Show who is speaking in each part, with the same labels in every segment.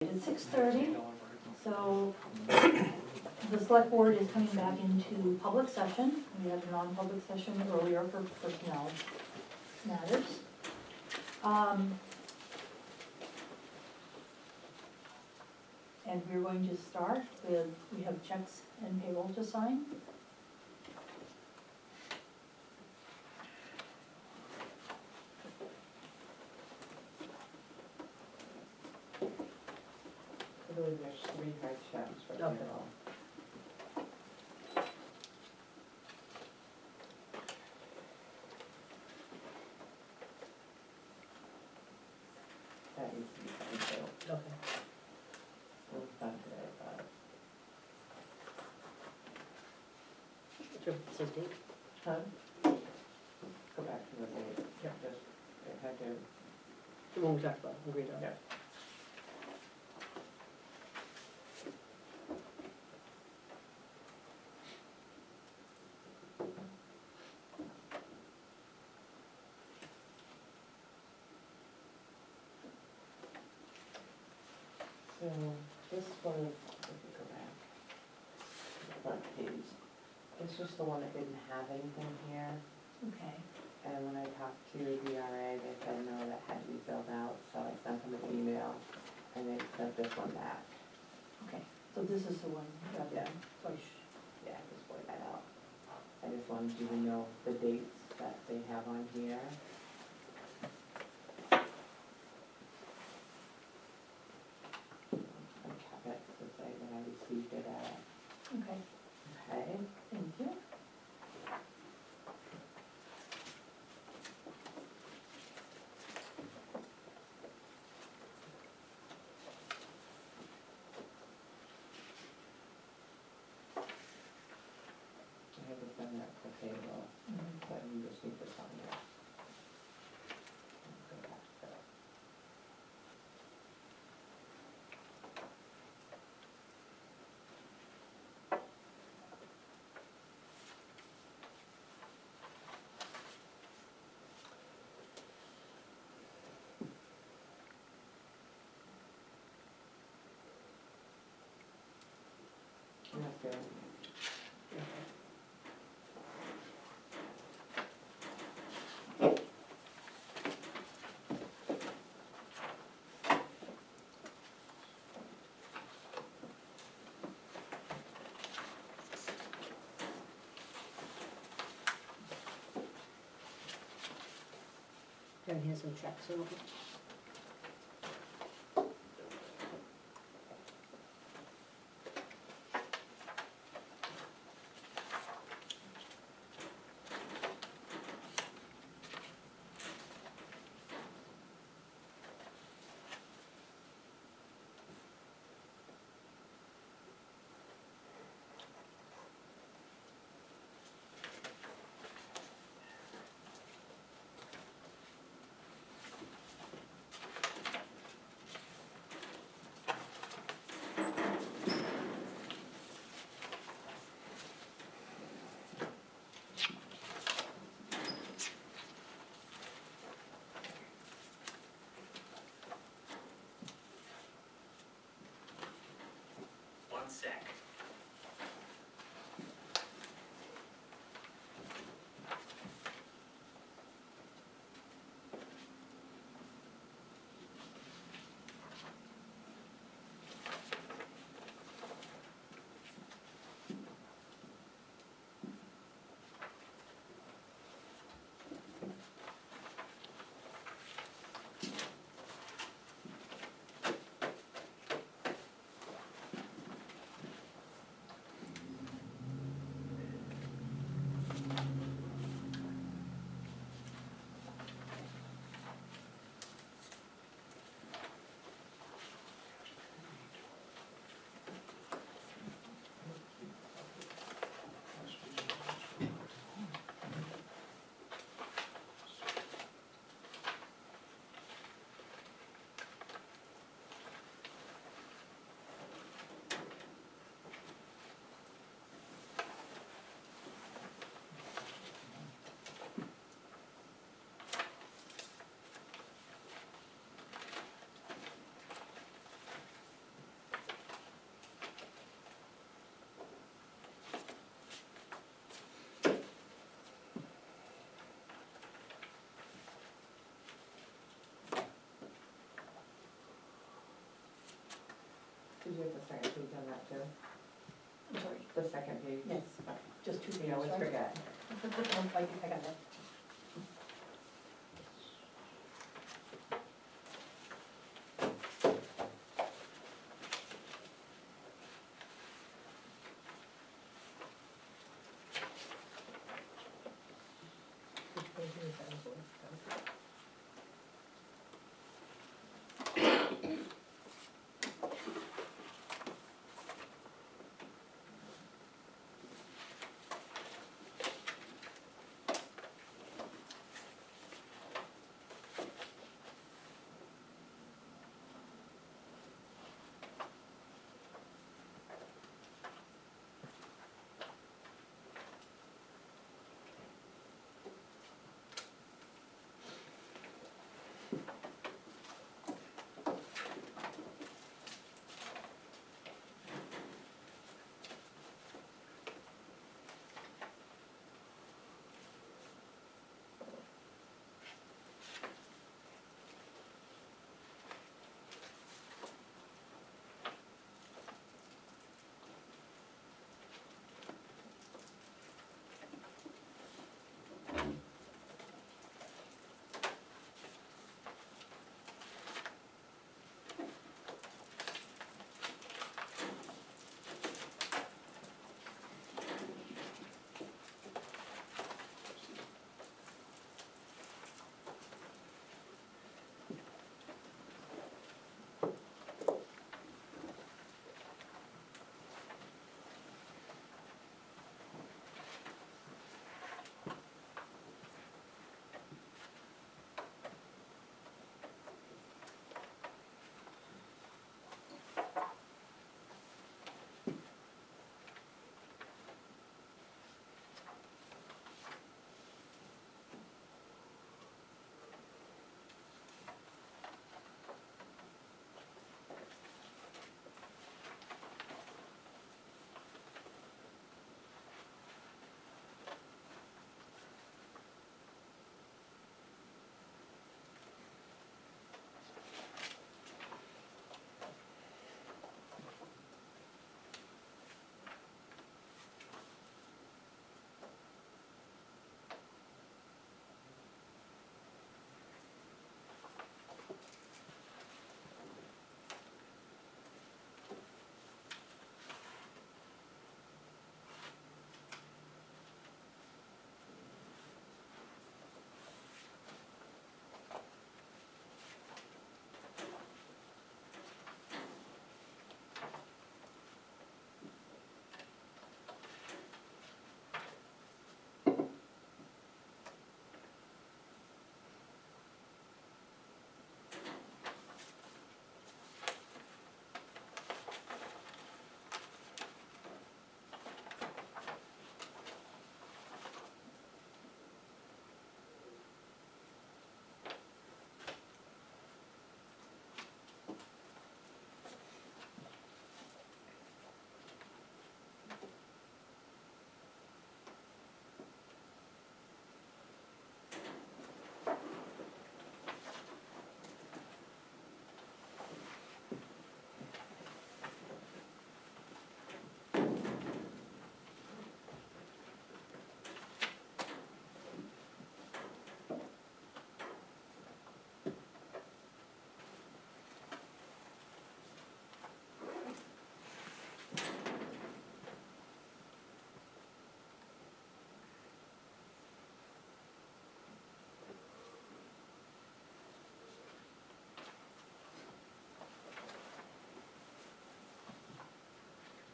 Speaker 1: It's 6:30, so the select board is coming back into public session. We had a non-public session earlier for personnel matters. And we're going to start with, we have checks and payroll to sign.
Speaker 2: I believe there's 3 hard checks for
Speaker 1: Okay.
Speaker 2: payroll. That needs to be signed too.
Speaker 1: Okay.
Speaker 2: It was done today, but.
Speaker 1: It says date.
Speaker 2: Huh? Go back to the date.
Speaker 1: Yeah.
Speaker 2: Just, it had to,
Speaker 1: The one we talked about, agreed on.
Speaker 2: yeah. So this one, if you go back to the front page, this was the one that didn't have anything here.
Speaker 1: Okay.
Speaker 2: And when I talked to DRA, they said no, that had to be filled out, so I sent them an email and they sent this one back.
Speaker 1: Okay, so this is the one that,
Speaker 2: Yeah. Yeah, just point that out. I just wanted you to know the dates that they have on here. I kept it to say that I received it at,
Speaker 1: Okay,
Speaker 2: okay?
Speaker 1: thank you.
Speaker 2: I haven't done that for payroll, but you just need to sign it. Go back to that. That's good.
Speaker 1: And here's some checks. So
Speaker 2: Did you have the second page on that too?
Speaker 1: I'm sorry,
Speaker 2: The second page?
Speaker 1: yes, just two
Speaker 2: You
Speaker 1: pages,
Speaker 2: always
Speaker 1: right?
Speaker 2: forget.
Speaker 1: I got that.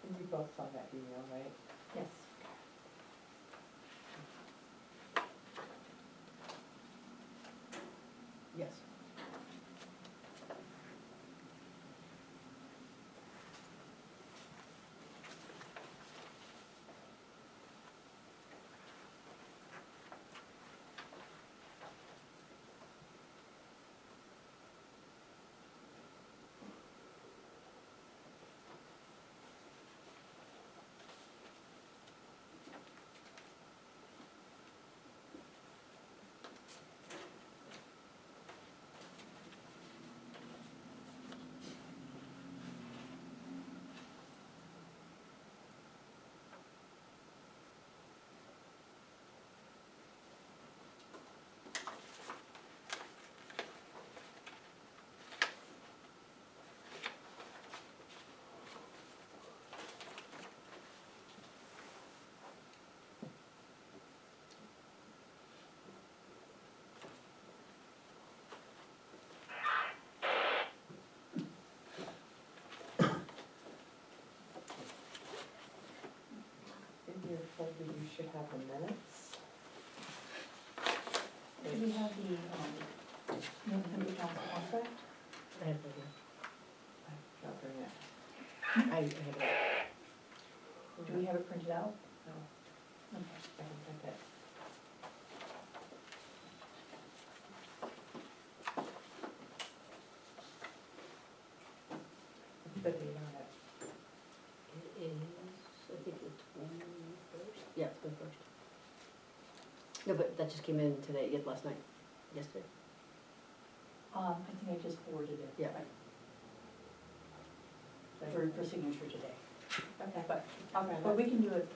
Speaker 2: And you both saw that email, right?
Speaker 1: Yes.
Speaker 3: Yes.
Speaker 2: should have the minutes.
Speaker 1: Do we have the, independent council contract?
Speaker 3: I have it here.
Speaker 2: I'll bring it.
Speaker 3: I have it.
Speaker 1: Do we have it printed out?
Speaker 2: No,
Speaker 1: Okay.
Speaker 2: I can print it. What's the date on it?
Speaker 3: It is, I think the 21st. Yeah, it's the 1st. No, but that just came in today, last night, yesterday.
Speaker 1: I think I just forwarded it.
Speaker 3: Yeah.
Speaker 1: For signature today.
Speaker 2: Okay,
Speaker 1: But,
Speaker 2: okay,
Speaker 1: but we can do it,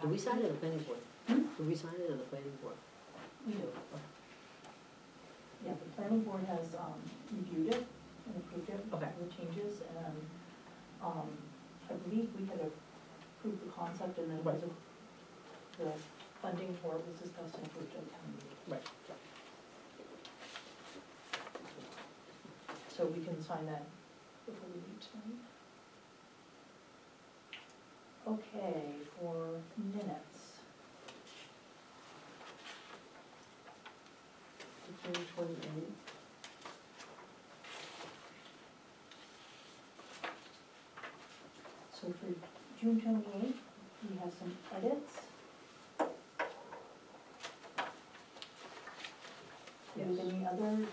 Speaker 3: Do we sign it at the planning board?
Speaker 1: Hmm?
Speaker 3: Do we sign it at the planning board?
Speaker 1: We do. Yeah, the planning board has, reviewed it and approved it.
Speaker 3: Okay.
Speaker 1: The changes, and, I believe we had approved the concept, and then
Speaker 3: Right.
Speaker 1: the funding for it was discussed and approved at town meeting.
Speaker 3: Right.
Speaker 1: So we can sign that before we leave tonight. Okay, for minutes.
Speaker 3: June 28th.
Speaker 1: So for June 28th, we have some edits. Do you have any other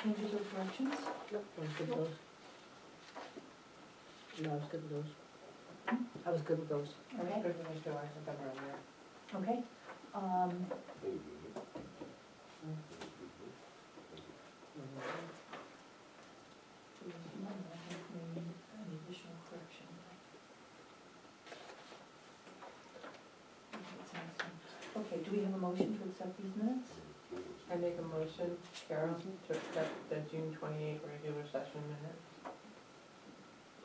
Speaker 1: changes or corrections?
Speaker 3: Nope, I was good with those. No, I was good with those. I was good with those.
Speaker 1: Okay,
Speaker 2: Good with the doors, I've got them earlier.
Speaker 1: okay. Any additional correction? Okay, do we have a motion to accept these minutes?
Speaker 2: I make a motion, Carol, to accept the June 28th regular session minutes.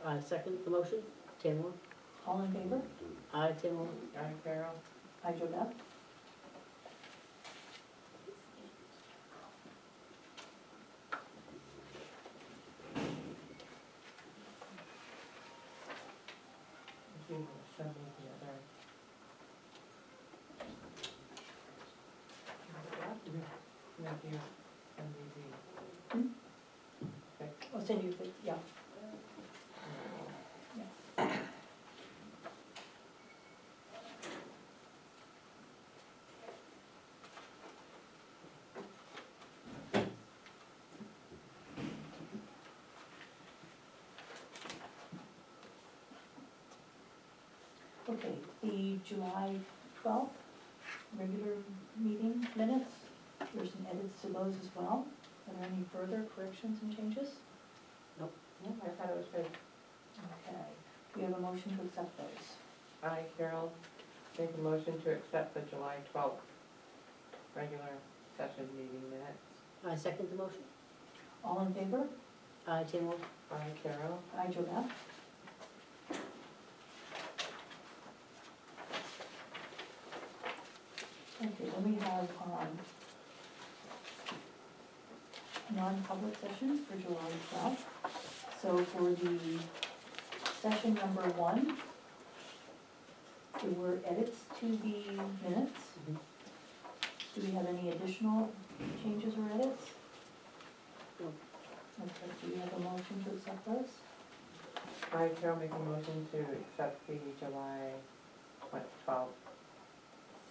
Speaker 3: I second the motion. Tamara?
Speaker 1: All in favor?
Speaker 3: Aye, Tamara.
Speaker 2: Aye, Carol.
Speaker 1: Aye, Joe Beth?
Speaker 2: You can send me the other. No, you send me the.
Speaker 1: Hmm?
Speaker 2: Okay.
Speaker 1: I'll send you the, yeah. Okay, the July 12th regular meeting minutes, there's some edits to those as well. Are there any further corrections and changes?
Speaker 2: No, I thought it was good.
Speaker 1: Okay, we have a motion to accept those.
Speaker 2: I, Carol, make a motion to accept the July 12th regular session meeting minutes.
Speaker 3: I second the motion.
Speaker 1: All in favor?
Speaker 3: Aye, Tamara.
Speaker 2: I, Carol.
Speaker 1: Aye, Joe Beth? Okay, then we have, non-public sessions for July 12th. So for the session number 1, there were edits to the minutes.
Speaker 3: Mhm.
Speaker 1: Do we have any additional changes or edits?
Speaker 3: No.
Speaker 1: Okay, do we have a motion to accept those?
Speaker 2: I, Carol, make a motion to accept the July 12th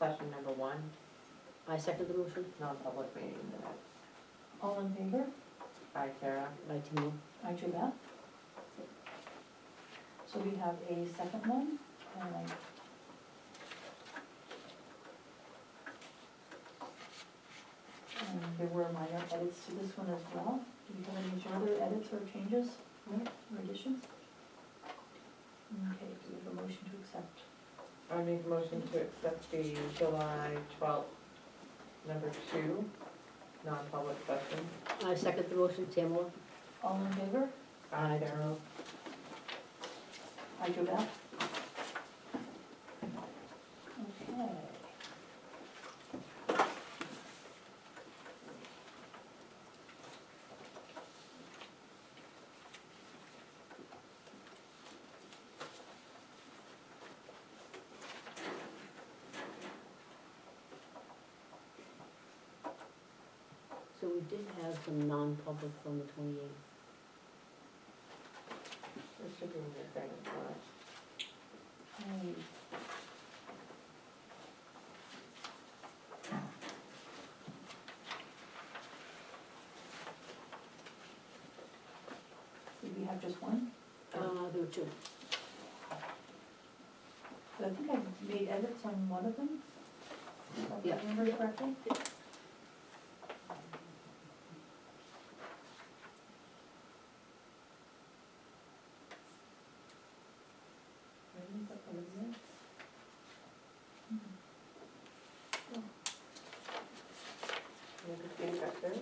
Speaker 2: session number 1,
Speaker 3: I second the motion.
Speaker 2: non-public meeting minutes.
Speaker 1: All in favor?
Speaker 2: I, Carol.
Speaker 3: Aye, Tamara.
Speaker 1: I, Joe Beth. So we have a second one, and there were minor edits to this one as well. Do you have any further edits or changes or additions? Okay, do we have a motion to accept?
Speaker 2: I make a motion to accept the July 12th number 2, non-public session.
Speaker 3: I second the motion. Tamara.
Speaker 1: All in favor?
Speaker 2: I, Carol.
Speaker 1: I, Joe Beth. Okay.
Speaker 3: we did have some non-public from the 28th.
Speaker 2: This should be in your thing, it's not.
Speaker 1: Did we have just one?
Speaker 3: There were two.
Speaker 1: I think I made edits on one of them, if I
Speaker 3: Yeah.
Speaker 1: remember correctly.
Speaker 2: You have to back there?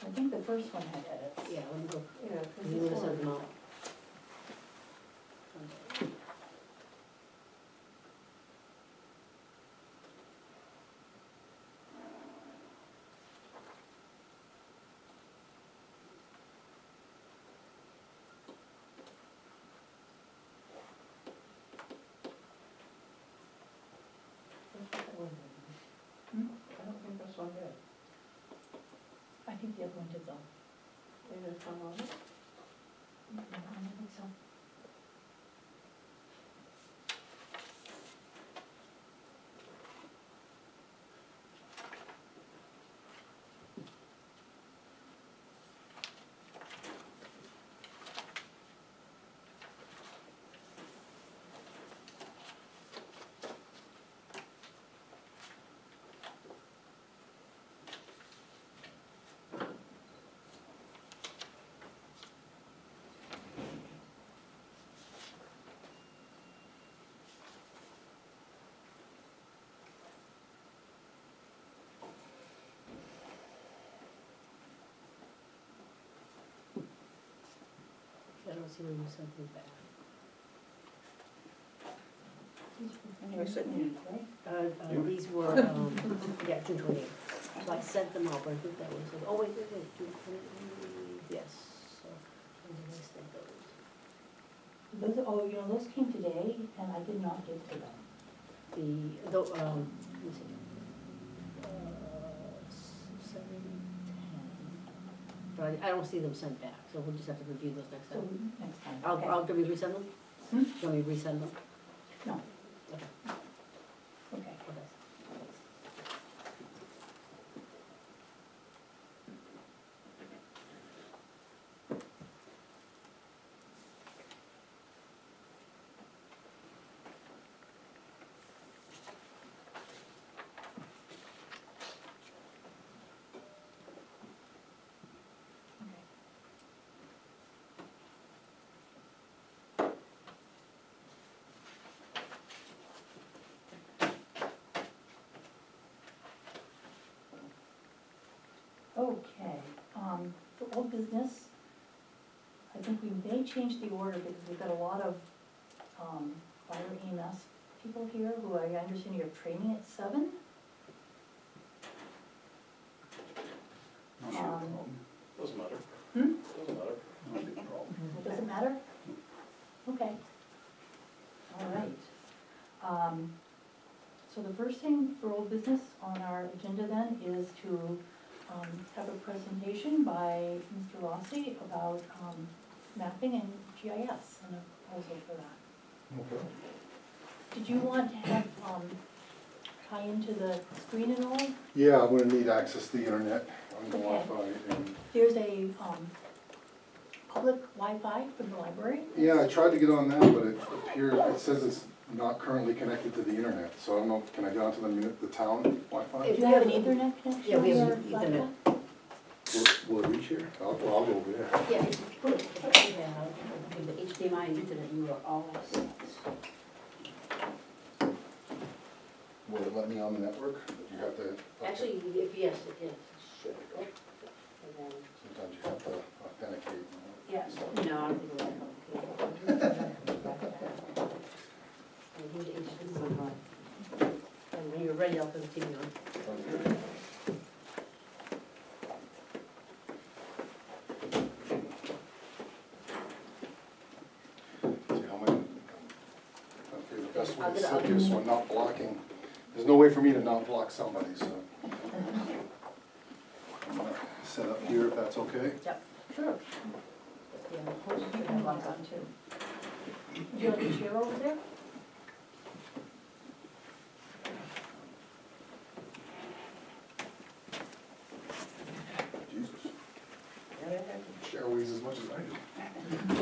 Speaker 1: I think the first one had edits.
Speaker 3: Yeah, let me go.
Speaker 2: Yeah, 'cause
Speaker 3: You
Speaker 2: this
Speaker 3: wanna send them
Speaker 2: one,
Speaker 3: out?
Speaker 1: Hmm?
Speaker 2: I don't think this one did.
Speaker 1: I think the other one did though.
Speaker 2: Maybe it's not on it?
Speaker 1: I don't think so.
Speaker 3: I don't see where you sent them back.
Speaker 2: Anyway, sitting
Speaker 3: These were, yeah, June 28th. So I sent them out, but I think that was, oh, wait, June 28th, yes. So, when did I send those?
Speaker 1: Those, oh, you know, those came today and I did not get to them.
Speaker 3: Let me see. 7, 10. But I don't see them sent back, so we'll just have to review those next
Speaker 1: So
Speaker 3: time.
Speaker 1: next time.
Speaker 3: I'll,
Speaker 1: Okay.
Speaker 3: do we resend them?
Speaker 1: Hmm?
Speaker 3: Do you want me to resend them?
Speaker 1: No,
Speaker 3: Okay.
Speaker 1: okay. Okay, for old business, I think we may change the order because we've got a lot of, fire EMS people here who I understand you're training at 7.
Speaker 4: Not sure.
Speaker 5: Doesn't matter.
Speaker 1: Hmm?
Speaker 5: Doesn't matter.
Speaker 4: Not be a problem.
Speaker 1: Does it matter? Okay. All right. So the first thing for old business on our agenda then is to have a presentation by Mr. Rossi about mapping and GIS and a proposal for that.
Speaker 4: Okay.
Speaker 1: Did you want to have, tie into the screen and all?
Speaker 4: Yeah, I'm gonna need access to the internet on the
Speaker 1: Okay.
Speaker 4: Wi-Fi and,
Speaker 1: There's a public Wi-Fi from the library.
Speaker 4: yeah, I tried to get on that, but it appears, it says it's not currently connected to the internet, so I don't know, can I get onto the town Wi-Fi?
Speaker 1: Do you have an Ethernet connection?
Speaker 3: Yeah, we have
Speaker 1: on
Speaker 3: an
Speaker 1: your
Speaker 3: Ethernet.
Speaker 1: laptop?
Speaker 4: Will it reach here? I'll go over there.
Speaker 3: Yeah, if you put it, you have the HDMI and internet, you are all set.
Speaker 4: Will it let me on the network? You have to. okay.
Speaker 3: Actually, if yes, it is. Should. And then,
Speaker 4: Sometimes you have to authenticate.
Speaker 3: yes, no, I don't think we're that complicated. And here's HDMI. And when you're ready, I'll continue on.
Speaker 4: Okay.
Speaker 3: I'll
Speaker 4: gonna
Speaker 3: get
Speaker 4: sit
Speaker 3: out.
Speaker 4: here, so I'm not blocking. There's no way for me to not block somebody, so. I'm gonna set up here if that's okay.
Speaker 1: Yep, sure. Yeah, the post should have lots on too. Do you have a chair over there?
Speaker 4: Jesus. Chair weighs as much as I do.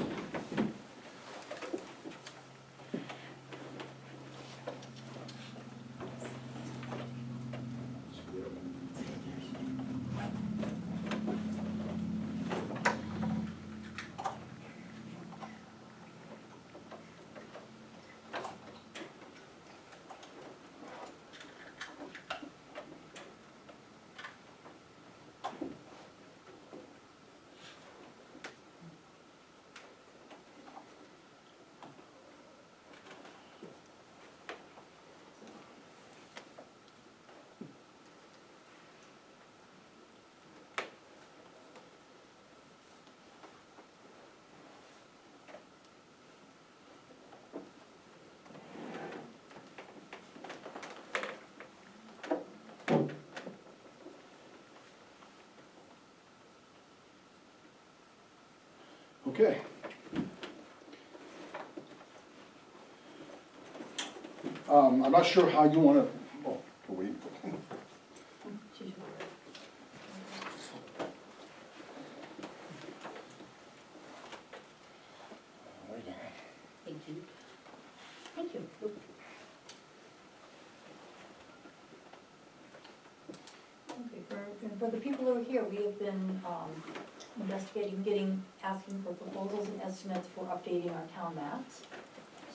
Speaker 4: Okay. I'm not sure how you wanna, oh, wait.
Speaker 1: She's over there.
Speaker 4: Waiting.
Speaker 3: Thank you.
Speaker 1: Thank you. Okay, for the people who are here, we have been investigating, asking for proposals and estimates for updating our town maps.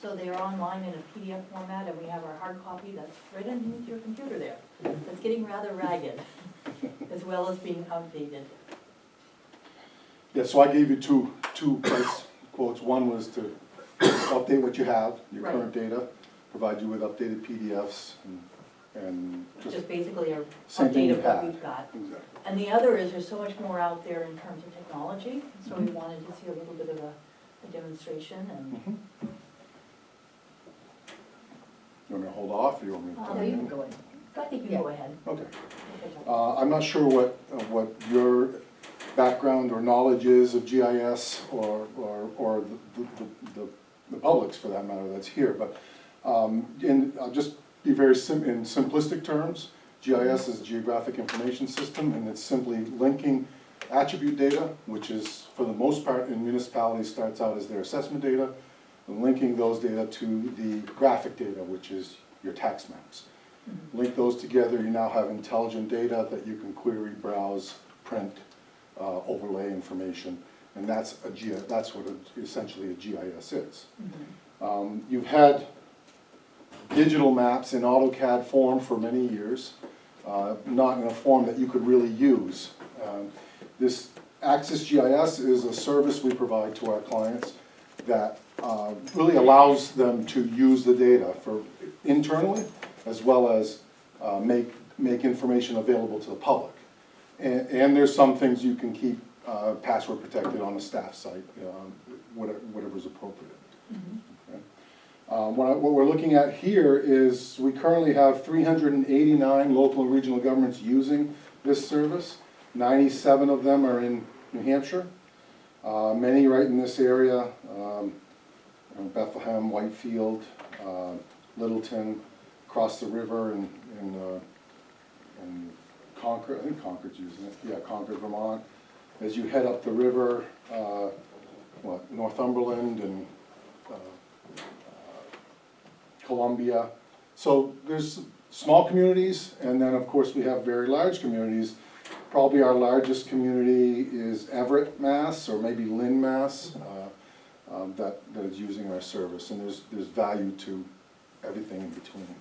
Speaker 1: So they are online in a PDF format, and we have our hard copy that's right underneath your computer there. It's getting rather ragged, as well as being outdated.
Speaker 4: Yeah, so I gave you two price quotes. One was to update what you have, your
Speaker 1: Right.
Speaker 4: current data, provide you with updated PDFs, and just.
Speaker 1: Just basically our
Speaker 4: Same thing
Speaker 1: update
Speaker 4: you
Speaker 1: of what
Speaker 4: had.
Speaker 1: we've got.
Speaker 4: Exactly.
Speaker 1: And the other is there's so much more out there in terms of technology, so
Speaker 4: Mm-hmm.
Speaker 1: we wanted to see a little bit of a demonstration and.
Speaker 4: Mhm. You want me to hold off, or you want me to?
Speaker 1: No, you can go ahead. I think you can go ahead.
Speaker 4: Okay.
Speaker 1: Okay.
Speaker 4: I'm not sure what your background or knowledge is of GIS or the public's for that matter that's here, but I'll just be very in simplistic terms. GIS is Geographic Information System, and it's simply linking attribute data, which is for the most part in municipalities starts out as their assessment data, and linking those data to the graphic data, which is your tax maps. Link those together, you now have intelligent data that you can query, browse, print, overlay information, and that's what essentially a GIS is. You've had digital maps in AutoCAD form for many years, not in a form that you could really use. This Access GIS is a service we provide to our clients that really allows them to use the data for internally, as well as make information available to the public. And there's some things you can keep password protected on a staff site, whatever's appropriate. Okay. What we're looking at here is we currently have 389 local and regional governments using this service. 97 of them are in New Hampshire, many right in this area, Bethlehem, Whitefield, Littleton, across the river in Concord, I think Concord's using it, yeah, Concord, Vermont. As you head up the river, Northumberland and Columbia. So there's small communities, and then of course we have very large communities. Probably our largest community is Everett, Mass, or maybe Lynn, Mass, that is using our service, and there's value to everything in between.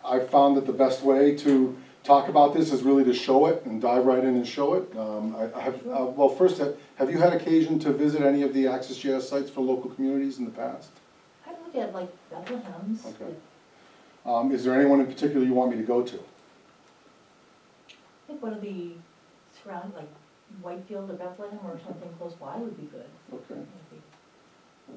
Speaker 4: I found that the best way to talk about this is really to show it and dive right in and show it. Well, first, have you had occasion to visit any of the Access GIS sites for local communities in the past?
Speaker 1: I look at like Bethlehem's.
Speaker 4: Okay. Is there anyone in particular you want me to go to?
Speaker 1: I think one of the surround, like Whitefield or Bethlehem or something close by would be good.
Speaker 4: Okay.
Speaker 1: Maybe.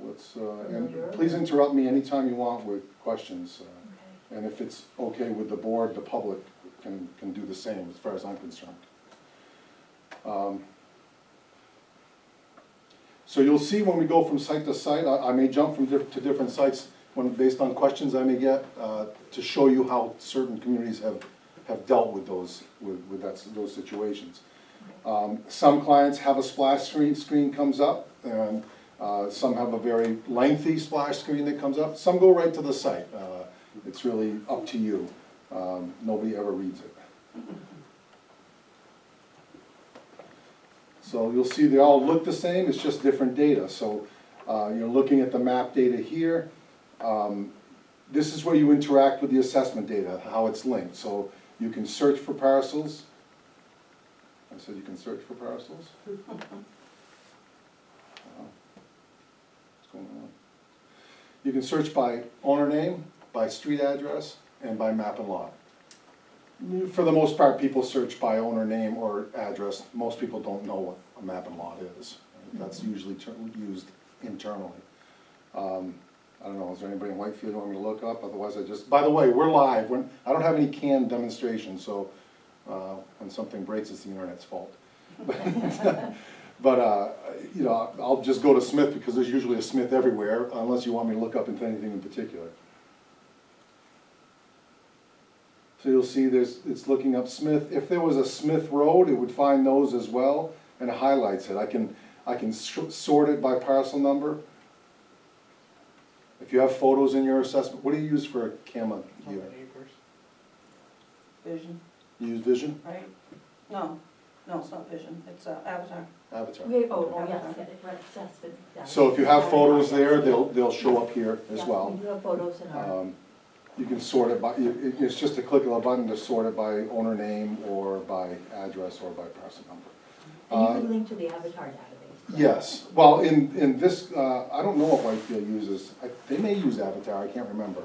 Speaker 4: Let's,
Speaker 1: Familiar.
Speaker 4: and please interrupt me anytime you want with questions.
Speaker 1: Okay.
Speaker 4: And if it's okay with the board, the public can do the same, as far as I'm concerned. So you'll see when we go from site to site, I may jump from to different sites based on questions I may get, to show you how certain communities have dealt with those situations. Some clients have a splash screen comes up, and some have a very lengthy splash screen that comes up. Some go right to the site. It's really up to you. Nobody ever reads it. So you'll see they all look the same, it's just different data. So you're looking at the map data here. This is where you interact with the assessment data, how it's linked. So you can search for parcels. I said you can search for parcels. What's going on? You can search by owner name, by street address, and by map and lot. For the most part, people search by owner name or address. Most people don't know what a map and lot is. That's usually used internally. I don't know, is there anybody in Whitefield you want me to look up? Otherwise I just, by the way, we're live. I don't have any canned demonstrations, so when something breaks, it's the internet's fault. But you know, I'll just go to Smith because there's usually a Smith everywhere, unless you want me to look up into anything in particular. So you'll see it's looking up Smith. If there was a Smith Road, it would find those as well, and it highlights it. I can sort it by parcel number. If you have photos in your assessment, what do you use for a camera here?
Speaker 5: Vision,
Speaker 4: You use Vision?
Speaker 5: right? No, it's not Vision, it's Avatar.
Speaker 4: Avatar.
Speaker 1: Oh, yes, right, assessment. Yeah.
Speaker 4: So if you have photos there, they'll show up here as
Speaker 1: Yeah,
Speaker 4: well.
Speaker 1: we do have photos in our,
Speaker 4: You can sort it by, it's just a click of a button to sort it by owner name or by address or by parcel number.
Speaker 1: and you can link to the Avatar database.
Speaker 4: Yes, well, in this, I don't know what Whitefield uses, they may use Avatar, I can't remember.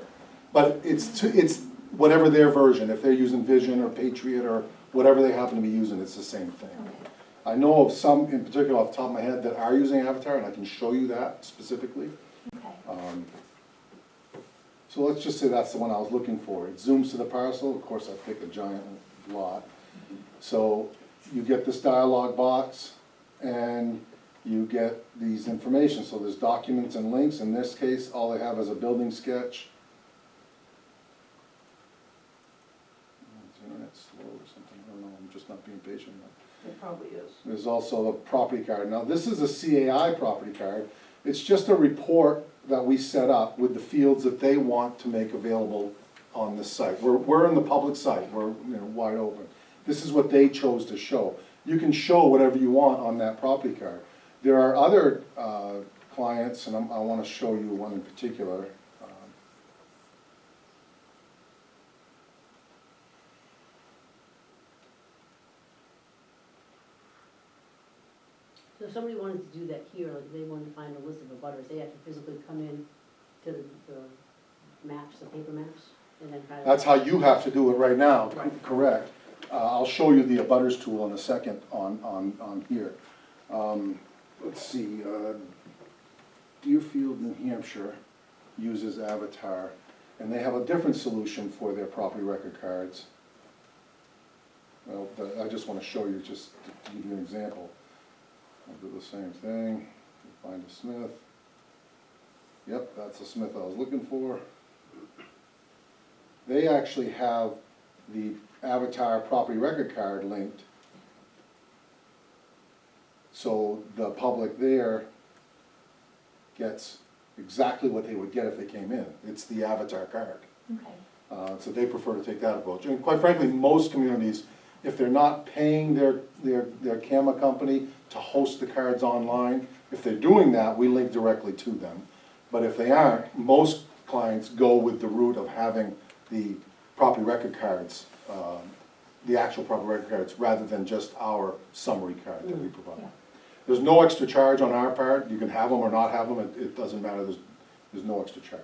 Speaker 4: But it's whatever their version, if they're using Vision or Patriot or whatever they happen to be using, it's the same thing.
Speaker 1: Okay.
Speaker 4: I know of some in particular off the top of my head that are using Avatar, and I can show you that specifically.
Speaker 1: Okay.
Speaker 4: So let's just say that's the one I was looking for. It zooms to the parcel, of course I pick a giant lot. So you get this dialog box, and you get these information. So there's documents and links. In this case, all they have is a building sketch. Is the internet slow or something? I don't know, I'm just not being patient enough.
Speaker 5: It probably is.
Speaker 4: There's also the property card. Now, this is a CAI property card. It's just a report that we set up with the fields that they want to make available on this site. We're in the public site, we're wide open. This is what they chose to show. You can show whatever you want on that property card. There are other clients, and I want to show you one in particular.
Speaker 3: So if somebody wanted to do that here, like they wanted to find a list of abutters, they have to physically come in to the maps, the paper maps, and then kind of.
Speaker 4: That's how you have to do it right now,
Speaker 3: Right.
Speaker 4: correct. I'll show you the abutters tool in a second on here. Let's see, Deerfield, New Hampshire uses Avatar, and they have a different solution for their property record cards. Well, I just want to show you, just to give you an example. I'll do the same thing, find a Smith. Yep, that's the Smith I was looking for. They actually have the Avatar property record card linked. So the public there gets exactly what they would get if they came in. It's the Avatar card.
Speaker 1: Okay.
Speaker 4: So they prefer to take that approach. And quite frankly, most communities, if they're not paying their camera company to host the cards online, if they're doing that, we link directly to them. But if they aren't, most clients go with the route of having the property record cards, the actual property record cards, rather than just our summary card that we provide.
Speaker 1: Yeah.
Speaker 4: There's no extra charge on our part. You can have them or not have them, it doesn't matter, there's no extra charge.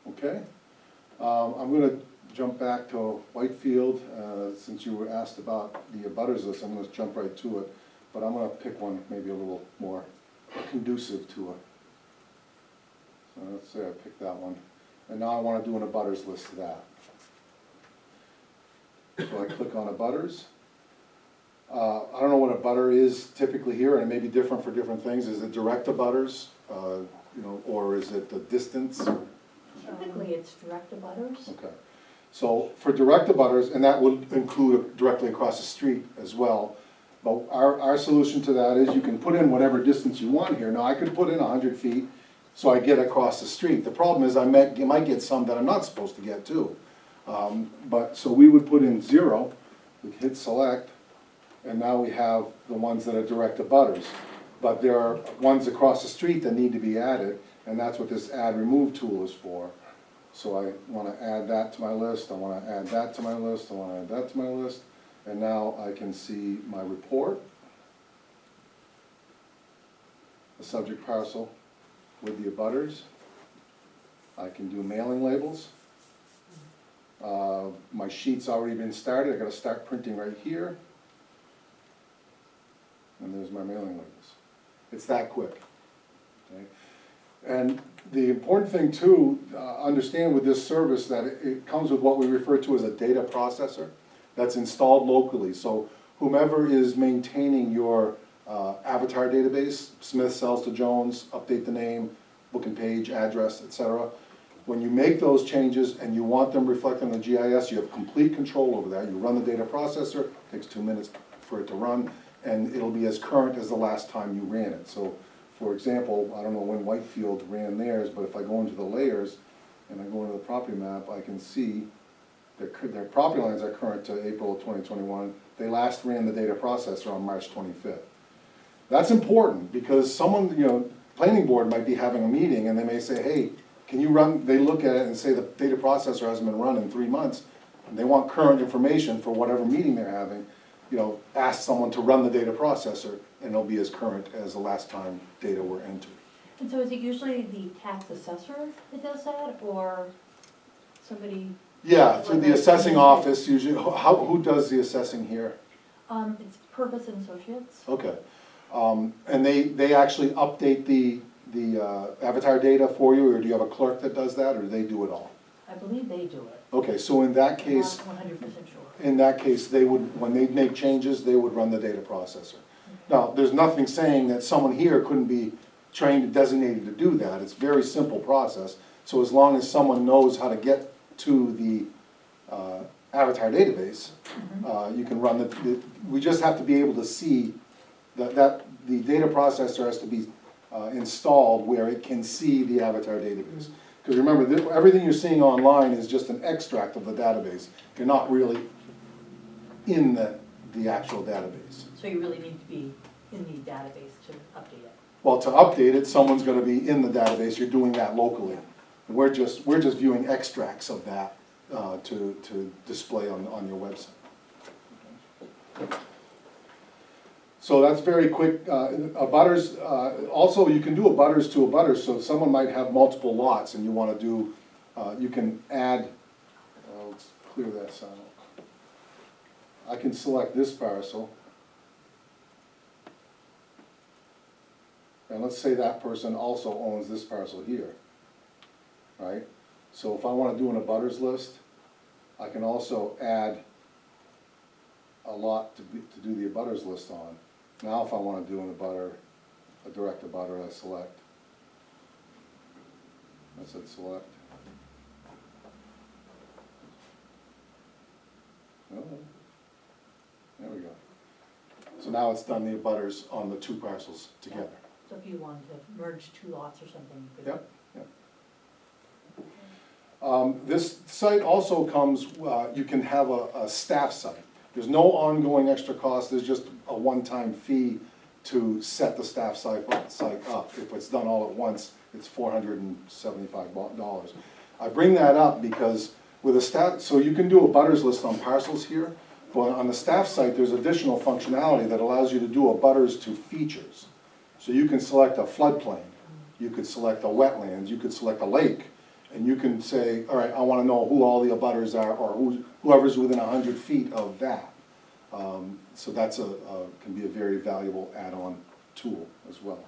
Speaker 1: Okay.
Speaker 4: Okay? I'm gonna jump back to Whitefield, since you were asked about the abutters list, I'm gonna jump right to it. but I'm gonna pick one maybe a little more conducive to a. So let's say I pick that one, and now I wanna do an abutters list to that. So I click on abutters. I don't know what a butter is typically here, and it may be different for different things. Is it direct abutters, or is it the distance?
Speaker 1: Typically, it's direct abutters.
Speaker 4: Okay, so for direct abutters, and that would include directly across the street as well. But our solution to that is you can put in whatever distance you want here. Now, I could put in 100 feet, so I get across the street. The problem is I might get some that I'm not supposed to get too. So we would put in 0, we hit select, and now we have the ones that are direct abutters. But there are ones across the street that need to be added, and that's what this add remove tool is for. So I wanna add that to my list, I wanna add that to my list, I wanna add that to my list, and now I can see my report, the subject parcel with the abutters. I can do mailing labels. My sheet's already been started, I gotta start printing right here. And there's my mailing labels. It's that quick, okay? And the important thing too, understand with this service that it comes with what we refer to as a data processor that's installed locally. So whomever is maintaining your avatar database, Smith sells to Jones, update the name, book and page, address, etc. When you make those changes and you want them reflected on the GIS, you have complete control over that. You run the data processor, it takes 2 minutes for it to run, and it'll be as current as the last time you ran it. So, for example, I don't know when Whitefield ran theirs, but if I go into the layers and I go into the property map, I can see their property lines are current to April of 2021. They last ran the data processor on March 25th. That's important because someone, planning board might be having a meeting and they may say, hey, can you run, they look at it and say the data processor hasn't been run in 3 months, and they want current information for whatever meeting they're having. Ask someone to run the data processor, and it'll be as current as the last time data were entered.
Speaker 1: And so is it usually the tax assessor that does that, or somebody?
Speaker 4: Yeah, through the assessing office usually. Who does the assessing here?
Speaker 1: It's Purvis and Associates.
Speaker 4: Okay. And they actually update the avatar data for you, or do you have a clerk that does that, or do they do it all?
Speaker 1: I believe they do it.
Speaker 4: Okay, so in that case,
Speaker 1: I'm not 100% sure.
Speaker 4: in that case, they would, when they make changes, they would run the data processor. Now, there's nothing saying that someone here couldn't be trained and designated to do that. It's a very simple process. So as long as someone knows how to get to the avatar database, you can run we just have to be able to see that the data processor has to be installed where it can see the avatar database. Because remember, everything you're seeing online is just an extract of the database. You're not really in the actual database.
Speaker 1: So you really need to be in the database to update it.
Speaker 4: Well, to update it, someone's gonna be in the database, you're doing that locally. We're just viewing extracts of that to display on your website. So that's very quick. Abutters, also you can do abutters to abutters, so someone might have multiple lots and you wanna do, you can add, let's clear that out. I can select this parcel. And let's say that person also owns this parcel here, right? So if I wanna do an abutters list, I can also add a lot to do the abutters list on. Now if I wanna do a direct abutter, I select. I said select. Oh, there we go. So now it's done the abutters on the 2 parcels together.
Speaker 1: So if you wanted to merge 2 lots or something, you could.
Speaker 4: Yep, yep. This site also comes, you can have a staff site. There's no ongoing extra cost, there's just a one-time fee to set the staff site up. If it's done all at once, it's $475. I bring that up because with a staff, so you can do a butters list on parcels here, but on the staff site, there's additional functionality that allows you to do a butters to features. So you can select a floodplain, you could select a wetlands, you could select a lake, and you can say, all right, I wanna know who all the abutters are, or whoever's within 100 feet of that. So that's can be a very valuable add-on tool as well.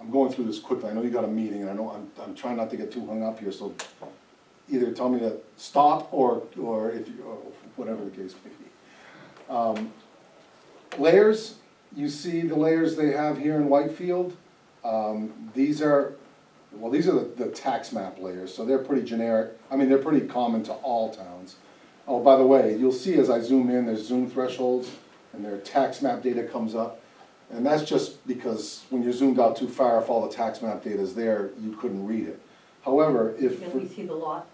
Speaker 4: I'm going through this quickly, I know you got a meeting, and I know I'm trying not to get too hung up here, so either tell me to stop, or if you, or whatever the case may be. Layers, you see the layers they have here in Whitefield. These are the tax map layers, so they're pretty generic, I mean, they're pretty common to all towns. Oh, by the way, you'll see as I zoom in, there's zoom thresholds, and their tax map data comes up. And that's just because when you're zoomed out too far, if all the tax map data is there, you couldn't read it. However, if...
Speaker 1: Can we see the lot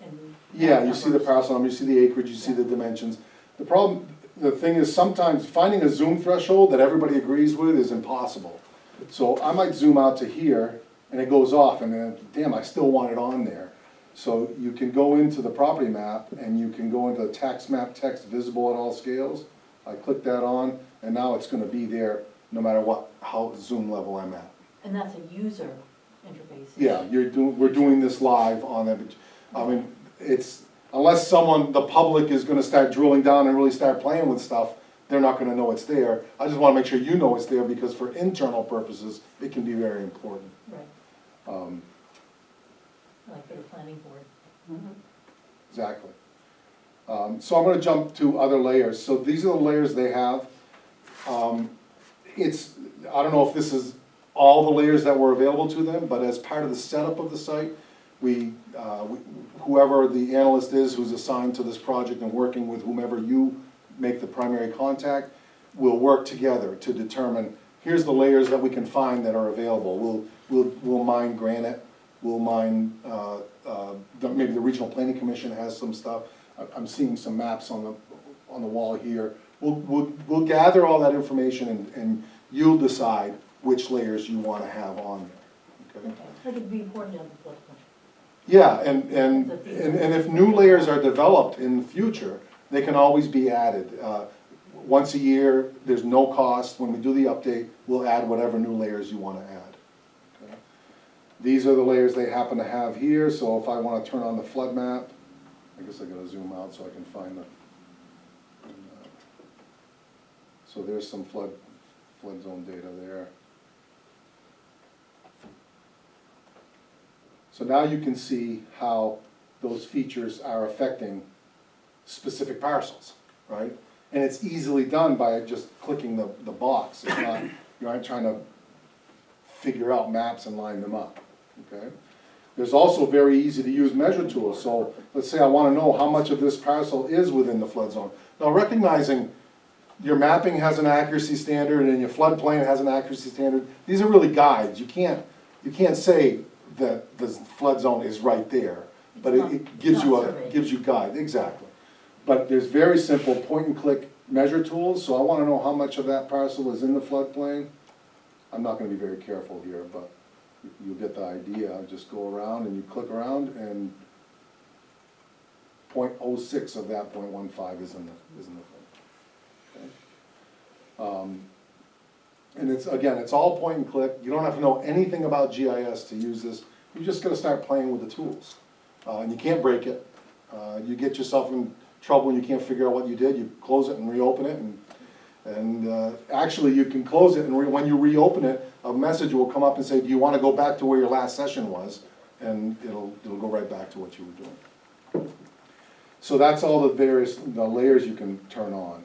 Speaker 1: and?
Speaker 4: Yeah, you see the parcel number, you see the acreage, you see the dimensions. The thing is, sometimes finding a zoom threshold that everybody agrees with is impossible. So I might zoom out to here, and it goes off, and then, damn, I still want it on there. So you can go into the property map, and you can go into the tax map text visible at all scales. I click that on, and now it's gonna be there no matter how zoom level I'm at.
Speaker 1: And that's a user interface?
Speaker 4: Yeah, we're doing this live on it. I mean, unless the public is gonna start drilling down and really start playing with stuff, they're not gonna know it's there. I just wanna make sure you know it's there, because for internal purposes, it can be very important.
Speaker 1: Right. Like for the planning board.
Speaker 4: Exactly. So I'm gonna jump to other layers. So these are the layers they have. I don't know if this is all the layers that were available to them, but as part of the setup of the site, whoever the analyst is who's assigned to this project and working with whomever you make the primary contact, will work together to determine, here's the layers that we can find that are available. We'll mine granite, we'll mine, maybe the Regional Planning Commission has some stuff. I'm seeing some maps on the wall here. We'll gather all that information, and you'll decide which layers you wanna have on there, okay?
Speaker 1: Like it'd be important to have the floodplain.
Speaker 4: Yeah, and if new layers are developed in the future, they can always be added. Once a year, there's no cost. When we do the update, we'll add whatever new layers you wanna add. Okay? These are the layers they happen to have here, so if I wanna turn on the flood map, I guess I gotta zoom out so I can find the, so there's some flood zone data there. So now you can see how those features are affecting specific parcels, right? And it's easily done by just clicking the box. It's not, you aren't trying to figure out maps and line them up, okay? There's also very easy to use measure tools. So let's say I wanna know how much of this parcel is within the flood zone. Now, recognizing your mapping has an accuracy standard and your floodplain has an accuracy standard, these are really guides. You can't say that the flood zone is right there, but it gives you guide, exactly. But there's very simple point and click measure tools, so I wanna know how much of that parcel is in the floodplain. I'm not gonna be very careful here, but you'll get the idea. Just go around and you click around, and 0.06 of that 0.15 is in the flood. Okay. And it's all point and click. You don't have to know anything about GIS to use this. You just gotta start playing with the tools. And you can't break it. You get yourself in trouble when you can't figure out what you did. You close it and reopen it, and actually you can close it, and when you reopen it, a message will come up and say, do you wanna go back to where your last session was? And it'll go right back to what you were doing. So that's all the layers you can turn on.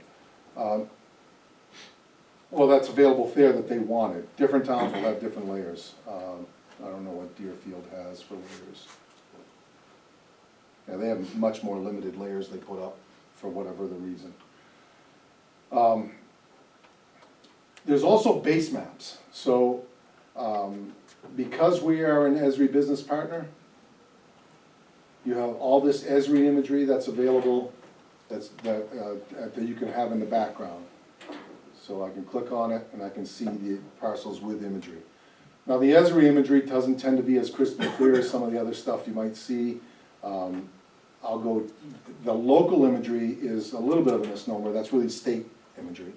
Speaker 4: Well, that's available there that they wanted. Different towns will have different layers. I don't know what Deerfield has for layers. Yeah, they have much more limited layers they put up for whatever the reason. There's also base maps. So because we are an Esri business partner, you have all this Esri imagery that's available that you can have in the background. So I can click on it and I can see the parcels with imagery. Now the Esri imagery doesn't tend to be as crisp and clear as some of the other stuff you might see. The local imagery is a little bit of a misnomer. That's really state imagery.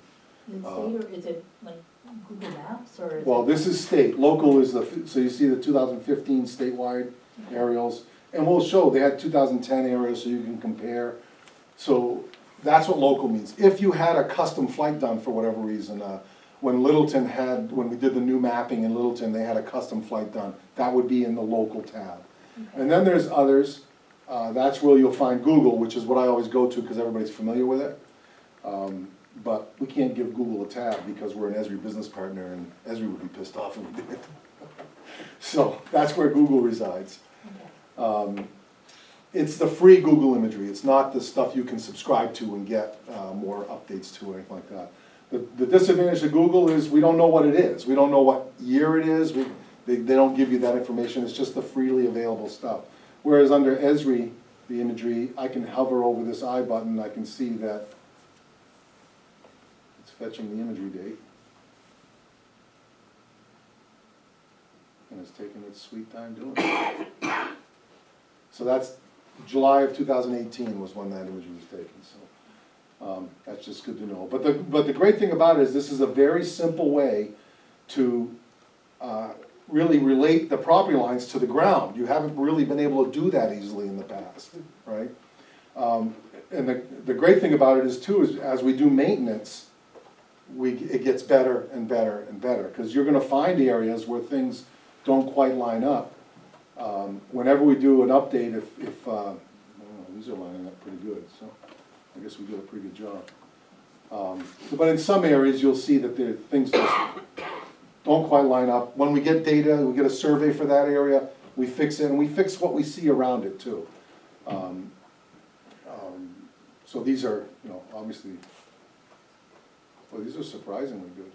Speaker 1: Is it state, or is it like Google Maps, or is
Speaker 4: Well,
Speaker 1: it?
Speaker 4: this is state. Local is so you see the 2015 statewide aerials. And we'll show, they had 2010 aerials so you can compare. So that's what local means. If you had a custom flight done for whatever reason, when we did the new mapping in Littleton, they had a custom flight done, that would be in the local tab. And then there's others, that's where you'll find Google, which is what I always go to because everybody's familiar with it. But we can't give Google a tab because we're an Esri business partner and Esri would be pissed off if we did. So that's where Google resides. It's the free Google imagery, it's not the stuff you can subscribe to and get more updates to or anything like that. The disadvantage of Google is we don't know what it is, we don't know what year it is, they don't give you that information, it's just the freely available stuff. Whereas under Esri, the imagery, I can hover over this I button, I can see that it's fetching the imagery date. And it's taking its sweet time doing it. So that's July of 2018 was when that imagery was taken, so that's just good to know. But the great thing about it is this is a very simple way to really relate the property lines to the ground. You haven't really been able to do that easily in the past, right? And the great thing about it is too, is as we do maintenance, it gets better and better and better, because you're gonna find areas where things don't quite line up. Whenever we do an update, if oh, these are lining up pretty good, so I guess we did a pretty good job. But in some areas, you'll see that things just don't quite line up. When we get data, we get a survey for that area, we fix it, and we fix what we see around it too. So these are, obviously, well, these are surprisingly good.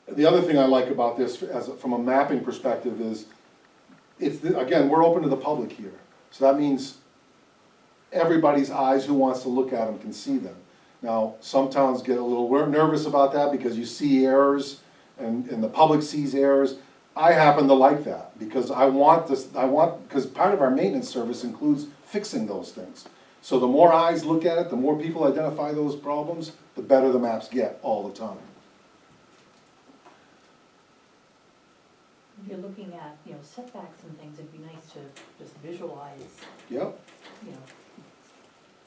Speaker 4: The other thing I like about this, from a mapping perspective, is again, we're open to the public here. So that means everybody's eyes who wants to look at them can see them. Now, some towns get a little nervous about that because you see errors and the public sees errors. I happen to like that because because part of our maintenance service includes fixing those things. So the more eyes look at it, the more people identify those problems, the better the maps get all the time.
Speaker 1: If you're looking at, setbacks and things, it'd be nice to just visualize,
Speaker 4: Yep.
Speaker 1: you know,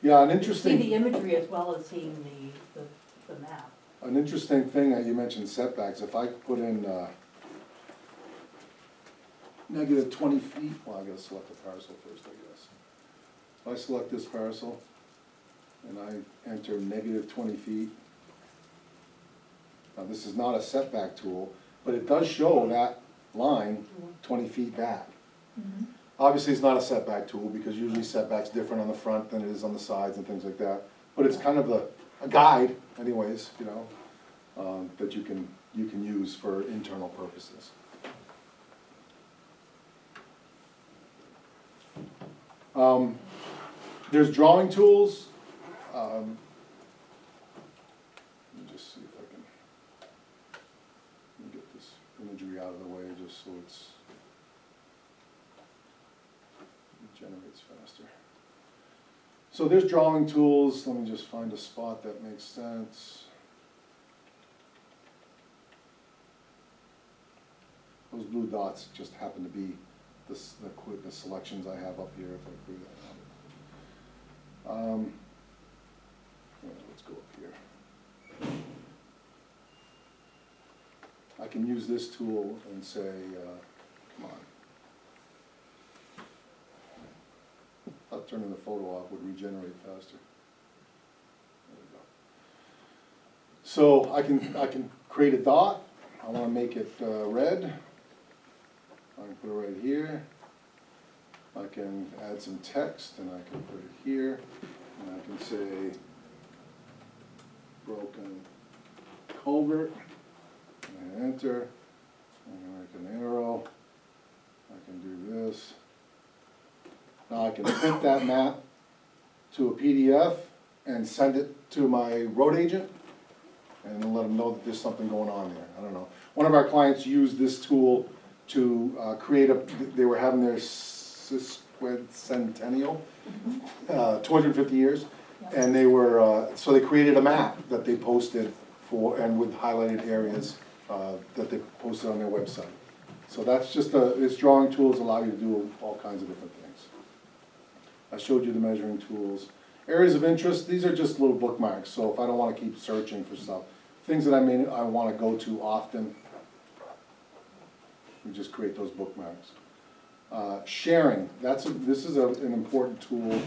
Speaker 4: Yeah, an
Speaker 1: see
Speaker 4: interesting.
Speaker 1: the imagery as well as seeing the map.
Speaker 4: An interesting thing that you mentioned setbacks, if I put in negative 20 feet, well, I gotta select the parcel first, I guess. If I select this parcel and I enter negative 20 feet, now this is not a setback tool, but it does show that line 20 feet back.
Speaker 1: Mm-hmm.
Speaker 4: Obviously, it's not a setback tool because usually setback's different on the front than it is on the sides and things like that. But it's kind of a guide anyways, that you can use for internal purposes. There's drawing tools. Let me just see if I can get this imagery out of the way just so it generates faster. So there's drawing tools. Let me just find a spot that makes sense. Those blue dots just happen to be the selections I have up here if I create that. Let's go up here. I can use this tool and say, come on. Turning the photo off would regenerate faster. There we go. So I can create a dot. I want to make it red. I can put it right here. I can add some text and I can put it here. And I can say broken culvert. And enter. And I can arrow. I can do this. Now I can print that map to a PDF and send it to my road agent and let them know that there's something going on there. I don't know. One of our clients used this tool to create they were having their sesquicentennial, 250 years, and they were, so they created a map that they posted and with highlighted areas that they posted on their website. So that's just, this drawing tools allow you to do all kinds of different things. I showed you the measuring tools. Areas of interest, these are just little bookmarks, so if I don't wanna keep searching for stuff, things that I wanna go to often, we just create those bookmarks. Sharing, this is an important tool.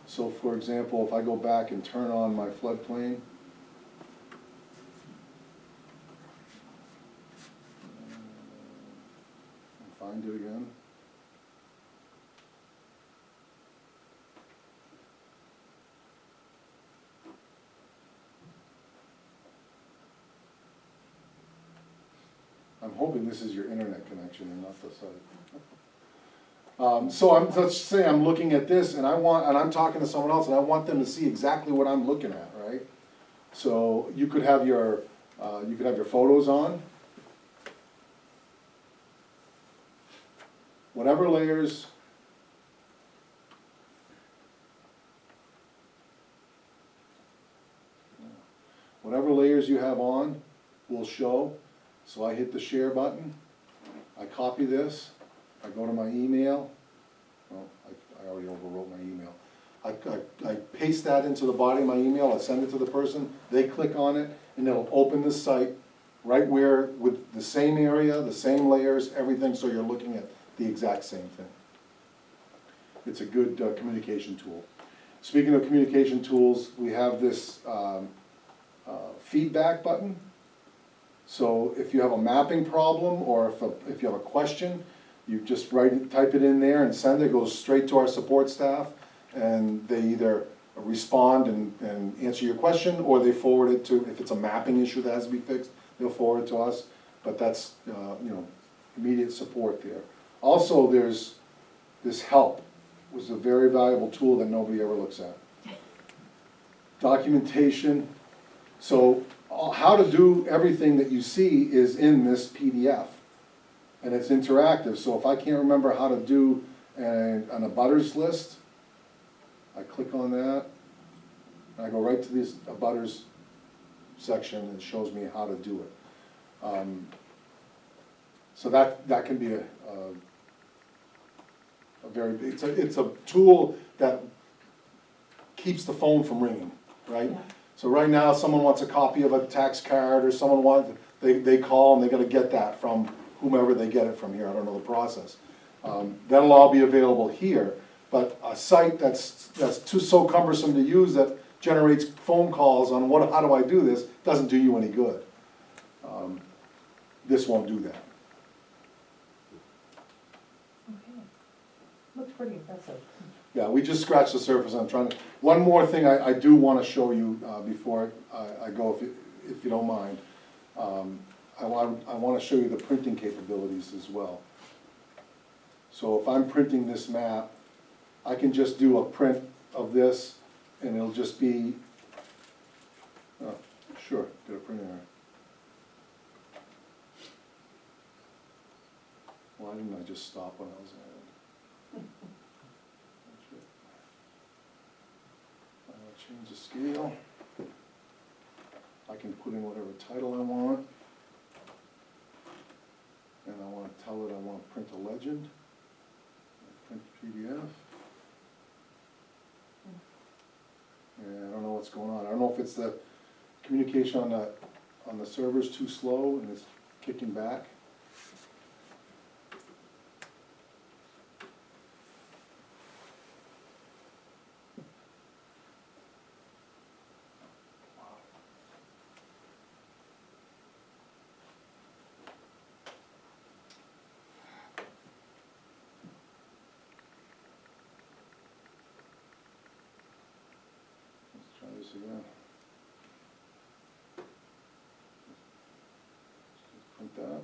Speaker 4: So for example, if I go back and turn on my floodplain, and find it again. I'm hoping this is your internet connection and not the site. So let's say I'm looking at this and I'm talking to someone else and I want them to see exactly what I'm looking at, right? So you could have your photos on. Whatever layers. Whatever layers you have on will show. So I hit the share button, I copy this, I go to my email, well, I already overwrote my email. I paste that into the body of my email, I send it to the person, they click on it, and it'll open the site right where, with the same area, the same layers, everything, so you're looking at the exact same thing. It's a good communication tool. Speaking of communication tools, we have this feedback button. So if you have a mapping problem, or if you have a question, you just type it in there and send it. It goes straight to our support staff, and they either respond and answer your question, or they forward it to, if it's a mapping issue that has to be fixed, they'll forward it to us. But that's, immediate support there. Also, there's this help, was a very valuable tool that nobody ever looks at. Documentation. So how to do everything that you see is in this PDF, and it's interactive. So if I can't remember how to do an abutters list, I click on that, and I go right to this abutters section, and it shows me how to do it. So that can be a very, it's a tool that keeps the phone from ringing, right?
Speaker 1: Yeah.
Speaker 4: So right now, someone wants a copy of a tax card, or someone wants, they call and they're gonna get that from whomever they get it from here, I don't know the process. That'll all be available here, but a site that's so cumbersome to use that generates phone calls on how do I do this, doesn't do you any good. This won't do that.
Speaker 1: Okay. Looks pretty impressive.
Speaker 4: Yeah, we just scratched the surface. I'm trying to, one more thing I do want to show you before I go, if you don't mind. I want to show you the printing capabilities as well. So if I'm printing this map, I can just do a print of this, and it'll just be, sure, get a print error. Why didn't I just stop when I was at it? Change the scale. I can put in whatever title I want. And I want to tell it I want to print a legend. Print PDF. And I don't know what's going on. I don't know if it's the communication on the server's too slow and it's kicking back. Try this again. Print that.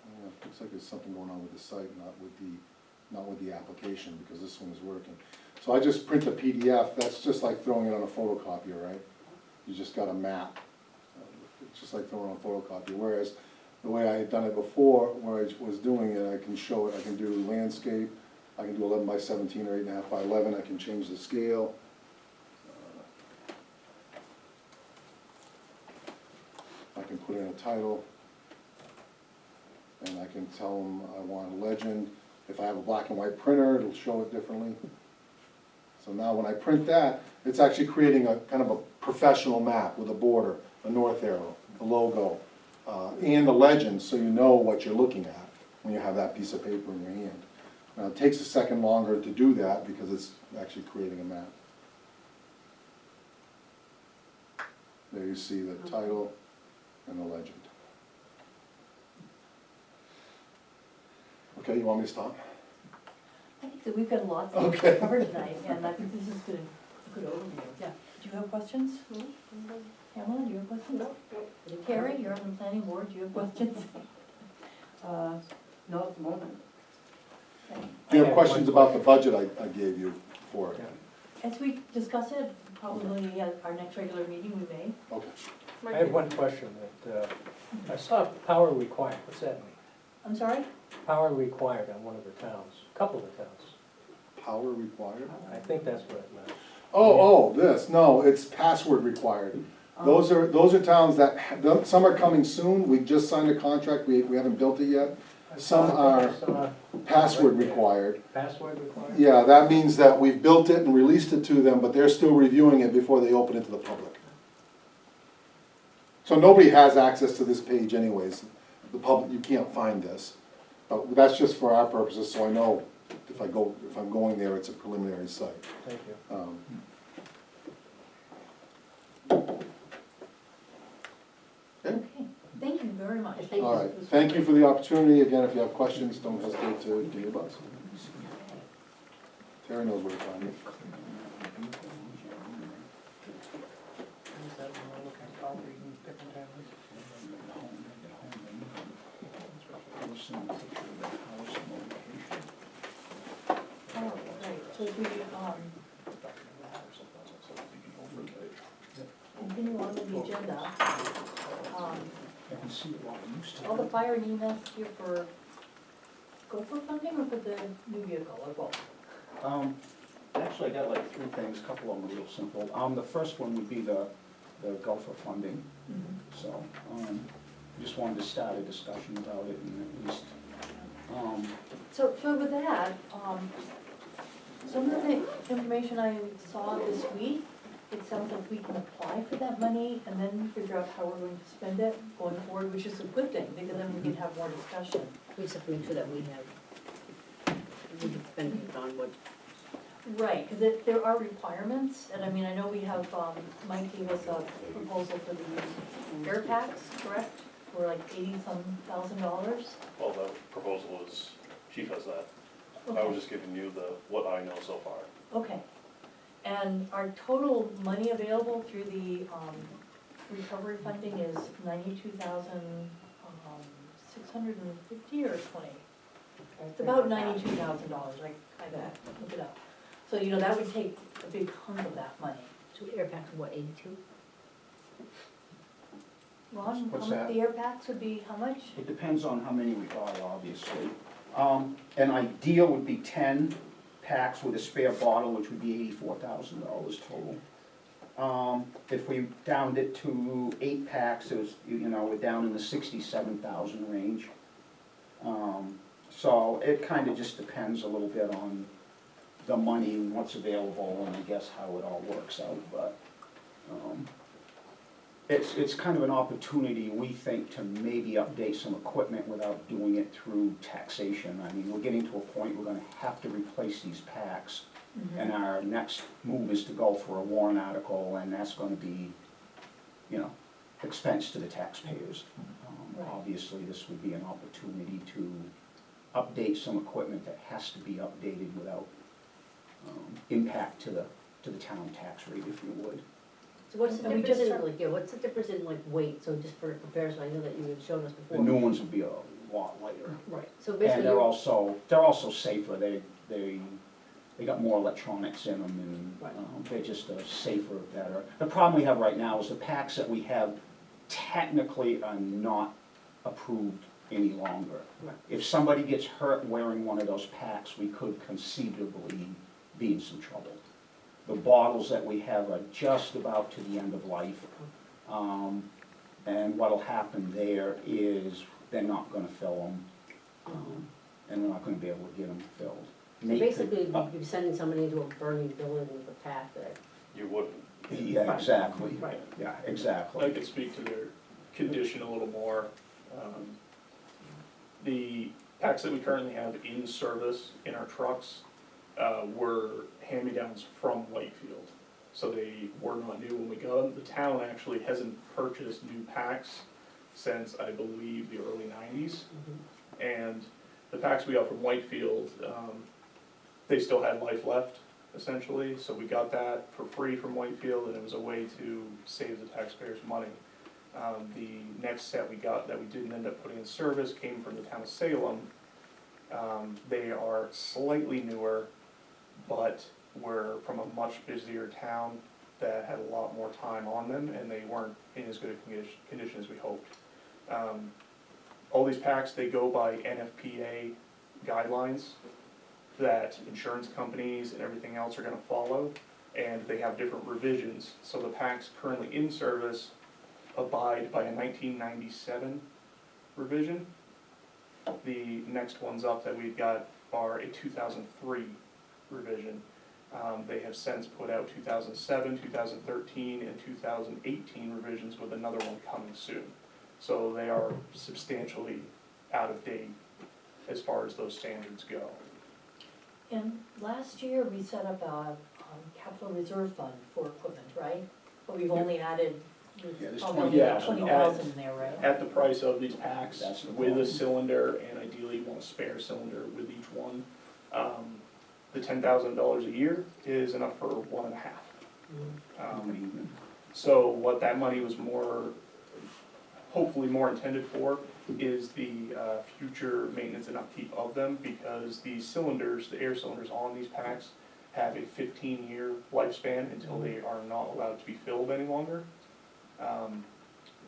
Speaker 4: Yeah, looks like there's something going on with the site, not with the application, because this one is working. So I just print a PDF. That's just like throwing it on a photocopier, right? You just got a map. It's just like throwing on a photocopier. Whereas the way I had done it before, where I was doing it, I can show it. I can do landscape. I can do 11 by 17 or 8.5 by 11. I can change the scale. I can put in a title, and I can tell them I want a legend, If I have a black and white printer, it'll show it differently. So now when I print that, it's actually creating a kind of a professional map with a border, a north arrow, a logo, and a legend, so you know what you're looking at when you have that piece of paper in your hand. Now, it takes a second longer to do that because it's actually creating a map. There you see the title and the legend. Okay, you want me to stop?
Speaker 1: I think that we've got lots to
Speaker 4: Okay.
Speaker 1: cover tonight, and I think this is good, a good overview. Yeah. Do you have questions? Pamela, do you have questions? Carrie, you're on the planning board, do you have questions?
Speaker 5: Not at the moment.
Speaker 1: Okay.
Speaker 4: Do you have questions about the budget I gave you for it?
Speaker 1: As we discuss it, probably at our next regular meeting, we may.
Speaker 4: Okay.
Speaker 6: I have one question that, I saw power required, what's that mean?
Speaker 1: I'm sorry?
Speaker 6: Power required on one of the towns, a couple of the towns.
Speaker 4: Power required?
Speaker 6: I think that's what it meant.
Speaker 4: Oh, this, no, it's password required. Those are towns that, some are coming soon, we just signed a contract, we haven't built it yet. Some are password required.
Speaker 6: Password required?
Speaker 4: Yeah, that means that we've built it and released it to them, but they're still reviewing it before they open it to the public. So nobody has access to this page anyways, the public, you can't find this. But that's just for our purposes, so I know if I'm going there, it's a preliminary site.
Speaker 6: Thank you.
Speaker 4: Okay.
Speaker 1: Okay, thank you very much.
Speaker 3: Thank you.
Speaker 4: All right, thank you for the opportunity. Again, if you have questions, don't hesitate to give me a buzz. Terry knows where to find me.
Speaker 1: Oh, right, so if we, continue on with the agenda, all the fire and EMS here for gopher funding or for the new vehicle or both?
Speaker 7: Actually, I got like three things, a couple of them are real simple. The first one would be the gopher funding, so, just wanted to start a discussion about it and at least,
Speaker 1: So with that, some of the information I saw this week, it sounds like we can apply for that money and then figure out how we're going to spend it going forward, which is a good thing, because then we can have more discussion.
Speaker 3: We just have to make sure that we depend on what,
Speaker 1: Right, because there are requirements, and I mean, I know we have, Mike gave us a proposal for the air packs, correct? For like $80-some thousand.
Speaker 8: Well, the proposal is, chief has that. I was just giving you what I know so far.
Speaker 1: Okay, and our total money available through the, recovery funding is $92,650 or 20? It's about $92,000, I kinda looked it up. So, that would take a big hunk of that money.
Speaker 3: so air packs, what, 82?
Speaker 1: Ron,
Speaker 7: What's
Speaker 1: how much,
Speaker 7: that?
Speaker 1: the air packs would be how much?
Speaker 7: it depends on how many we buy, obviously. An ideal would be 10 packs with a spare bottle, which would be $84,000 total. If we downed it to 8 packs, it was, we're down in the 67,000 range. So it kind of just depends a little bit on the money and what's available and I guess how it all works out, but, it's kind of an opportunity, we think, to maybe update some equipment without doing it through taxation. I mean, we're getting to a point we're gonna have to replace these packs. And our next move is to go for a warrant article, and that's gonna be, expense to the taxpayers.
Speaker 1: Right.
Speaker 7: Obviously, this would be an opportunity to update some equipment that has to be updated without, impact to the town tax rate, if you would.
Speaker 3: So what's the
Speaker 1: And we
Speaker 3: difference
Speaker 1: just
Speaker 3: in, like, what's the difference in, like, weight, so just for comparison, I know that you had shown us
Speaker 7: The
Speaker 3: before.
Speaker 7: new ones would be a lot lighter.
Speaker 3: Right, so
Speaker 7: And
Speaker 3: basically,
Speaker 7: they're also safer, they got more electronics in them and,
Speaker 3: Right.
Speaker 7: they're just safer, better. The problem we have right now is the packs that we have technically are not approved any longer.
Speaker 3: Right.
Speaker 7: If somebody gets hurt wearing one of those packs, we could conceivably be in some trouble. The bottles that we have are just about to the end of life. And what'll happen there is they're not gonna fill them. and we're not gonna be able to get them filled.
Speaker 3: So
Speaker 7: Nate could-
Speaker 3: basically, you'd be sending somebody into a burning building with a pack that,
Speaker 8: You wouldn't.
Speaker 7: Yeah, exactly,
Speaker 3: right,
Speaker 7: yeah,
Speaker 6: I
Speaker 7: exactly.
Speaker 6: could speak to their condition a little more. The packs that we currently have in service in our trucks were hand-me-downs from Whitefield. So they were not new when we got them. The town actually hasn't purchased new packs since, I believe, the early nineties. And the packs we got from Whitefield, they still had life left, essentially, so we got that for free from Whitefield, and it was a way to save the taxpayers money. The next set we got that we didn't end up putting in service came from the town of Salem. They are slightly newer, but were from a much busier town that had a lot more time on them, and they weren't in as good a condition as we hoped. All these packs, they go by NFPA guidelines that insurance companies and everything else are gonna follow, and they have different revisions. So the packs currently in service abide by a 1997 revision. The next ones up that we've got are a 2003 revision. They have since put out 2007, 2013, and 2018 revisions with another one coming soon. So they are substantially out of date as far as those standards go.
Speaker 1: And last year, we set up a capital reserve fund for equipment, right? But we've only added,
Speaker 7: Yeah, there's
Speaker 1: probably
Speaker 6: $20,000.
Speaker 1: 20,000 there, right?
Speaker 6: At the price of these packs,
Speaker 7: That's the
Speaker 6: with a
Speaker 7: problem.
Speaker 6: cylinder, and ideally you want a spare cylinder with each one, the $10,000 a year is enough for 1.5.
Speaker 7: Not even.
Speaker 6: So what that money was hopefully more intended for is the future maintenance and upkeep of them, because these cylinders, the air cylinders on these packs, have a 15-year lifespan until they are not allowed to be filled any longer.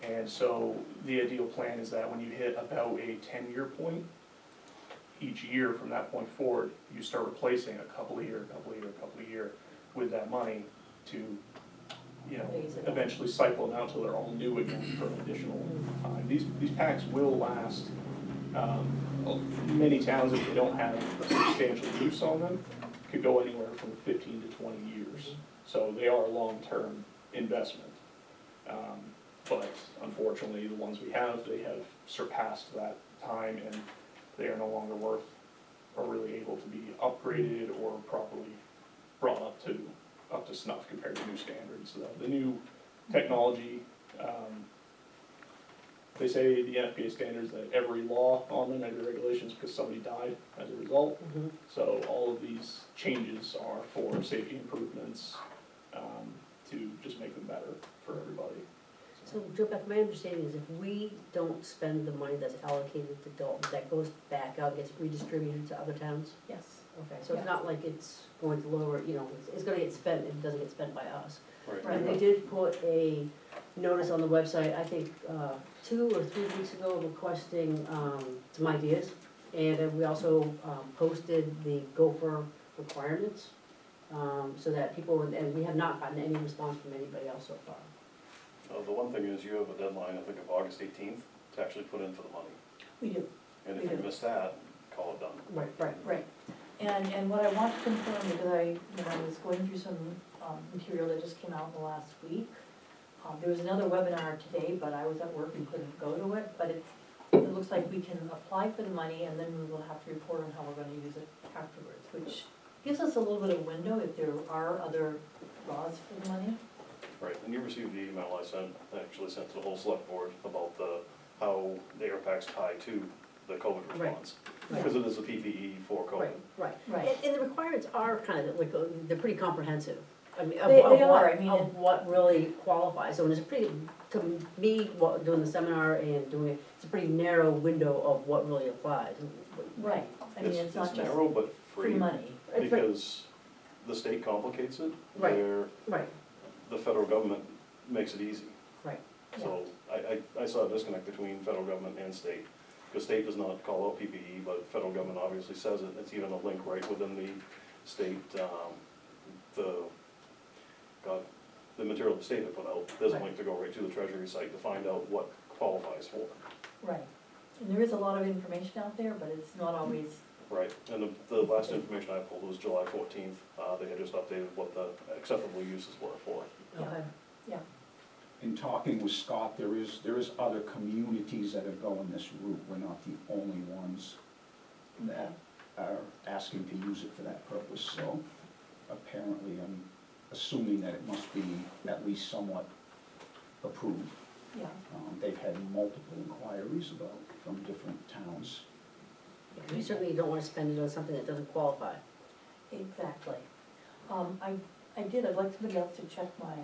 Speaker 6: And so the ideal plan is that when you hit about a 10-year point, each year from that point forward, you start replacing a couple of year with that money to, you know,
Speaker 1: Phase it out.
Speaker 6: eventually cycle them out till they're all new again for an additional time. These packs will last, many towns, if they don't have a substantial use on them, could go anywhere from 15 to 20 years. So they are a long-term investment. But unfortunately, the ones we have, they have surpassed that time, and they are no longer worth or really able to be upgraded or properly brought up to snuff compared to new standards. The new technology, they say the NFPA standards that every law on them, every regulation is because somebody died as a result. So all of these changes are for safety improvements, to just make them better for everybody.
Speaker 3: So Joe, Beth, my understanding is if we don't spend the money that's allocated to Dalton, that goes back out, gets redistributed to other towns?
Speaker 1: Yes.
Speaker 3: Okay, so it's not like it's going to lower, you know, it's gonna get spent, it doesn't get spent by us.
Speaker 8: Right.
Speaker 3: And they did put a notice on the website, I think, 2 or 3 weeks ago, requesting, some ideas. And then we also, posted the gopher requirements, so that people, and we have not gotten any response from anybody else so far.
Speaker 8: The one thing is you have a deadline, I think of August 18th, to actually put in for the money.
Speaker 1: We do,
Speaker 8: And
Speaker 1: We
Speaker 8: if you
Speaker 1: do.
Speaker 8: miss that, call it done.
Speaker 3: Right.
Speaker 1: right. And what I want to confirm, because I was going through some material that just came out in the last week. There was another webinar today, but I was at work and couldn't go to it, but it looks like we can apply for the money, and then we will have to report on how we're gonna use it afterwards, which gives us a little bit of window if there are other laws for the money.
Speaker 8: Right, and you received the email I actually sent to the whole select board about how the air packs tie to the COVID
Speaker 3: Right.
Speaker 8: response.
Speaker 3: Right.
Speaker 8: Because it is a PPE for COVID.
Speaker 3: Right.
Speaker 1: Right.
Speaker 3: And the requirements are kind of like, they're pretty comprehensive. I mean,
Speaker 1: They
Speaker 3: of
Speaker 1: are, I mean,
Speaker 3: of what really qualifies. So it's a pretty, to me, doing the seminar and doing it, it's a pretty narrow window of what really applies.
Speaker 1: Right, I mean, it's not just
Speaker 8: narrow but
Speaker 1: free
Speaker 8: free,
Speaker 1: money.
Speaker 8: because the state complicates it,
Speaker 3: Right.
Speaker 8: where
Speaker 3: Right,
Speaker 8: the federal government makes it easy.
Speaker 3: right.
Speaker 8: So I saw a disconnect between federal government and state, because state does not call out PPE, but federal government obviously says it, and it's even a link right within the state, the material the state had put out, there's a
Speaker 3: Right.
Speaker 8: link to go right to the treasury site to find out what qualifies for.
Speaker 1: Right, and there is a lot of information out there, but it's not always
Speaker 8: Right, and the last information I pulled was July 14th. They had just updated what the acceptable uses were for.
Speaker 3: Okay.
Speaker 7: In talking with Scott, there is other communities that are going this route. We're not the only ones that are asking to use it for that purpose, so apparently I'm assuming that it must be at least somewhat approved.
Speaker 1: Yeah,
Speaker 7: They've had multiple inquiries from different towns.
Speaker 3: Yeah, we certainly don't wanna spend it on something that doesn't qualify.
Speaker 1: exactly. I'd like somebody else to check my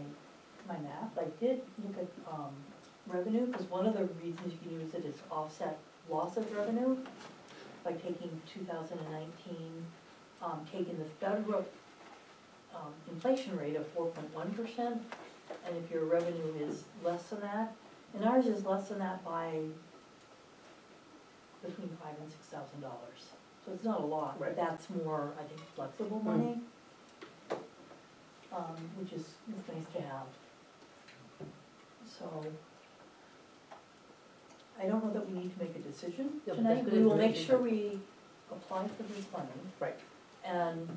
Speaker 1: math. I did look at, revenue, because one of the reasons you can use it is offset loss of revenue by taking 2019, taking the federal, inflation rate of 4.1%, and if your revenue is less than that, and ours is less than that by between $5,000 and $6,000. So it's not a lot, but
Speaker 3: Right.
Speaker 1: that's more, I think, flexible money, which is nice to have. So, I don't know that we need to make a decision
Speaker 3: Yeah, but
Speaker 1: tonight.
Speaker 3: that's good
Speaker 1: We will make
Speaker 3: information.
Speaker 1: sure we apply for this money.
Speaker 3: Right.
Speaker 1: And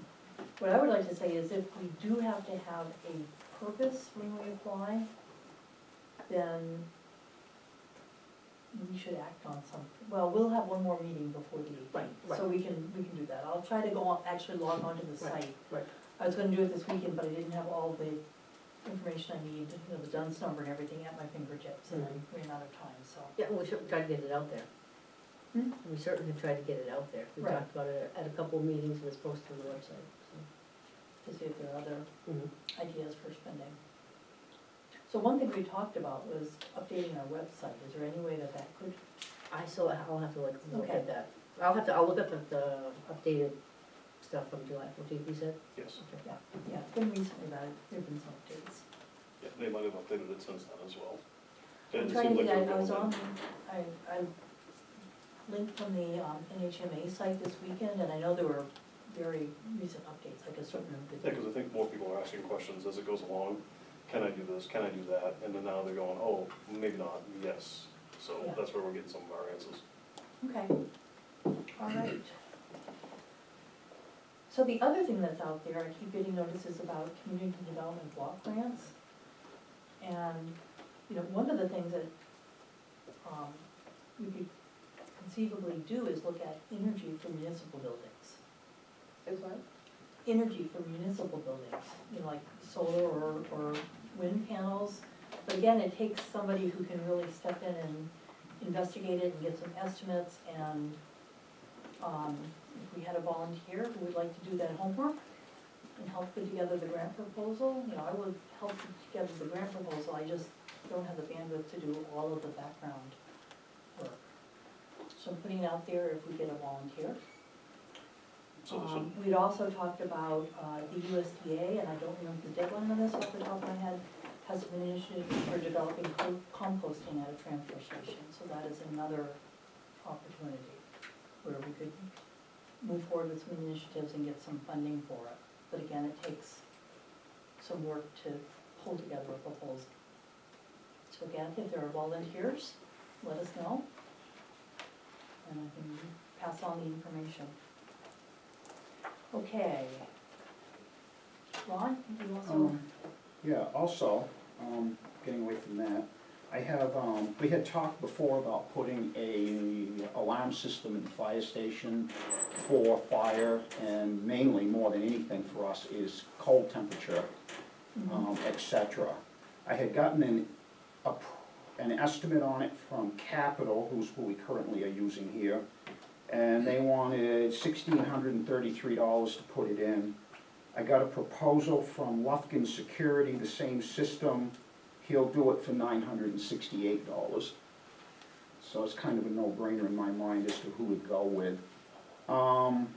Speaker 1: what I would like to say is if we do have to have a purpose when we apply, then we should act on something. Well, we'll have one more meeting before the 18th,
Speaker 3: Right,
Speaker 1: so we can do that. I'll try to go on, actually log onto the
Speaker 3: Right,
Speaker 1: site.
Speaker 3: right.
Speaker 1: I was gonna do it this weekend, but I didn't have all the information I need, you know, the DUNS number and everything at my fingertips, and I ran out of time, so.
Speaker 3: Yeah, we should try to get it out there.
Speaker 1: Hmm?
Speaker 3: We certainly can try to get it out there. We
Speaker 1: Right.
Speaker 3: talked about it at a couple of meetings, and it's posted on the website,
Speaker 1: To see if there are other
Speaker 3: so.
Speaker 1: ideas for spending. So one thing we talked about was updating our website. Is there any way that could?
Speaker 3: I'll have to look
Speaker 1: Okay.
Speaker 3: at that. I'll look up at the updated stuff from July 14th, you said?
Speaker 8: Yes,
Speaker 1: Yeah, it's been recently that there've been some updates.
Speaker 8: yeah, they might have updated it since then as well.
Speaker 1: I'm
Speaker 8: It
Speaker 1: trying to
Speaker 8: seemed like
Speaker 1: think,
Speaker 8: they
Speaker 1: I
Speaker 8: were
Speaker 1: was
Speaker 8: going
Speaker 1: on,
Speaker 8: in.
Speaker 1: I linked from the NHMA site this weekend, and I know there were very recent updates, like a certain.
Speaker 8: Yeah, because I think more people are asking questions as it goes along. Can I do this? Can I do that? And then now they're going, oh, maybe not, yes. So
Speaker 1: Yeah.
Speaker 8: that's where we're getting some of our answers.
Speaker 1: Okay, all right. So the other thing that's out there, I keep getting notices about community development block grants. And, you know, one of the things that, we could conceivably do is look at energy for municipal buildings.
Speaker 2: Is what?
Speaker 1: Energy for municipal buildings, you know, like solar or wind panels. But again, it takes somebody who can really step in and investigate it and get some estimates, and if we had a volunteer who would like to do that homework and help put together the grant proposal, you know, I would help put together the grant proposal, I just don't have the bandwidth to do all of the background work. So I'm putting it out there if we get a volunteer.
Speaker 8: So this would,
Speaker 1: We'd also talked about the USDA, and I don't remember the deadline on this off the top of my head, has an initiative for developing composting at a transfer station. So that is another opportunity where we could move forward with some initiatives and get some funding for it. But again, it takes some work to pull together a proposal. So again, if there are volunteers, let us know, and I can pass on the information. Okay. Ron, you also?
Speaker 7: Yeah, also, getting away from that, I have, we had talked before about putting a alarm system in the fire station for fire, and mainly, more than anything for us, is cold temperature, et cetera. I had gotten an estimate on it from Capital, who we currently are using here, and they wanted $1,633 to put it in. I got a proposal from Lufkin Security, the same system. He'll do it for $968. So it's kind of a no-brainer in my mind as to who would go with. And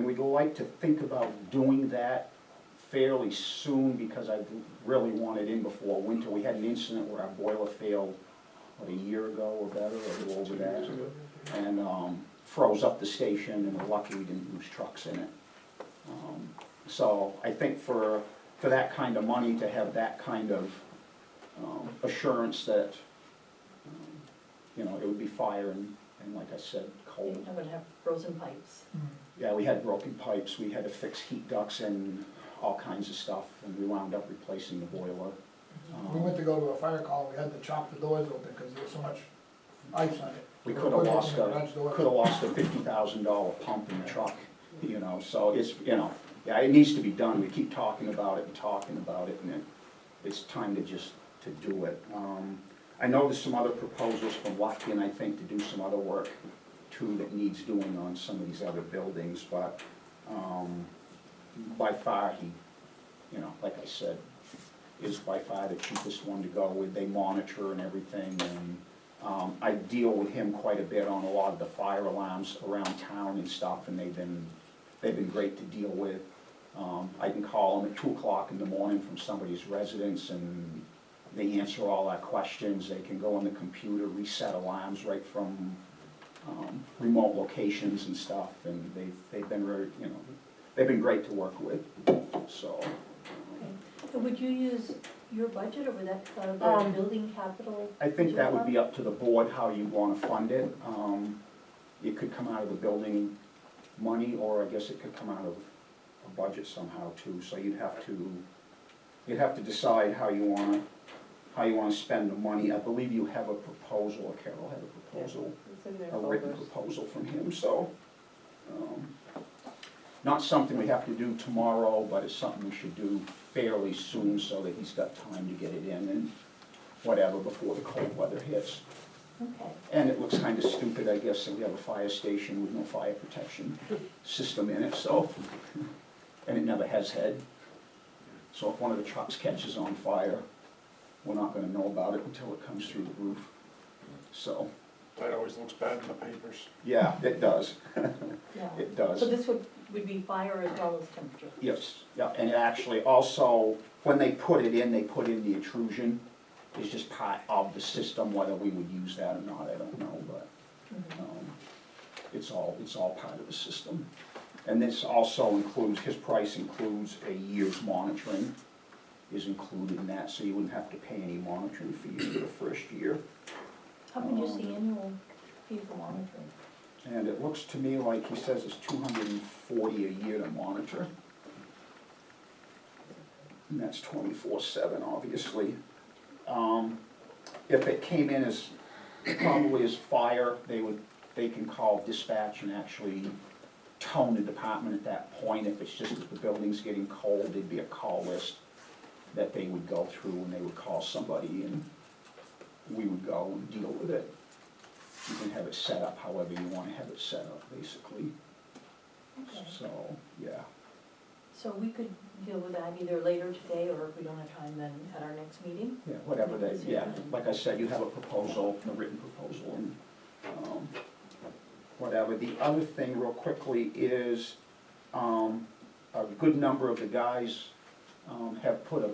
Speaker 7: we'd like to think about doing that fairly soon, because I really want it in before winter. We had an incident where our boiler failed, what, a year ago or better, or a little over that, and froze up the station, and we're lucky we didn't lose trucks in it. So I think for that kind of money, to have that kind of assurance that, you know, it would be fire and And like I said,
Speaker 1: You're
Speaker 7: cold.
Speaker 1: not gonna have frozen pipes.
Speaker 7: Yeah, we had broken pipes, we had to fix heat ducts and all kinds of stuff, and we wound up replacing the boiler.
Speaker 9: We went to go to a fire call, we had to chop the doors open because there was so much ice on it.
Speaker 7: We
Speaker 9: So
Speaker 7: could have
Speaker 9: put it in
Speaker 7: lost
Speaker 9: the garage door.
Speaker 7: a $50,000 pump in the truck, you know, so it's, you know, yeah, it needs to be done, we keep talking about it, and it's time to do it. I know there's some other proposals from Lufkin, I think, to do some other work too that needs doing on some of these other buildings, but, by far, he, you know, like I said, is by far the cheapest one to go with, they monitor and everything, and, I deal with him quite a bit on a lot of the fire alarms around town and stuff, and they've been great to deal with. I can call them at 2 o'clock in the morning from somebody's residence, and they answer all our questions, they can go on the computer, reset alarms right from, remote locations and stuff, and they've been very, you know, they've been great to work with, so.
Speaker 1: Okay. And would you use your budget, or would that, the
Speaker 7: Um,
Speaker 1: building capital?
Speaker 7: I think that would be up to the board how you wanna fund it. It could come out of the building money, or I guess it could come out of a budget somehow too, so you'd have to decide how you wanna spend the money. I believe you have a proposal, or Carol had a proposal,
Speaker 2: It's in their
Speaker 7: a written
Speaker 2: folders.
Speaker 7: proposal from him, so. Not something we have to do tomorrow, but it's something we should do fairly soon so that he's got time to get it in and whatever before the cold weather hits.
Speaker 1: Okay,
Speaker 7: And it looks kind of stupid, I guess, that we have a fire station with no fire protection system in it, so, and it never has had. So if one of the trucks catches on fire, we're not gonna know about it until it comes through the roof. So,
Speaker 10: That always looks bad in the papers.
Speaker 7: yeah, it does,
Speaker 1: yeah.
Speaker 7: it does.
Speaker 1: So this would be fire as well as temperature?
Speaker 7: Yes, yeah, and it actually also, when they put it in, they put in the intrusion. It's just part of the system, whether we would use that or not, I don't know, but,
Speaker 1: Mhm.
Speaker 7: it's all part of the system. And this also includes, his price includes a year's monitoring is included in that, so you wouldn't have to pay any monitoring fees for the first year.
Speaker 1: How much is the annual fee for monitoring?
Speaker 7: And it looks to me like he says it's $240 a year to monitor. And that's 24/7, obviously. If it came in as, probably as fire, they can call dispatch and actually tone the department at that point. If it's just that the building's getting cold, there'd be a call list that they would go through, and they would call somebody, and we would go and deal with it. You can have it set up however you wanna have it set up, basically.
Speaker 1: Okay.
Speaker 7: So, yeah.
Speaker 1: So we could deal with that either later today, or if we don't have time, then at our next meeting?
Speaker 7: Yeah, whatever they, yeah, like I said, you have a proposal, a written proposal, and, whatever. The other thing, real quickly, is, a good number of the guys, have put a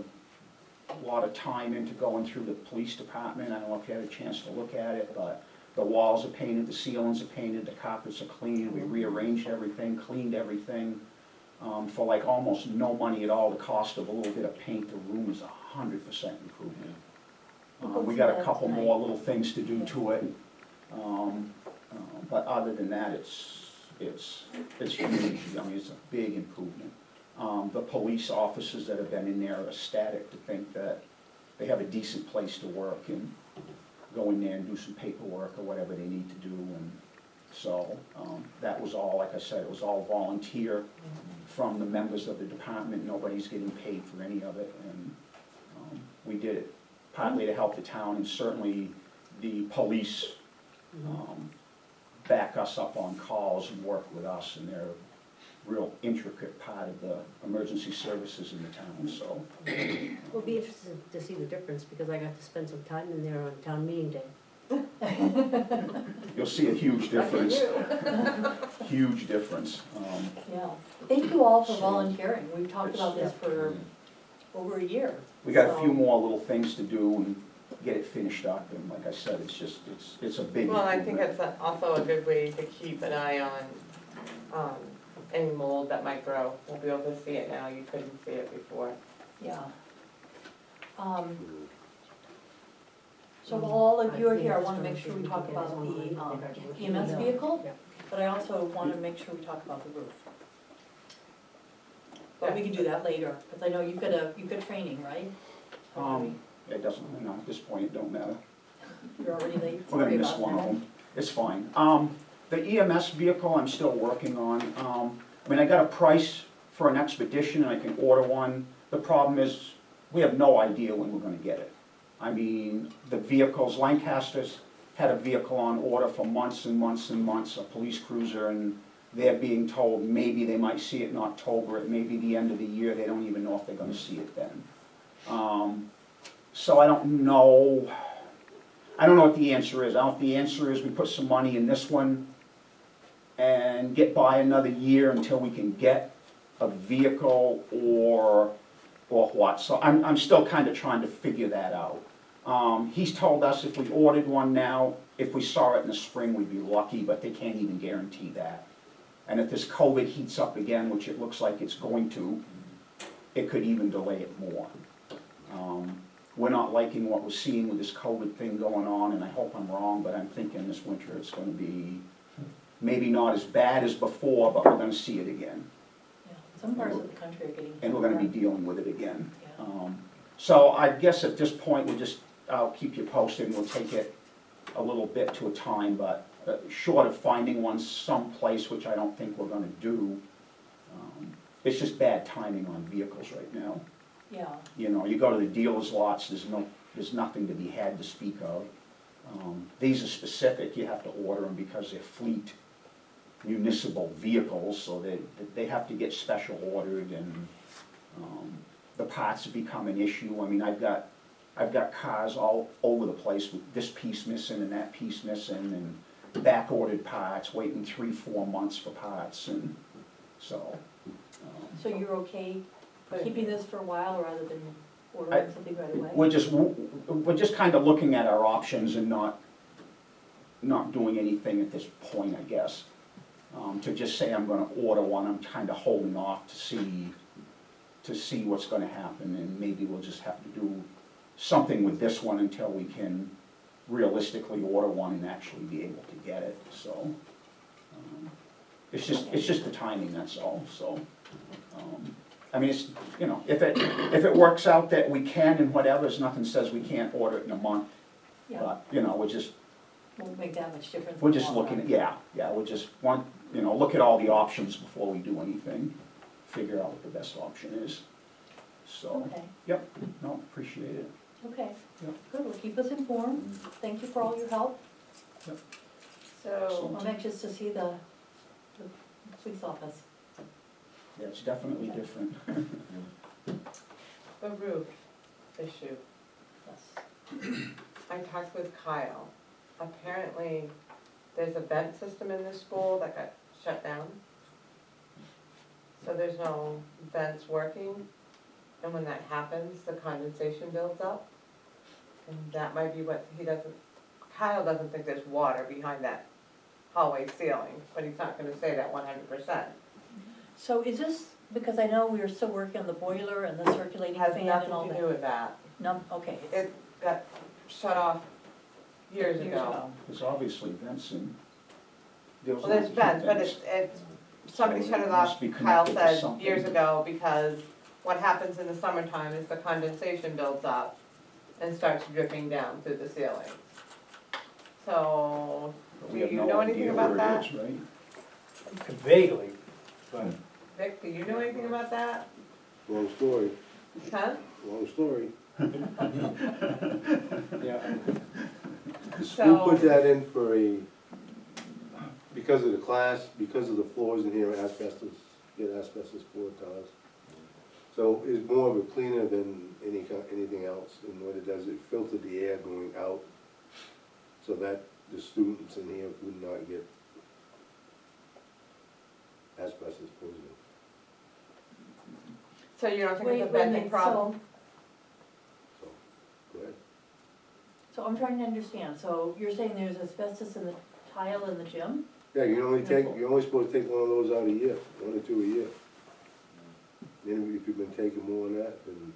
Speaker 7: lot of time into going through the police department. I don't know if you had a chance to look at it, but the walls are painted, the ceilings are painted, the carpets are clean, we rearranged everything, cleaned everything. For like almost no money at all, the cost of a little bit of paint, the room is 100% improvement. We got a couple more little things to do to it. But other than that, it's huge. I mean, it's a big improvement. The police officers that have been in there are ecstatic to think that they have a decent place to work and go in there and do some paperwork or whatever they need to do. And so, that was all, like I said, it was all volunteer from the members of the department. Nobody's getting paid for any of it, and, we did it partly to help the town, and certainly the police, back us up on calls and work with us, and they're a real intricate part of the emergency services in the town, so.
Speaker 3: We'll be interested to see the difference, because I got to spend some time in there on town meeting day.
Speaker 7: You'll see a huge difference, huge difference.
Speaker 1: Yeah, thank you all for volunteering, we've talked about this for over a year.
Speaker 7: We got a few
Speaker 1: So-
Speaker 7: more little things to do and get it finished up, and like I said, it's just, it's a big
Speaker 2: Well, I think
Speaker 7: improvement.
Speaker 2: it's also a good way to keep an eye on, any mold that might grow. We'll be able to see it now, you couldn't see it before.
Speaker 1: Yeah. So while all of you are here, I wanna make sure we talk about the EMS vehicle, but I also wanna make sure we talk about the roof. But we can do that later, because I know you've got training, right?
Speaker 7: It doesn't, at this point, it don't matter.
Speaker 1: You're already late,
Speaker 7: We're gonna
Speaker 1: sorry
Speaker 7: miss
Speaker 1: about
Speaker 7: one of
Speaker 1: that.
Speaker 7: them. It's fine. The EMS vehicle, I'm still working on. I mean, I got a price for an expedition, and I can order one. The problem is, we have no idea when we're gonna get it. I mean, the vehicles, Lancaster's had a vehicle on order for months and months and months, a police cruiser, and they're being told maybe they might see it in October, it may be the end of the year, they don't even know if they're gonna see it then. So I don't know what the answer is. I don't know if the answer is we put some money in this one and get by another year until we can get a vehicle or what. So I'm still kind of trying to figure that out. He's told us if we ordered one now, if we saw it in the spring, we'd be lucky, but they can't even guarantee that. And if this COVID heats up again, which it looks like it's going to, it could even delay it more. We're not liking what we're seeing with this COVID thing going on, and I hope I'm wrong, but I'm thinking this winter it's gonna be maybe not as bad as before, but we're gonna see it again.
Speaker 1: Yeah, some parts of the country are getting.
Speaker 7: And we're gonna be dealing with it again.
Speaker 1: Yeah.
Speaker 7: So I guess at this point, I'll keep you posted, and we'll take it a little bit to a time, but short of finding one someplace, which I don't think we're gonna do, it's just bad timing on vehicles right now.
Speaker 1: Yeah,
Speaker 7: You know, you go to the dealer's lots, there's nothing to be had to speak of. These are specific, you have to order them because they're fleet municipal vehicles, so they have to get special ordered, and the parts have become an issue. I mean, I've got cars all over the place with this piece missing and that piece missing, and back-ordered parts, waiting 3-4 months for parts, and so.
Speaker 1: so you're okay keeping this for a while rather than ordering something right away?
Speaker 7: We're just kind of looking at our options and not doing anything at this point, I guess. To just say I'm gonna order one, I'm kind of holding off to see what's gonna happen, and maybe we'll just have to do something with this one until we can realistically order one and actually be able to get it, so. It's just the timing, that's all, so. I mean, it's, you know, if it works out that we can and whatever, there's nothing says we can't order it in a month.
Speaker 1: Yeah,
Speaker 7: But, you know,
Speaker 1: won't make that much difference.
Speaker 7: we're
Speaker 1: in the
Speaker 7: just
Speaker 1: long
Speaker 7: looking
Speaker 1: run.
Speaker 7: at, we just want, look at all the options before we do anything, figure out what the best option is. So,
Speaker 1: Okay,
Speaker 7: no, appreciate it.
Speaker 1: okay,
Speaker 7: Yep.
Speaker 1: good, well, keep us informed, thank you for all your help.
Speaker 2: So,
Speaker 1: I'm anxious to see the police office.
Speaker 7: Yeah, it's definitely different.
Speaker 2: the roof issue.
Speaker 1: Yes.
Speaker 2: I talked with Kyle. Apparently, there's a vent system in this school that got shut down. So there's no vents working, and when that happens, the condensation builds up. And that might be what Kyle doesn't think there's water behind that hallway ceiling, but he's not gonna say that 100%.
Speaker 1: So is this, because I know we are still working on the boiler and the circulating
Speaker 2: Has
Speaker 1: fan and
Speaker 2: nothing
Speaker 1: all
Speaker 2: to
Speaker 1: that?
Speaker 2: do with that.
Speaker 1: No, okay.
Speaker 2: It got shut off years ago.
Speaker 7: There's obviously vents in. there was
Speaker 2: Well, there's
Speaker 7: only
Speaker 2: vents, but
Speaker 7: vents.
Speaker 2: somebody
Speaker 7: So
Speaker 2: shut
Speaker 7: it
Speaker 2: it
Speaker 7: must
Speaker 2: off,
Speaker 7: be
Speaker 2: Kyle
Speaker 7: connected to
Speaker 2: said
Speaker 7: something.
Speaker 2: years ago, because what happens in the summertime is the condensation builds up and starts dripping down through the ceilings. So,
Speaker 7: But
Speaker 2: do
Speaker 7: we have
Speaker 2: you
Speaker 7: no
Speaker 2: know anything
Speaker 7: idea
Speaker 2: about
Speaker 7: where
Speaker 2: that?
Speaker 7: it is, right?
Speaker 10: Vaguely, but
Speaker 2: Vic, do you know anything about that?
Speaker 11: Long story,
Speaker 2: Huh?
Speaker 11: long story.
Speaker 10: yeah,
Speaker 11: The school put
Speaker 2: So,
Speaker 11: that in for because of the class, because of the floors in here, asbestos, get asbestos floor tiles. So it's more of a cleaner than anything else, and what it does, it filtered the air going out, so that the students in here would not get asbestos poisoning.
Speaker 2: so you don't think
Speaker 1: Wait,
Speaker 2: it's a
Speaker 1: wait a
Speaker 2: venting
Speaker 1: minute,
Speaker 2: problem?
Speaker 11: So, go ahead.
Speaker 1: So I'm trying to understand, so you're saying there's asbestos in the tile in the gym?
Speaker 11: Yeah, you're only supposed to take one of those out a year, 1 or 2 a year. Then if you've been taking more than that, then,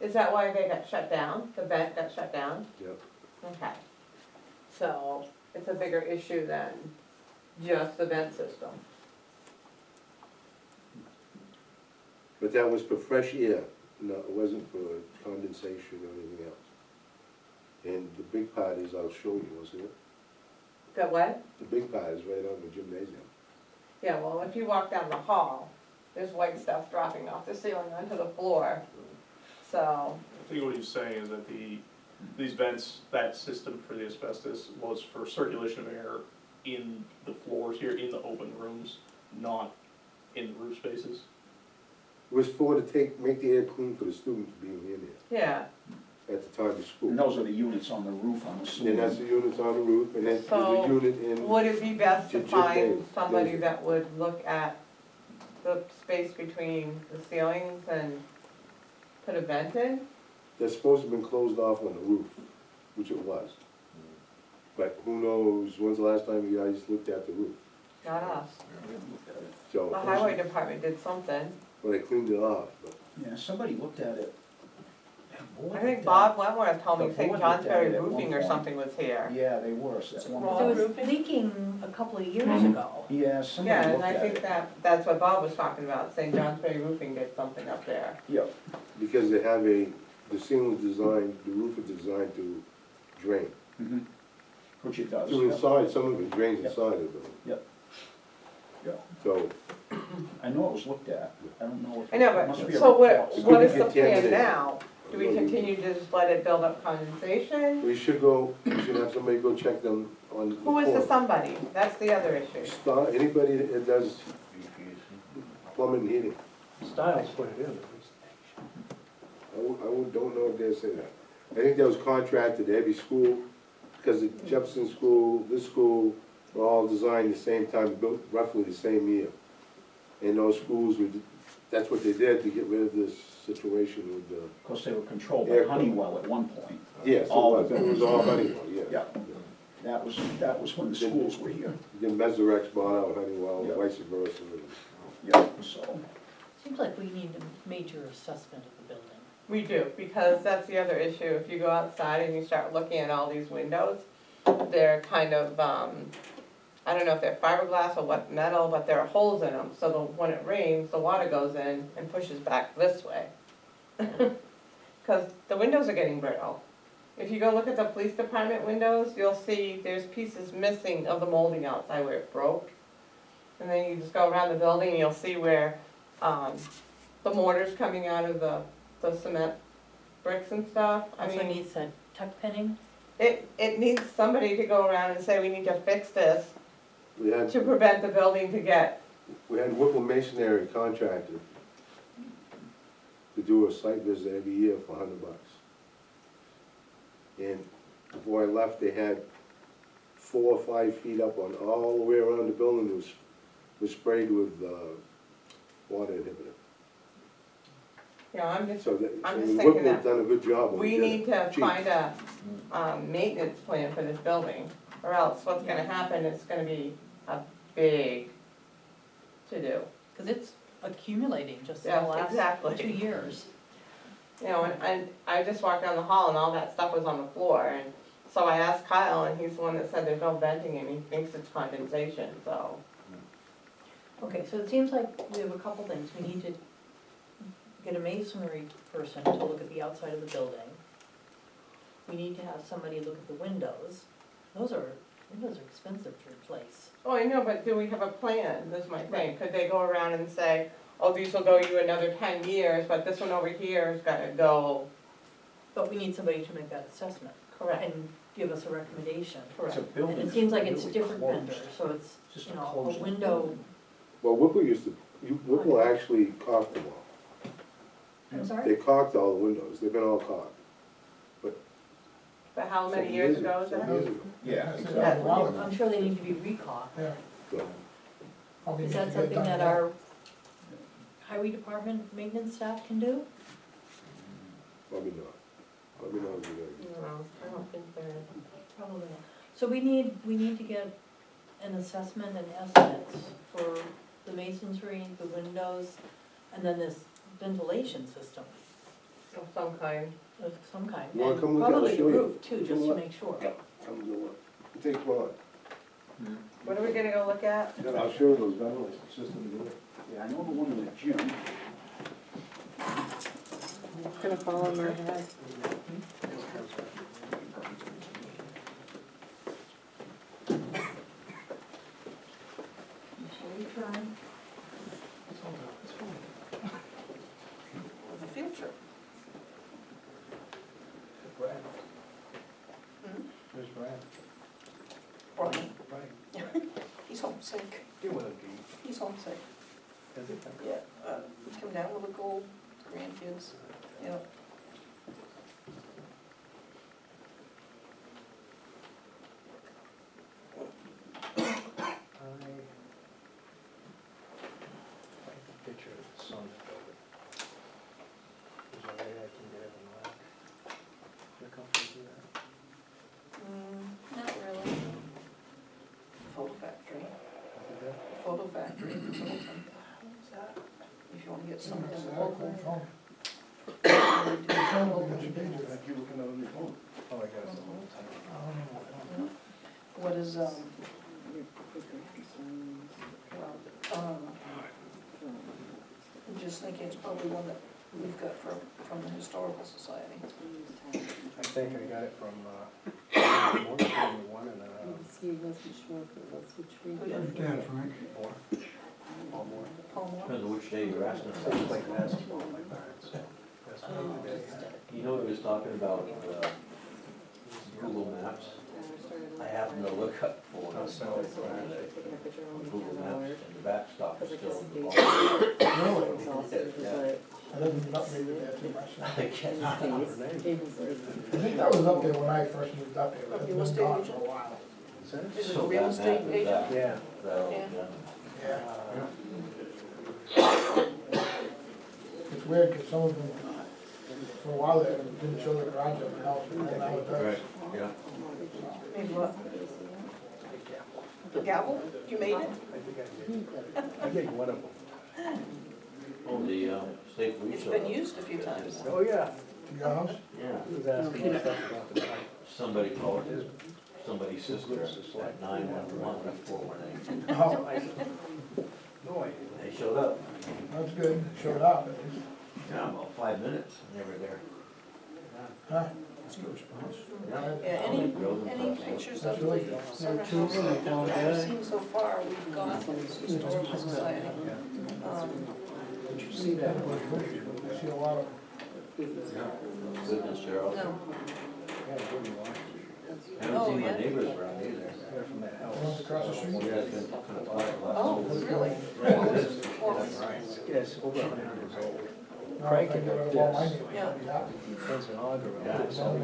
Speaker 2: Is that why they got shut down? The vent got shut down?
Speaker 11: yeah,
Speaker 2: Okay. So it's a bigger issue than just the vent system.
Speaker 11: But that was for fresh air, no, it wasn't for condensation or anything else. And the big part is, I'll show you, wasn't it?
Speaker 2: The what?
Speaker 11: The big part is right on the gymnasium.
Speaker 2: Yeah, well, if you walk down the hall, there's white stuff dropping off the ceiling onto the floor. So,
Speaker 6: I think what he's saying is that these vents, that system for the asbestos was for circulation of air in the floors here, in the open rooms, not in the roof spaces.
Speaker 11: It was for to make the air clean for the students being in there
Speaker 2: yeah,
Speaker 11: at the time of school.
Speaker 7: And those are the units on the roof, I'm
Speaker 11: And
Speaker 7: assuming.
Speaker 11: that's the units on the roof, and then there's
Speaker 2: So,
Speaker 11: a unit in,
Speaker 2: would it be best to
Speaker 11: Jim
Speaker 2: find
Speaker 11: Davis.
Speaker 2: somebody that would look at the space between the ceilings and put a vent in?
Speaker 11: that's supposed to have been closed off on the roof, which it was. But who knows, when's the last time you guys looked at the roof?
Speaker 2: Not us. The
Speaker 11: So,
Speaker 2: highway department did something.
Speaker 11: well, they cleaned it off, but
Speaker 7: Yeah, somebody looked at it.
Speaker 2: I think Bob Wentworth told me
Speaker 7: The
Speaker 2: St.
Speaker 7: board
Speaker 2: John
Speaker 7: looked at
Speaker 2: Ferry
Speaker 7: it at one
Speaker 2: Roofing or
Speaker 7: point.
Speaker 2: something was here.
Speaker 7: Yeah, they were, so at one
Speaker 2: Raw
Speaker 1: It
Speaker 7: point.
Speaker 1: was
Speaker 2: roofing?
Speaker 1: leaking a couple of years ago.
Speaker 7: Yeah, somebody
Speaker 2: Yeah, and
Speaker 7: looked
Speaker 2: I
Speaker 7: at
Speaker 2: think
Speaker 7: it.
Speaker 2: that's what Bob was talking about, St. John's Ferry Roofing did something up there.
Speaker 7: Yep,
Speaker 11: because they have the ceiling was designed, the roof is designed to drain.
Speaker 7: mhm, which it does.
Speaker 11: So
Speaker 7: Yep.
Speaker 11: inside, some of it drains
Speaker 7: Yep.
Speaker 11: inside of the building.
Speaker 7: Yep. Yep.
Speaker 11: So,
Speaker 7: I know it was looked at, I don't know if.
Speaker 2: I know,
Speaker 7: it must be
Speaker 2: but,
Speaker 7: a
Speaker 2: so
Speaker 7: report.
Speaker 2: what is
Speaker 11: Could
Speaker 2: the
Speaker 11: be
Speaker 2: plan
Speaker 11: contaminated.
Speaker 2: now? Do we continue to just let it build up condensation?
Speaker 11: we should have somebody go check them on the
Speaker 2: Who is the
Speaker 11: corner.
Speaker 2: somebody? That's the other issue.
Speaker 11: Anybody that does plumbing and heating.
Speaker 10: Styles put it in.
Speaker 11: Don't know if they say that. I think that was contracted to every school, because the Jefferson School, this school, were all designed the same time, built roughly the same year. And those schools, that's what they did to get rid of this situation with the,
Speaker 7: Of course, they were controlled by
Speaker 11: Air-
Speaker 7: Honeywell at one point.
Speaker 11: yes,
Speaker 7: All
Speaker 11: it was all Honeywell, yeah.
Speaker 7: Yeah. That was when the schools were here.
Speaker 11: Then Mesorex bought out Honeywell,
Speaker 7: Yeah.
Speaker 11: vice versa.
Speaker 7: Yeah, so,
Speaker 1: Seems like we need a major assessment of the building.
Speaker 2: We do, because that's the other issue. If you go outside and you start looking at all these windows, they're kind of, I don't know if they're fiberglass or what metal, but there are holes in them. So when it rains, the water goes in and pushes back this way. Because the windows are getting brittle. If you go look at the police department windows, you'll see there's pieces missing of the molding outside where it broke. And then you just go around the building and you'll see where the mortar's coming out of the cement bricks and stuff. I
Speaker 1: Also
Speaker 2: mean,
Speaker 1: needs a tuck pinning.
Speaker 2: it needs somebody to go around and say, we need to fix this
Speaker 11: We had,
Speaker 2: to prevent the building to get,
Speaker 11: we had Whipple Masonry contractor to do a site visit every year for $100. And before I left, they had 4 or 5 feet up on all the way around the building was sprayed with water inhibitor.
Speaker 2: you know, I'm
Speaker 11: So
Speaker 2: I'm just
Speaker 11: Whipple
Speaker 2: thinking
Speaker 11: done
Speaker 2: that
Speaker 11: a good job. on
Speaker 2: we
Speaker 11: getting
Speaker 2: need to
Speaker 11: cheap.
Speaker 2: find a maintenance plan for this building. Or else what's gonna happen, it's gonna be a big to-do.
Speaker 1: Because it's accumulating just in
Speaker 2: Yeah,
Speaker 1: the last
Speaker 2: exactly.
Speaker 1: 2 years.
Speaker 2: You know, and I just walked down the hall and all that stuff was on the floor, and so I asked Kyle, and he's the one that said there's no venting, and he thinks it's condensation, so.
Speaker 1: Okay, so it seems like we have a couple things. We need to get a masonry person to look at the outside of the building. We need to have somebody look at the windows. Windows are expensive to replace.
Speaker 2: Oh, I know, but do we have a plan, that's my thing, could they go around and say, oh, these will go you another 10 years, but this one over here is gonna go,
Speaker 1: But we need somebody to make that assessment
Speaker 2: correct,
Speaker 1: and give us a recommendation.
Speaker 7: it's
Speaker 2: correct.
Speaker 7: a building.
Speaker 1: And it seems like it's
Speaker 7: really
Speaker 1: different
Speaker 7: closed.
Speaker 1: vendors, so it's,
Speaker 7: Just
Speaker 1: you
Speaker 7: a
Speaker 1: know,
Speaker 7: closed
Speaker 1: a window,
Speaker 11: Well, Whipple actually caulked them all.
Speaker 1: I'm sorry?
Speaker 11: They caulked all the windows, they've been all caulked.
Speaker 2: But how many
Speaker 11: Some
Speaker 2: years ago was
Speaker 11: some
Speaker 2: that?
Speaker 11: years ago.
Speaker 7: Yeah,
Speaker 9: That's
Speaker 7: exactly.
Speaker 9: a while ago.
Speaker 1: I'm sure they need to be recaught.
Speaker 9: Yeah.
Speaker 11: So,
Speaker 9: Probably
Speaker 1: Is
Speaker 9: need
Speaker 1: that
Speaker 9: to get
Speaker 1: something
Speaker 9: done
Speaker 1: that
Speaker 9: now.
Speaker 1: our highway department maintenance staff can do?
Speaker 11: Probably not. Probably not today.
Speaker 2: No, I don't think they're.
Speaker 1: Probably not. So we need to get an assessment and estimates for the masonry, the windows, and then this ventilation system.
Speaker 2: Of some kind.
Speaker 1: of some kind.
Speaker 11: You wanna
Speaker 1: And
Speaker 11: come look at it? I'll
Speaker 1: probably
Speaker 11: show
Speaker 1: a
Speaker 11: you.
Speaker 1: roof too, just
Speaker 11: Come
Speaker 1: to
Speaker 11: look.
Speaker 1: make sure.
Speaker 11: Come do it. Take one.
Speaker 2: What are we gonna go look at?
Speaker 11: I'll show you those ventilation systems there.
Speaker 7: Yeah, I know the one in the gym.
Speaker 3: It's gonna fall on our head.
Speaker 1: Shall we try?
Speaker 5: With a field trip.
Speaker 10: Brad.
Speaker 5: Hmm?
Speaker 10: Where's Brad?
Speaker 5: Brian,
Speaker 10: Right.
Speaker 5: he's homesick.
Speaker 10: He wouldn't be,
Speaker 5: He's homesick.
Speaker 10: is it?
Speaker 5: Yeah, he come down with a cold, grandkids, you know.
Speaker 10: I can picture the sun building. Is there a way I can get it in black? You're comfortable with that?
Speaker 5: Not really. Photo factory,
Speaker 10: Is that?
Speaker 5: photo factory in Dalton. If you wanna get something
Speaker 9: It's
Speaker 5: local.
Speaker 9: phone.
Speaker 11: Like you looking on your phone.
Speaker 10: Oh, I got it all the time.
Speaker 5: What is, well, I'm just thinking it's probably one that we've got from the Historical Society.
Speaker 10: I think I got it from, one and,
Speaker 3: He wasn't sure if it was which
Speaker 5: Who
Speaker 3: tree.
Speaker 5: did?
Speaker 9: Frank.
Speaker 10: more. Or more.
Speaker 5: Palmer?
Speaker 12: Depends on which day you're asking.
Speaker 10: Sounds like basketball, my parents, so. That's what I did.
Speaker 12: You know, he was talking about Google Maps. I happened to look up for
Speaker 10: Don't sound like Brad.
Speaker 12: Google Maps, and the backstop is still.
Speaker 9: Really?
Speaker 12: Yeah.
Speaker 9: I didn't update that too much.
Speaker 12: I guess.
Speaker 9: I think that was up there when I first moved up here, but it's
Speaker 5: Real
Speaker 9: been
Speaker 5: estate
Speaker 9: gone
Speaker 5: agent?
Speaker 9: for a while.
Speaker 10: Is that?
Speaker 5: Is it
Speaker 12: So
Speaker 5: a real
Speaker 12: that
Speaker 5: estate
Speaker 12: map is
Speaker 5: agent?
Speaker 12: that-
Speaker 10: Yeah.
Speaker 12: that'll,
Speaker 5: Yeah.
Speaker 9: Yeah.
Speaker 10: Uh,
Speaker 9: It's weird, because some of them, for a while there, didn't show the garage of the house, and then now it does.
Speaker 12: Right, yeah.
Speaker 5: Maybe what? The gavel? You made it?
Speaker 10: I think I made one of them.
Speaker 12: Oh, the state police
Speaker 5: It's
Speaker 12: showed
Speaker 5: been
Speaker 12: up.
Speaker 5: used a few times.
Speaker 10: Oh, yeah.
Speaker 9: Your house?
Speaker 12: Yeah,
Speaker 10: He was asking me stuff about the night.
Speaker 12: somebody called his, somebody's sister at 911 before when
Speaker 9: Oh,
Speaker 10: No idea.
Speaker 12: they showed up.
Speaker 9: that's good, showed up, at least.
Speaker 12: Yeah, about 5 minutes, and they were there.
Speaker 9: Huh? That's a good response.
Speaker 5: Yeah, any pictures of the service that I've seen so far, we've got Historical Society.
Speaker 9: Did you see that? I see a lot of,
Speaker 12: Goodness, Gerald.
Speaker 5: No,
Speaker 10: Yeah, good watch.
Speaker 12: Haven't
Speaker 5: Oh,
Speaker 12: seen my
Speaker 5: yeah?
Speaker 12: neighbors around either.
Speaker 10: They're from that
Speaker 9: the ones
Speaker 10: house.
Speaker 9: across the street.
Speaker 12: Yeah, it's been kind of quiet the last
Speaker 5: oh,
Speaker 12: couple weeks.
Speaker 5: really?
Speaker 12: Yeah, it is.
Speaker 10: Yes, over 100 years old.
Speaker 9: No, if I get rid of all my neighbors,
Speaker 5: Yeah.
Speaker 9: I'd be happy.
Speaker 10: There's an auger
Speaker 12: Yeah.
Speaker 10: around this old.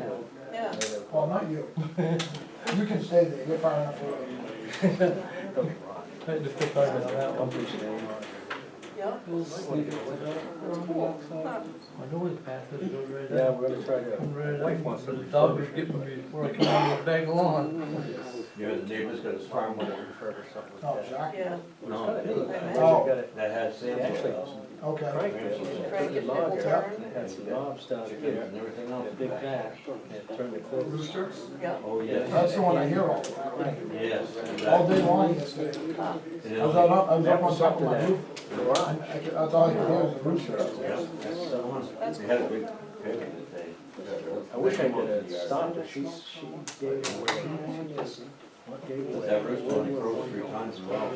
Speaker 5: Yeah.
Speaker 9: Well, not you. You can stay there, you're far enough away.
Speaker 10: Company's name.
Speaker 5: Yeah. Huh.
Speaker 10: Yeah, we're gonna try to, my wife wants to refurbish it.
Speaker 12: Yeah, the neighbor's got his farm with it.
Speaker 10: Refurbish something
Speaker 9: Oh,
Speaker 10: like that.
Speaker 9: Jacques?
Speaker 5: Yeah,
Speaker 12: No,
Speaker 5: I imagine.
Speaker 9: Oh.
Speaker 10: Got it.
Speaker 12: that has Sam's
Speaker 10: Actually,
Speaker 12: house.
Speaker 9: Okay.
Speaker 10: Frank did.
Speaker 5: Crank it, it will
Speaker 10: Log
Speaker 5: turn.
Speaker 10: And it had some knobs down
Speaker 12: Chickens
Speaker 10: here.
Speaker 12: and everything else.
Speaker 10: And a big back, and it turned the clothes.
Speaker 9: Rooster?
Speaker 5: Yeah.
Speaker 12: Oh, yes.
Speaker 9: That's the one I hear all the time.
Speaker 12: Yes.
Speaker 9: All day long yesterday.
Speaker 5: Ah,
Speaker 12: You
Speaker 9: I was
Speaker 12: know,
Speaker 9: up on top of my roof.
Speaker 10: Garage.
Speaker 9: That's all I could hear was the rooster.
Speaker 12: yeah, that's the one.
Speaker 5: That's
Speaker 12: They had a big pig that they.
Speaker 10: I wish I could have stopped her, she gave away, she just gave
Speaker 12: But
Speaker 10: away.
Speaker 12: that rooster only crows 3 times as well.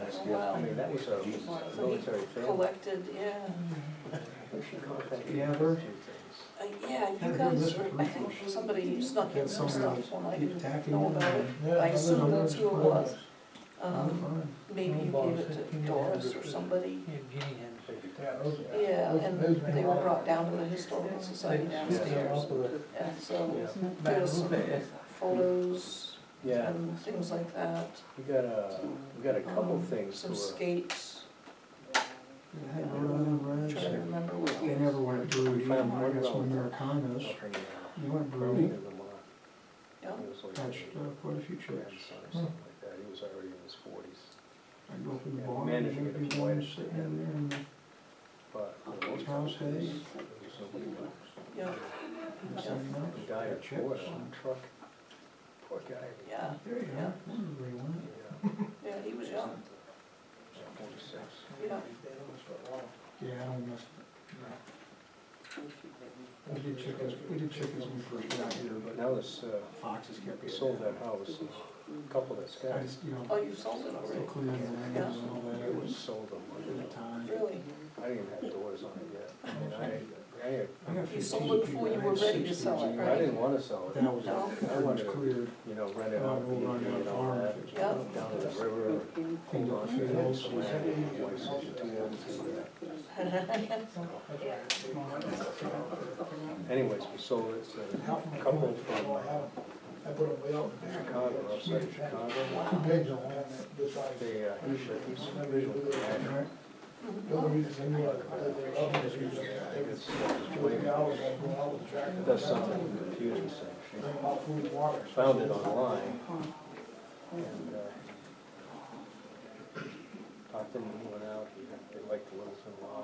Speaker 12: That's good.
Speaker 10: I mean, that was a
Speaker 12: Jesus.
Speaker 5: So
Speaker 10: military
Speaker 5: he
Speaker 10: family.
Speaker 5: collected, yeah.
Speaker 10: She contacted
Speaker 9: Yeah,
Speaker 10: me for a few things.
Speaker 5: Yeah, you guys, I think somebody snuck in some stuff when I didn't know about it.
Speaker 9: Yeah,
Speaker 5: I assume that's who it was.
Speaker 9: Fine.
Speaker 5: Maybe you gave it to Doris or somebody.
Speaker 9: Yeah, those are.
Speaker 5: Yeah,
Speaker 9: those-
Speaker 5: and
Speaker 9: those
Speaker 5: they
Speaker 9: make
Speaker 5: were
Speaker 9: a lot.
Speaker 5: brought down to the Historical Society downstairs. And so there was some photos
Speaker 10: Yeah,
Speaker 5: and things like that.
Speaker 10: we got a couple things
Speaker 5: Some
Speaker 10: for,
Speaker 5: skates.
Speaker 9: They had Rhode Island
Speaker 5: Trying
Speaker 9: Reds.
Speaker 5: to remember what
Speaker 9: They
Speaker 5: these.
Speaker 9: never went broody,
Speaker 10: We found
Speaker 9: I
Speaker 10: one
Speaker 9: guess some
Speaker 10: relative.
Speaker 9: Americanos.
Speaker 10: up in,
Speaker 9: You went
Speaker 10: Cronin
Speaker 9: broody,
Speaker 10: in the lot.
Speaker 5: Yeah.
Speaker 10: He was like
Speaker 9: catched quite a few chicks.
Speaker 10: grandson or something like that, he was already in his 40s.
Speaker 9: I go up in the
Speaker 10: Yeah,
Speaker 9: barn,
Speaker 10: managed to
Speaker 9: and
Speaker 10: get a
Speaker 9: there'd be
Speaker 10: few
Speaker 9: one
Speaker 10: items
Speaker 9: sitting in there, and
Speaker 10: But for the most
Speaker 9: House
Speaker 10: part,
Speaker 9: hay.
Speaker 10: it was nobody left.
Speaker 5: Yeah,
Speaker 10: Guy at Ford on a truck, poor guy.
Speaker 5: yeah, yeah, yeah, he was young,
Speaker 10: 46.
Speaker 5: yeah.
Speaker 9: Yeah, I don't miss, we did chickens when we first got here, but
Speaker 10: Now this,
Speaker 9: foxes kept
Speaker 10: we
Speaker 9: getting.
Speaker 10: sold that house, a couple that's
Speaker 9: I
Speaker 10: got,
Speaker 9: just, you know,
Speaker 5: Oh, you sold it
Speaker 9: still
Speaker 5: already?
Speaker 9: cleaning the windows and all that,
Speaker 10: it
Speaker 9: it
Speaker 10: was
Speaker 9: was
Speaker 10: sold them.
Speaker 9: at the time.
Speaker 5: Really?
Speaker 10: I didn't even have doors on it yet. I mean,
Speaker 9: I got
Speaker 5: You sold
Speaker 9: 15
Speaker 5: it before you
Speaker 9: people, I
Speaker 5: were
Speaker 9: had
Speaker 5: ready to
Speaker 9: 60
Speaker 5: sell it,
Speaker 9: G's.
Speaker 10: I didn't wanna sell
Speaker 9: That
Speaker 10: it.
Speaker 9: was
Speaker 5: No.
Speaker 9: pretty much cleared.
Speaker 10: You know, rent it
Speaker 9: Now
Speaker 10: out,
Speaker 9: we'll run
Speaker 10: and
Speaker 9: that
Speaker 10: all
Speaker 9: farm.
Speaker 10: that.
Speaker 5: Yeah.
Speaker 10: Down to the river,
Speaker 9: Cleaned up the fields.
Speaker 10: some land, like 62. Anyways, we sold it to a couple from
Speaker 9: I put them way out in the back.
Speaker 10: Chicago, outside of Chicago.
Speaker 9: Two beds on this side.
Speaker 10: They, he's originally from Nashville.
Speaker 9: The only reason I knew the oven is because they was 20 hours and going out with the tractor.
Speaker 10: Does something with computers, so she
Speaker 9: Bring them out food and water.
Speaker 10: found it online. And, talked to him, he went out, they liked the Littleton law.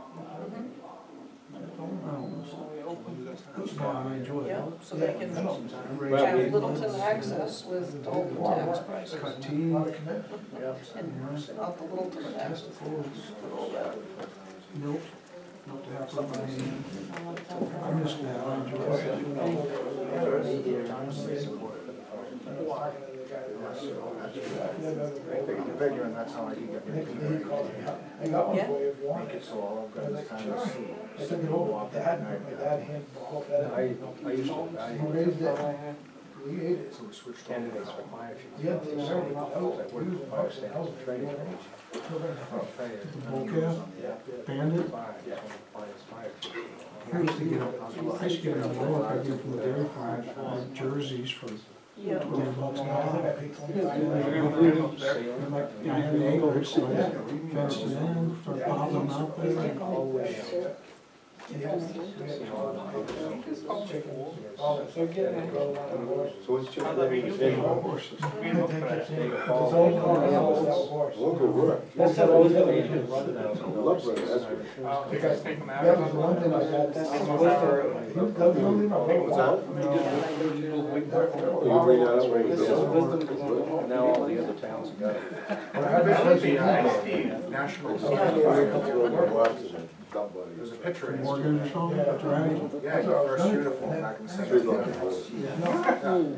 Speaker 9: No, I enjoy it.
Speaker 5: Yeah, so they can
Speaker 10: Well,
Speaker 5: have
Speaker 10: we-
Speaker 5: Littleton access with Dalton tax prices.
Speaker 9: Cut tea.
Speaker 10: Yeah.
Speaker 5: And not the Littleton tax.
Speaker 9: Milk. Milk to have for my hand. I miss that, I enjoy
Speaker 10: Figuring that's how I can get rid of it.
Speaker 9: I got one
Speaker 5: Yeah.
Speaker 9: for you if you want.
Speaker 10: Make it so all I've got is time to see.
Speaker 9: I took it over, my dad handed off that.
Speaker 10: I used to,
Speaker 9: He raised it, we ate it.
Speaker 10: so we switched candidates for fire chiefs.
Speaker 9: Yeah, they were,
Speaker 10: I worked with fire stations and training range.
Speaker 9: Bocaf, Bandit. I used to get, I used to get a milk, I get from the dairy farms, for jerseys for
Speaker 5: Yeah.
Speaker 9: $20 an hour. And like, I had acres, so I fenced it in, started popping them out there.
Speaker 11: So what's your name?
Speaker 9: Horses.
Speaker 11: Local work.
Speaker 9: That's how I was gonna do.
Speaker 11: Love running, that's what.
Speaker 9: That was one thing I had. That was the only thing.
Speaker 11: What's that? You bring that up right now.
Speaker 10: Now all the other towns have got it.
Speaker 9: National.
Speaker 10: There's a picture in
Speaker 9: Morgan or something, that's right.
Speaker 10: Yeah, your first uniform back in the
Speaker 11: Three
Speaker 10: 70s.
Speaker 11: blocks.
Speaker 9: You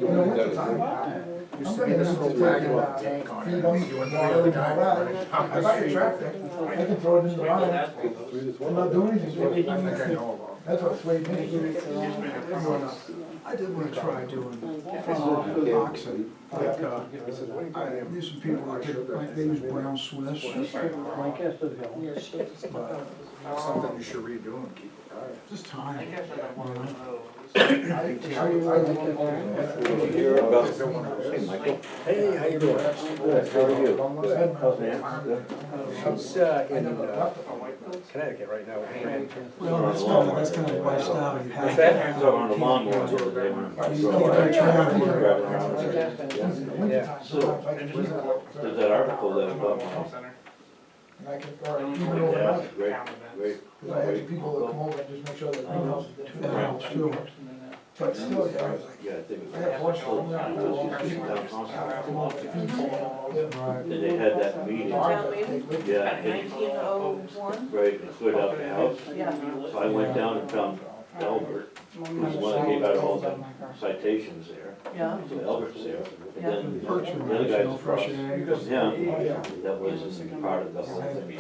Speaker 9: know, wintertime,
Speaker 10: Used to be this little wagon tank on it. You went through the guy running down
Speaker 9: I
Speaker 10: the
Speaker 9: got your
Speaker 10: street.
Speaker 9: tractor, I can throw it in the barn, I'm not doing anything.
Speaker 10: I think I know about.
Speaker 9: That's what swayed me. I did wanna try doing oxen, like, these some people that get, they use brown Swiss. But
Speaker 10: Something you should redo and keep it going.
Speaker 9: just time, you know?
Speaker 12: Hey, how you doing? Good, how are you? Good, how's Nan?
Speaker 10: She's in Connecticut right now.
Speaker 9: Well, that's kind of lifestyle you have.
Speaker 12: What's that? So on the lawnmower the other day when I
Speaker 9: You
Speaker 12: drove
Speaker 9: can't
Speaker 12: around,
Speaker 9: try.
Speaker 12: driving around.
Speaker 10: Yeah.
Speaker 12: There's that article that about
Speaker 9: And I can, or even overnight,
Speaker 12: great, great.
Speaker 9: because I have people that come over and just make sure that greenhouse is doing that helps too. But still, yeah, I was like,
Speaker 12: Yeah, I think it
Speaker 9: I have
Speaker 12: was.
Speaker 9: horses on there, I have all these people,
Speaker 12: Town council.
Speaker 9: come over, feed them.
Speaker 12: And they had that meeting,
Speaker 5: Town meeting?
Speaker 12: yeah, and-
Speaker 5: 1901?
Speaker 12: right, and cleared out the house.
Speaker 5: Yeah.
Speaker 12: So I went down and found Albert, who's the one that gave out all the citations there.
Speaker 5: Yeah.
Speaker 12: So Albert's there, and then
Speaker 9: Perch
Speaker 12: the
Speaker 9: and
Speaker 12: other
Speaker 9: mash, you know,
Speaker 12: guy's
Speaker 9: fresh
Speaker 12: across
Speaker 9: eggs.
Speaker 12: him, that was part of the whole thing too.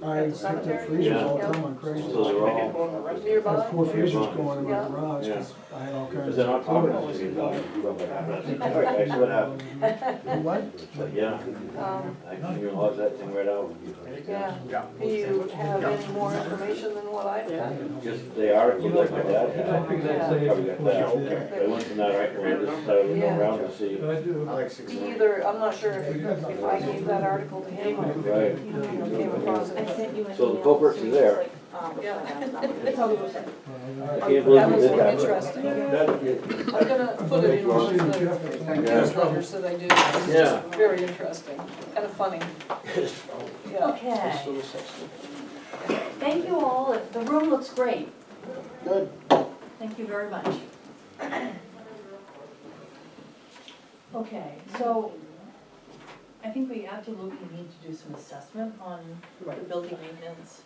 Speaker 9: I picked up freezers all the time on Craigslist.
Speaker 12: So they're all,
Speaker 9: I
Speaker 5: Nearby?
Speaker 9: had 4 freezers going in my
Speaker 5: Yeah.
Speaker 9: garage, 'cause I had all
Speaker 12: because
Speaker 9: kinds
Speaker 12: they're not
Speaker 9: of.
Speaker 12: talking to me about it. All right, guys, what happened?
Speaker 9: What?
Speaker 12: But yeah, I can log that thing right out.
Speaker 5: Yeah. Do you have any more information than what I did?
Speaker 12: Just the article that my dad had, I probably got that. I went from that article, and just started looking around to see.
Speaker 9: I do.
Speaker 10: I like 6.
Speaker 5: Either, I'm not sure if I gave that article to him or
Speaker 12: Right.
Speaker 5: if he came across
Speaker 1: I
Speaker 5: it.
Speaker 1: sent you an
Speaker 12: So the
Speaker 1: email,
Speaker 12: culprits
Speaker 1: so
Speaker 12: are
Speaker 1: you
Speaker 12: there.
Speaker 1: just, like,
Speaker 5: Yeah.
Speaker 1: That's all we were saying.
Speaker 12: I can't believe
Speaker 5: That
Speaker 12: we
Speaker 5: was
Speaker 12: did that.
Speaker 5: interesting.
Speaker 12: That-
Speaker 5: I'm gonna put it in one of the newsletters that I do. It's
Speaker 12: Yeah.
Speaker 5: just very interesting, kind of funny. Yeah.
Speaker 1: Okay. Thank you all, the room looks great.
Speaker 11: Good.
Speaker 1: Thank you very much. Okay, so I think we absolutely need to do some assessment on the
Speaker 3: Right.
Speaker 1: building maintenance.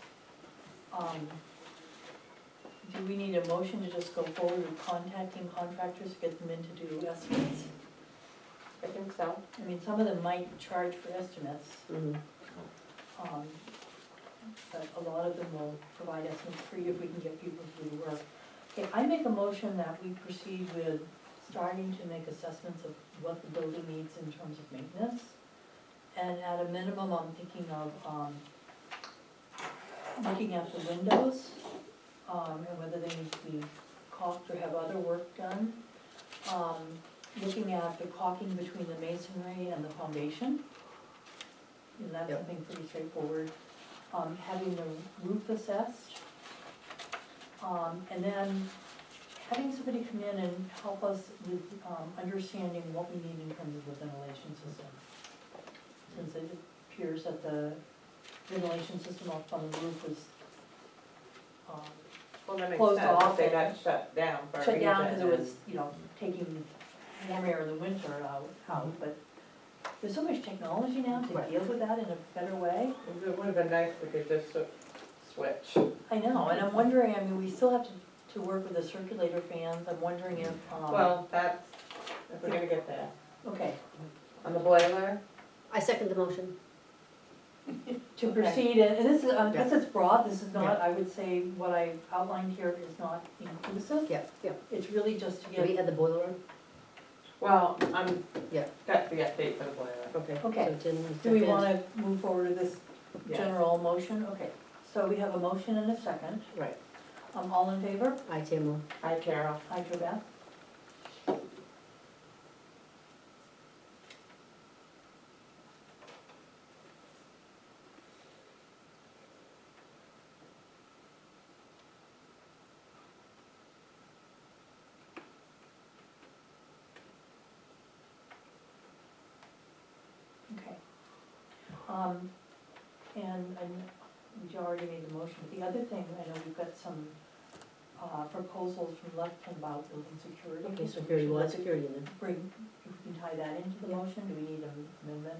Speaker 1: Do we need a motion to just go forward with contacting contractors to get them in to do estimates?
Speaker 2: I think so.
Speaker 1: I mean, some of them might charge for estimates,
Speaker 3: Mhm.
Speaker 1: but a lot of them will provide estimates free if we can get people to do the work. Okay, I make a motion that we proceed with starting to make assessments of what the building needs in terms of maintenance. And at a minimum, I'm thinking of, looking at the windows, and whether they need to be caulked or have other work done. Looking at the caulking between the masonry and the foundation. And that's
Speaker 3: Yep.
Speaker 1: something pretty straightforward. Having the roof assessed. And then having somebody come in and help us with, understanding what we need in terms of the ventilation system. Since it appears that the ventilation system up on the roof was,
Speaker 2: Well, that makes
Speaker 1: Closed
Speaker 2: sense,
Speaker 1: off
Speaker 2: they
Speaker 1: and
Speaker 2: got shut down for a
Speaker 1: shut down
Speaker 2: reason,
Speaker 1: because it
Speaker 2: and-
Speaker 1: was, taking warm air in the winter out, but there's so much technology now to
Speaker 3: Right.
Speaker 1: deal with that in a better way.
Speaker 2: It would have been nice if we could just switch.
Speaker 1: I know, and I'm wondering, I mean, we still have to work with the circulator fans, I'm wondering if,
Speaker 2: Well, that's, if we're gonna get there.
Speaker 1: okay,
Speaker 2: On the boiler,
Speaker 3: I second the motion.
Speaker 1: to
Speaker 2: Okay.
Speaker 1: proceed, and this is, because
Speaker 3: Yeah.
Speaker 1: it's broad, this is not, I would say, what I outlined here is not inclusive.
Speaker 3: Yeah, yeah.
Speaker 1: It's really just to
Speaker 3: Do we
Speaker 1: get,
Speaker 3: have the boiler on?
Speaker 2: well, I'm,
Speaker 3: Yeah.
Speaker 2: got the update for the boiler.
Speaker 3: Okay.
Speaker 1: Okay.
Speaker 3: So Jen was
Speaker 1: do we
Speaker 3: second.
Speaker 1: wanna move forward with this
Speaker 2: Yes.
Speaker 1: general motion? Okay, so we have a motion and a second.
Speaker 3: Right.
Speaker 1: All in favor?
Speaker 3: I, Tamara.
Speaker 2: Hi, Carol.
Speaker 1: Hi, Jo Beth. Okay. And we already made the motion. The other thing, I know we've got some proposals from Lefton about building security.
Speaker 3: Okay,
Speaker 1: So we
Speaker 3: security,
Speaker 1: should
Speaker 3: well,
Speaker 1: look
Speaker 3: that's
Speaker 1: at-
Speaker 3: security then.
Speaker 1: Bring, if we can tie that into the motion, do we need an amendment?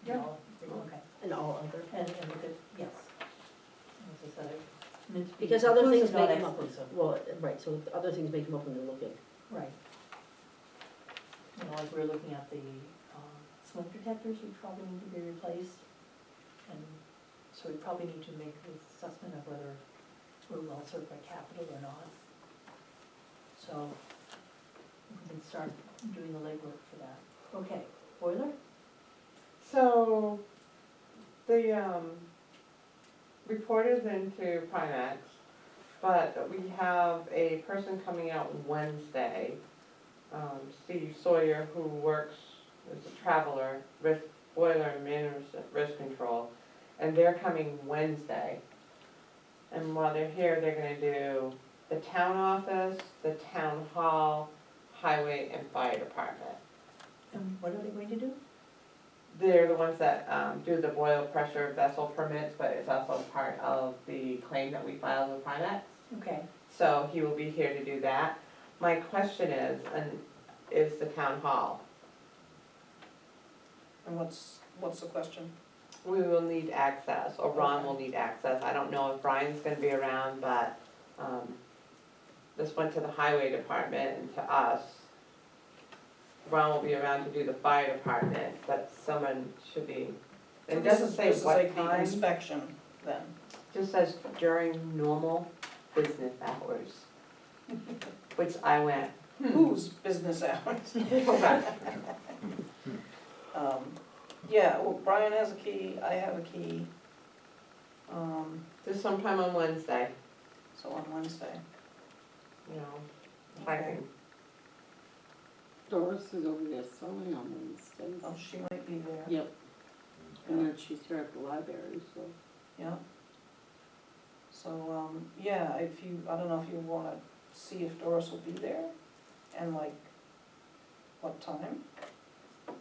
Speaker 2: Yeah.
Speaker 1: No? Okay,
Speaker 3: And all other.
Speaker 1: and we could, yes. As I said, I meant to be
Speaker 3: Because other things
Speaker 1: inclusive,
Speaker 3: may
Speaker 1: not
Speaker 3: come up.
Speaker 1: exclusive.
Speaker 3: Well, right, so other things may come up when they're looking.
Speaker 1: Right. Like we're looking at the smoke detectors, which probably need to be replaced. And so we probably need to make the assessment of whether we're well served by capital or not. So we can start doing the legwork for that. Okay, boiler?
Speaker 2: So, the, report is into Primex, but we have a person coming out Wednesday, Steve Sawyer, who works as a traveler, boiler and management risk control, and they're coming Wednesday. And while they're here, they're gonna do the town office, the town hall, highway, and fire department.
Speaker 1: And what are they going to do?
Speaker 2: They're the ones that do the boil pressure vessel permits, but it's also part of the claim that we filed with Primex.
Speaker 1: Okay,
Speaker 2: So he will be here to do that. My question is the town hall.
Speaker 5: And what's the question?
Speaker 2: We will need access, or Ron will need access. I don't know if Brian's gonna be around, but this went to the highway department and to us. Ron will be around to do the fire department, but someone should be, it doesn't say
Speaker 5: This is
Speaker 2: what
Speaker 5: like the
Speaker 2: time,
Speaker 5: inspection then.
Speaker 2: just says during normal business hours. Which I went,
Speaker 5: Whose business hours? Yeah, well, Brian has a key, I have a key.
Speaker 2: just sometime on Wednesday,
Speaker 5: So on Wednesday.
Speaker 2: you know, if I can.
Speaker 13: Doris is over there sewing on Wednesdays.
Speaker 5: Oh, she might be there.
Speaker 13: Yep. And then she's here at the library, so.
Speaker 5: Yeah. So, yeah, if you, I don't know if you wanna see if Doris will be there, and like, what time?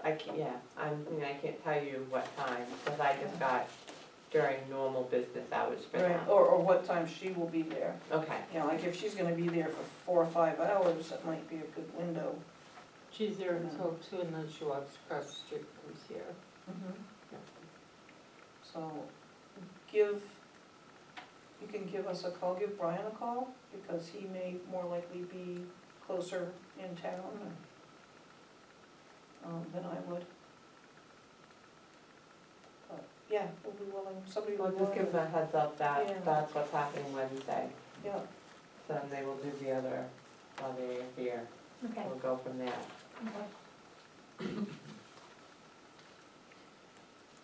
Speaker 2: I can't, yeah, I mean, I can't tell you what time, because I just got during normal business hours for
Speaker 5: Right,
Speaker 2: them.
Speaker 5: or what time she will be there.
Speaker 2: Okay,
Speaker 5: You know, like if she's gonna be there for 4 or 5 hours, that might be a good window.
Speaker 13: She's there until 2 and then she walks across the street, comes here.
Speaker 5: So you can give us a call, give Brian a call, because he may more likely be closer in town than I would. But, yeah, we'll be willing, somebody will
Speaker 2: we'll
Speaker 5: be
Speaker 2: just give
Speaker 5: willing.
Speaker 2: them a heads up that
Speaker 5: Yeah.
Speaker 2: that's what's happening Wednesday.
Speaker 5: Yeah,
Speaker 2: So then they will do the other while they're here.
Speaker 1: Okay.
Speaker 2: We'll go from there.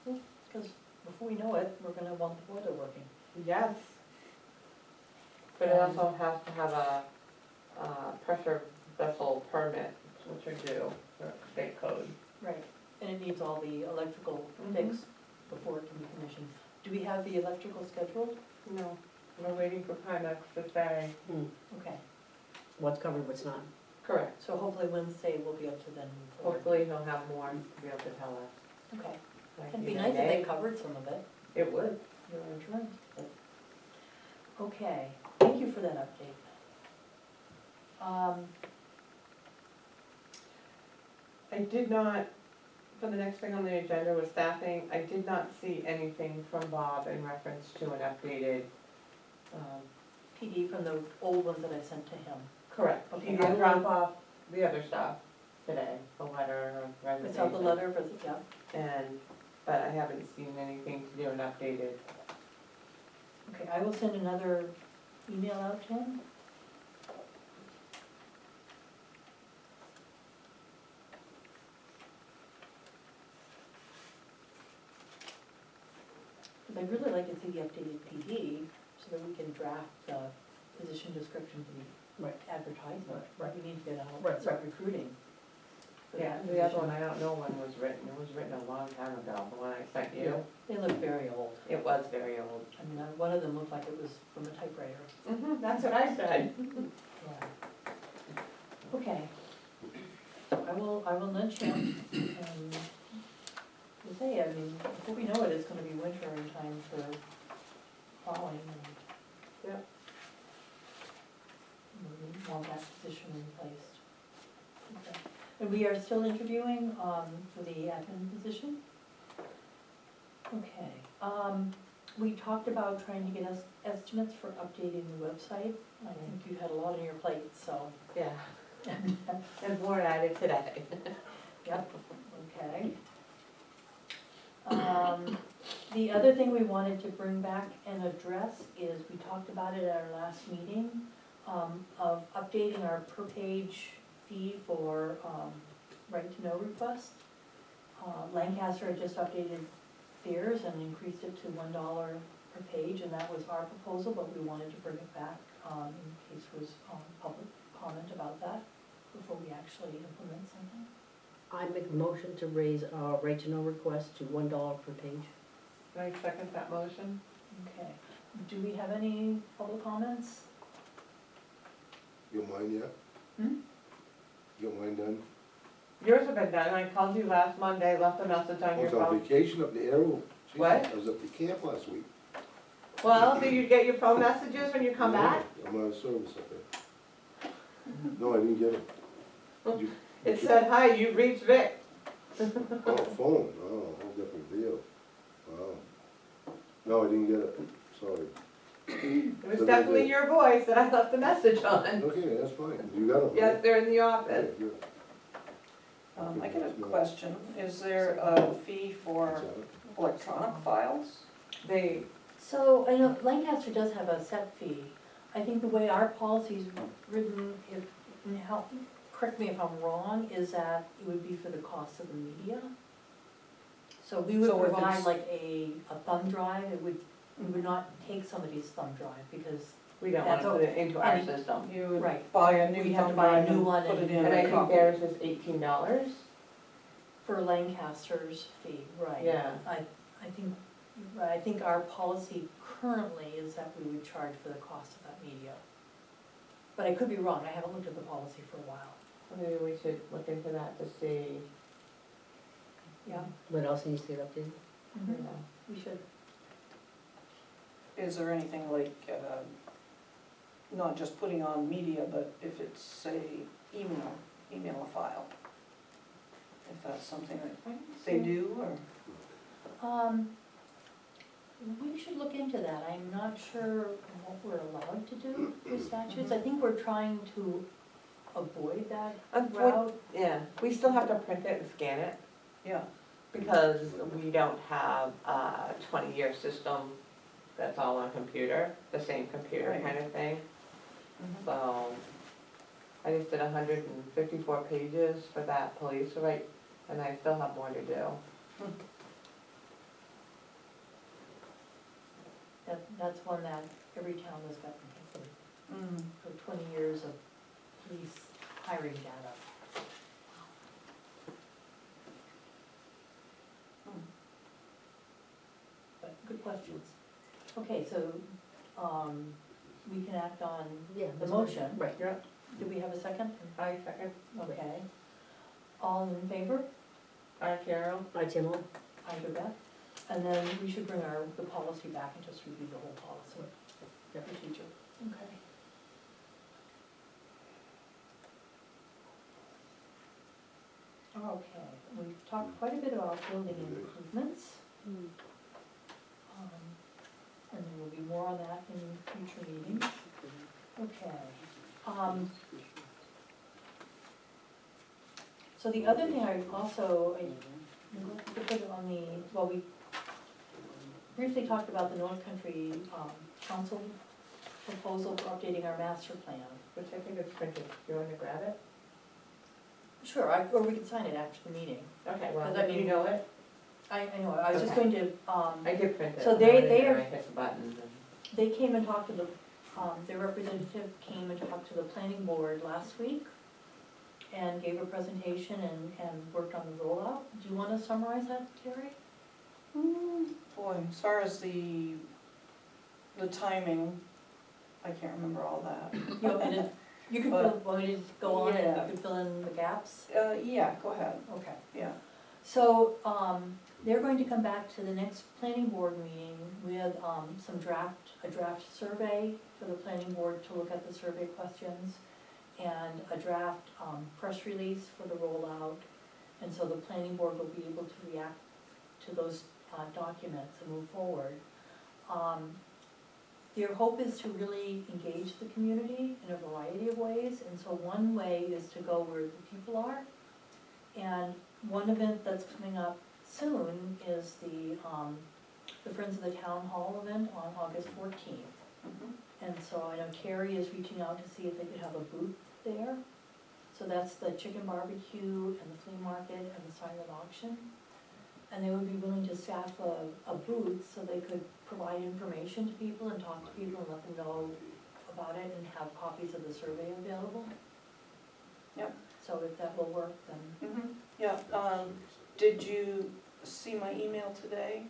Speaker 1: Because before we know it, we're gonna want the boiler working.
Speaker 2: Yes. But it also has to have a pressure vessel permit, which are due for state code.
Speaker 1: Right, and it needs all the electrical fixed before it can be commissioned. Do we have the electrical scheduled?
Speaker 2: No, we're waiting for Primex to say.
Speaker 1: Okay,
Speaker 3: What's covered, what's not.
Speaker 2: Correct.
Speaker 1: so hopefully Wednesday we'll be able to then move forward.
Speaker 2: Hopefully he'll have more to be able to tell us.
Speaker 1: Okay,
Speaker 2: Like
Speaker 1: it'd be
Speaker 2: either
Speaker 1: nice if they
Speaker 2: May-
Speaker 1: covered some of it,
Speaker 2: It would.
Speaker 1: your insurance, but. Okay, thank you for that update.
Speaker 2: I did not, for the next thing on the agenda was staffing, I did not see anything from Bob in reference to an updated,
Speaker 1: PD from the old ones that I sent to him.
Speaker 2: correct.
Speaker 1: Okay,
Speaker 2: He
Speaker 1: I
Speaker 2: did
Speaker 1: will-
Speaker 2: drop off the other stuff today, the letter of resignation.
Speaker 1: It's out the letter, but, yeah,
Speaker 2: But I haven't seen anything to do an updated.
Speaker 1: okay, I will send another email out to him. Because I'd really like to see the updated PD, so that we can draft the position description for the advertisement.
Speaker 3: Right.
Speaker 1: We need to get out,
Speaker 3: Right,
Speaker 1: start recruiting. for
Speaker 2: Yeah,
Speaker 1: that
Speaker 2: the other one,
Speaker 1: position.
Speaker 2: I don't know when was written, it was written a long time ago, the one I sent you.
Speaker 1: They look very old.
Speaker 2: It was very old.
Speaker 1: I mean, one of them looked like it was from a typewriter.
Speaker 2: That's what I said.
Speaker 1: Yeah. Okay. I will nudge him and to say, I mean, before we know it, it's gonna be winter in time for plowing and.
Speaker 2: Yep.
Speaker 1: We want that position replaced. Okay. And we are still interviewing, for the admin position? Okay, we talked about trying to get us estimates for updating the website. I think you had a lot on your plate, so.
Speaker 2: Yeah. And more added today.
Speaker 1: Yep, okay. The other thing we wanted to bring back and address is, we talked about it at our last meeting, of updating our per-page fee for, right-to-know requests. Lancaster had just updated theirs and increased it to $1 per page, and that was our proposal, but we wanted to bring it back, in case there was, public comment about that, before we actually implement something.
Speaker 3: I make a motion to raise our right to know request to $1 per page.
Speaker 2: Can I second that motion?
Speaker 1: Okay, do we have any public comments?
Speaker 11: You got mine yet?
Speaker 1: Hmm?
Speaker 11: You got mine done?
Speaker 2: Yours have been done, I called you last Monday, left a message on
Speaker 11: I
Speaker 2: your
Speaker 11: was on
Speaker 2: phone.
Speaker 11: vacation up in the Arrow. Jesus,
Speaker 2: What?
Speaker 11: I was up to camp last week.
Speaker 2: Well, do you get your phone messages when you come back?
Speaker 11: I'm out of service up there. No, I didn't get it. Did you-
Speaker 2: It said, hi, you've reached Vic.
Speaker 11: Oh, phone, oh, whole different deal. Wow. No, I didn't get it, sorry.
Speaker 2: It was definitely your voice that I left a message on.
Speaker 11: Okay, that's fine, you got it, right?
Speaker 2: Yes, they're in the office.
Speaker 11: Okay, good.
Speaker 5: I got a question. Is there a fee for
Speaker 11: That's it.
Speaker 5: electronic files?
Speaker 2: They,
Speaker 1: So, I know Lancaster does have a set fee. I think the way our policy's written, if, and help, correct me if I'm wrong, is that it would be for the cost of the media. So we would
Speaker 5: So if
Speaker 1: provide
Speaker 5: it's-
Speaker 1: like a thumb drive, we would not take somebody's thumb drive, because,
Speaker 2: we don't wanna
Speaker 1: That's
Speaker 2: put it into our
Speaker 1: any-
Speaker 2: system.
Speaker 5: You would
Speaker 1: Right.
Speaker 5: buy a new
Speaker 1: We have to
Speaker 5: thumb
Speaker 1: buy a
Speaker 5: drive
Speaker 1: new
Speaker 5: and
Speaker 1: one
Speaker 5: put it
Speaker 1: and-
Speaker 5: in
Speaker 2: And I
Speaker 5: a
Speaker 2: think
Speaker 5: copy.
Speaker 2: theirs is $18.
Speaker 1: for Lancaster's fee, right.
Speaker 2: Yeah.
Speaker 1: I think our policy currently is that we would charge for the cost of that media. But I could be wrong, I haven't looked at the policy for a while.
Speaker 2: Maybe we should look into that to see,
Speaker 1: Yeah.
Speaker 3: What else needs to get updated?
Speaker 2: you know.
Speaker 1: We should.
Speaker 5: is there anything like, not just putting on media, but if it's, say, email a file? If that's something that they do, or?
Speaker 1: We should look into that. I'm not sure what we're allowed to do with statutes. I think we're trying to avoid that route.
Speaker 2: Yeah, we still have to print it and scan it,
Speaker 5: Yeah.
Speaker 2: because we don't have a 20-year system that's all on computer, the same computer
Speaker 5: Right.
Speaker 2: kind of thing.
Speaker 5: Mhm.
Speaker 2: So, I just did 154 pages for that police, right, and I still have more to do.
Speaker 1: That's one that every town has gotten hit
Speaker 5: Mm.
Speaker 1: for 20 years of police hiring data. But good questions. Okay, so, we can act on
Speaker 3: Yeah.
Speaker 1: the motion.
Speaker 3: Right.
Speaker 2: Yeah.
Speaker 1: Do we have a second?
Speaker 2: I second.
Speaker 1: Okay. All in favor?
Speaker 2: Aye, Carol?
Speaker 3: Hi, Tim.
Speaker 1: I go back. And then we should bring the policy back and just review the whole policy.
Speaker 3: Yeah.
Speaker 1: Procedure. Okay. Okay, we've talked quite a bit about building improvements.
Speaker 3: Mm.
Speaker 1: And there will be more on that in future meetings. Okay. So the other thing I also, I put it on the, well, we briefly talked about the North Country Council proposal for updating our master plan.
Speaker 2: Which I think is printed. Do you want to grab it?
Speaker 1: Sure, or we can sign it after the meeting.
Speaker 2: Okay, well,
Speaker 1: Because I
Speaker 2: do you
Speaker 1: mean-
Speaker 2: know it?
Speaker 1: I know, I was just
Speaker 2: Okay.
Speaker 1: going to,
Speaker 2: I did print it.
Speaker 1: So
Speaker 2: I
Speaker 1: they-
Speaker 2: went in
Speaker 1: they
Speaker 2: there
Speaker 1: are-
Speaker 2: and I hit the button and.
Speaker 1: they came and talked to the, their representative came and talked to the planning board last week and gave a presentation and worked on the rollout. Do you want to summarize that, Terry?
Speaker 5: Boy, as far as the timing, I can't remember all that.
Speaker 1: You want me to, you could, want me to go on and
Speaker 5: Yeah.
Speaker 1: you could fill in the gaps?
Speaker 5: Yeah, go ahead,
Speaker 1: Okay.
Speaker 5: yeah.
Speaker 1: So, they're going to come back to the next planning board meeting with, a draft survey for the planning board to look at the survey questions and a draft, press release for the rollout. And so the planning board will be able to react to those, documents and move forward. Their hope is to really engage the community in a variety of ways, and so one way is to go where the people are. And one event that's coming up soon is the Friends of the Town Hall event on August 14th.
Speaker 5: Mhm.
Speaker 1: And so I know Terry is reaching out to see if they could have a booth there. So that's the chicken barbecue and the flea market and the silent auction. And they would be willing to staff a booth so they could provide information to people and talk to people and let them know about it and have copies of the survey available.
Speaker 5: Yep.
Speaker 1: So if that will work, then,
Speaker 5: Yeah, did you see my email today?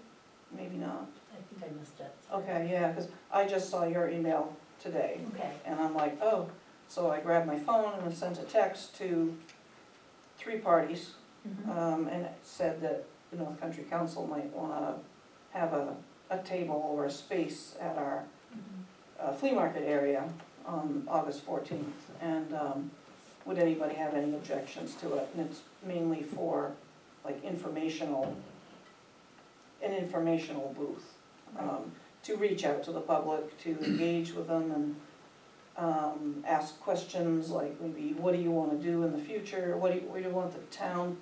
Speaker 5: Maybe not.
Speaker 1: I think I missed it.
Speaker 5: Okay, yeah, because I just saw your email today,
Speaker 1: Okay,
Speaker 5: and I'm like, oh, so I grabbed my phone and I sent a text to 3 parties, and it said that the North Country Council might wanna have a table or a space at our flea market area on August 14th, and would anybody have any objections to it? And it's mainly for like an informational booth, to reach out to the public, to engage with them and ask questions like maybe, what do you want to do in the future? Where do you want the town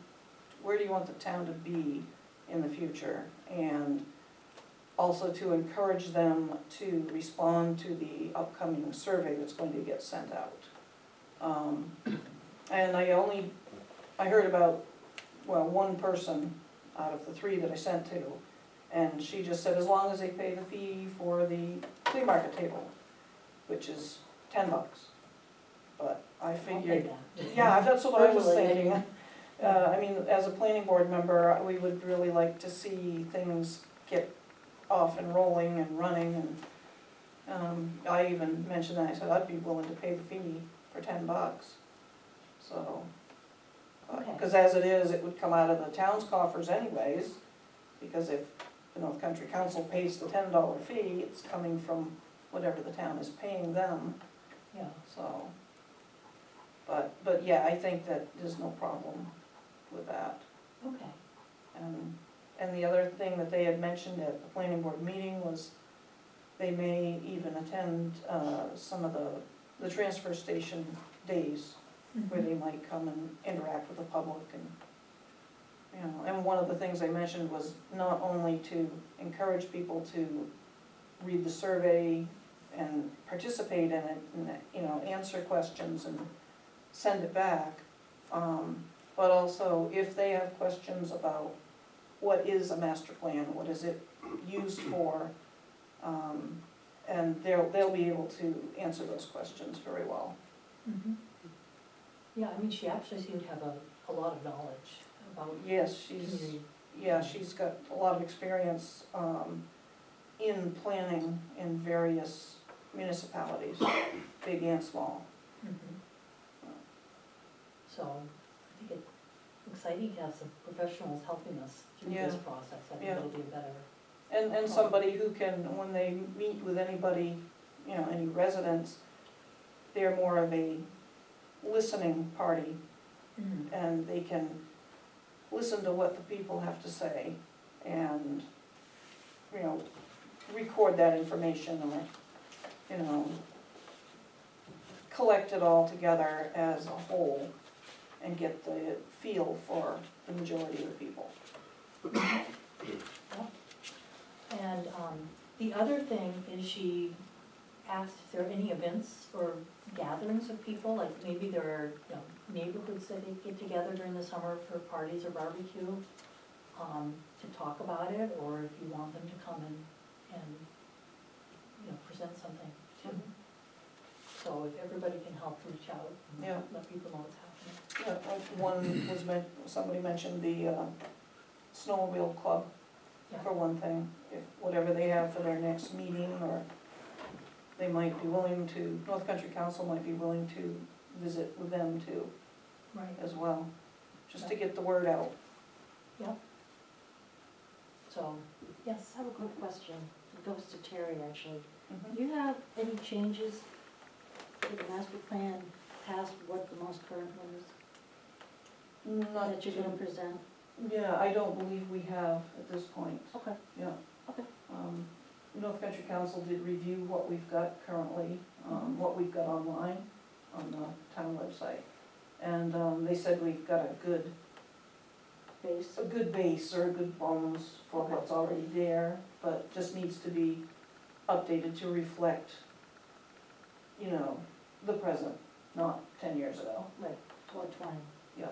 Speaker 5: to be in the future? And also to encourage them to respond to the upcoming survey that's going to get sent out. And I heard about, well, one person out of the 3 that I sent to, and she just said as long as they pay the fee for the flea market table, which is $10. But I
Speaker 1: I'll pay
Speaker 5: figured,
Speaker 1: that.
Speaker 5: yeah, that's what I was
Speaker 1: Personally,
Speaker 5: thinking. I mean, as a planning board member, we would really like to see things get off and rolling and running, and I even mentioned that, I said I'd be willing to pay the fee for $10. So,
Speaker 1: Okay.
Speaker 5: because as it is, it would come out of the town's coffers anyways, because if the North Country Council pays the $10 fee, it's coming from whatever the town is paying them,
Speaker 1: Yeah,
Speaker 5: so. But yeah, I think that there's no problem with that.
Speaker 1: okay.
Speaker 5: And the other thing that they had mentioned at the planning board meeting was they may even attend some of the transfer station days where they might come and interact with the public and, you know, and one of the things they mentioned was not only to encourage people to read the survey and participate in it and, you know, answer questions and send it back, but also if they have questions about what is a master plan, what is it used for, and they'll be able to answer those questions very well.
Speaker 1: Mhm. Yeah, I mean, she actually seemed to have a lot of knowledge about
Speaker 5: Yes, she's,
Speaker 1: community.
Speaker 5: yeah, she's got a lot of experience in planning in various municipalities, big and small.
Speaker 1: Mhm. So I think it's exciting to have some professionals helping us through this
Speaker 5: Yeah.
Speaker 1: process. I think
Speaker 5: Yeah.
Speaker 1: it'll be a better.
Speaker 5: And somebody who can, when they meet with anybody, you know, any residents, they're more of a listening party, and they can listen to what the people have to say and, you know, record that information or, you know, collect it all together as a whole and get the feel for the majority of the people.
Speaker 1: And the other thing is she asked if there are any events or gatherings of people, like maybe there are, you know, neighborhoods that they get together during the summer for parties or barbecue, to talk about it, or if you want them to come and, you know, present something too. So if everybody can help reach out and
Speaker 5: Yeah.
Speaker 1: let people know what's happening.
Speaker 5: Yeah, like one was somebody mentioned the snowmobile club,
Speaker 1: Yeah.
Speaker 5: for one thing, if whatever they have for their next meeting, or they might be willing to, North Country Council might be willing to visit with them too,
Speaker 1: Right.
Speaker 5: as well, just to get the word out.
Speaker 1: Yep. So, yes.
Speaker 3: I have a quick question, it goes to Terry actually.
Speaker 5: Mhm.
Speaker 3: Do you have any changes to the master plan past what the most current one is,
Speaker 5: Not
Speaker 3: that you're gonna present?
Speaker 5: Yeah, I don't believe we have at this point,
Speaker 3: Okay,
Speaker 5: yeah.
Speaker 3: okay.
Speaker 5: North Country Council did review what we've got currently, what we've got online on the town website. And they said we've got a good
Speaker 3: Base.
Speaker 5: base or a good bones for
Speaker 3: Okay.
Speaker 5: what's already there, but just needs to be updated to reflect, you know, the present, not 10 years ago.
Speaker 3: Right, 420.
Speaker 5: Yeah.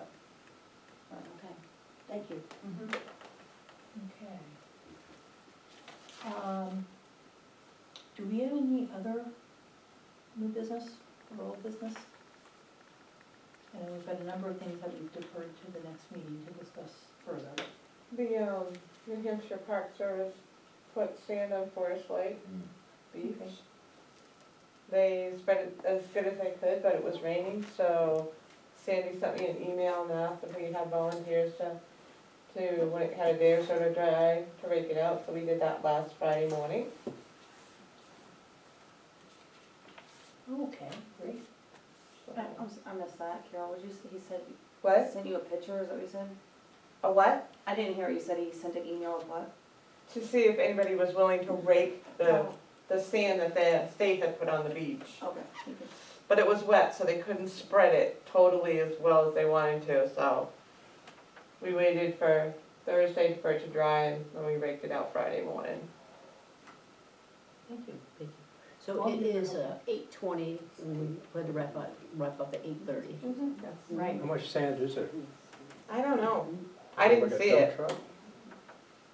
Speaker 3: Okay, thank you.
Speaker 1: Okay. Do we have any other new business or old business? And we've got a number of things that we've deferred to the next meeting to discuss further.
Speaker 2: The, New Hampshire Park Service put sand on Forest Lake Beach. They spread it as good as they could, but it was raining, so Sandy sent me an email and asked if we'd have volunteers to, when it had a day or so to dry, to rake it out, so we did that last Friday morning.
Speaker 1: Okay, great.
Speaker 13: I missed that, Carol, would you, he said,
Speaker 2: What?
Speaker 13: sent you a picture, is that what you said?
Speaker 2: A what?
Speaker 13: I didn't hear what you said, he sent an email of what?
Speaker 2: To see if anybody was willing to rake the sand that the state had put on the beach.
Speaker 13: Okay, thank you.
Speaker 2: But it was wet, so they couldn't spread it totally as well as they wanted to, so we waited for Thursday for it to dry, and then we raked it out Friday morning.
Speaker 1: Thank you.
Speaker 3: Thank you. So it is 8:20, and we had to wrap up at 8:30.
Speaker 1: Right.
Speaker 10: How much sand is there?
Speaker 2: I don't know, I didn't
Speaker 10: Like a
Speaker 2: see
Speaker 10: dump
Speaker 2: it,
Speaker 10: truck?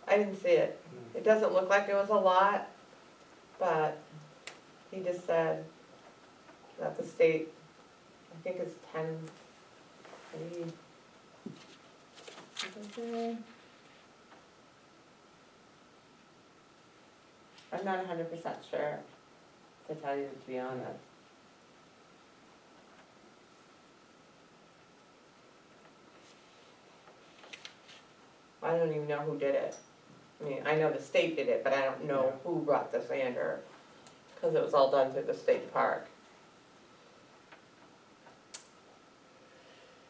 Speaker 2: I didn't see it. It doesn't look like it was a lot, but he just said that the state, I think it's 10, maybe. I'm not 100% sure, to tell you to be honest. I don't even know who did it. I mean, I know the state did it, but I don't know who brought the sander, cause it was all done through the state park.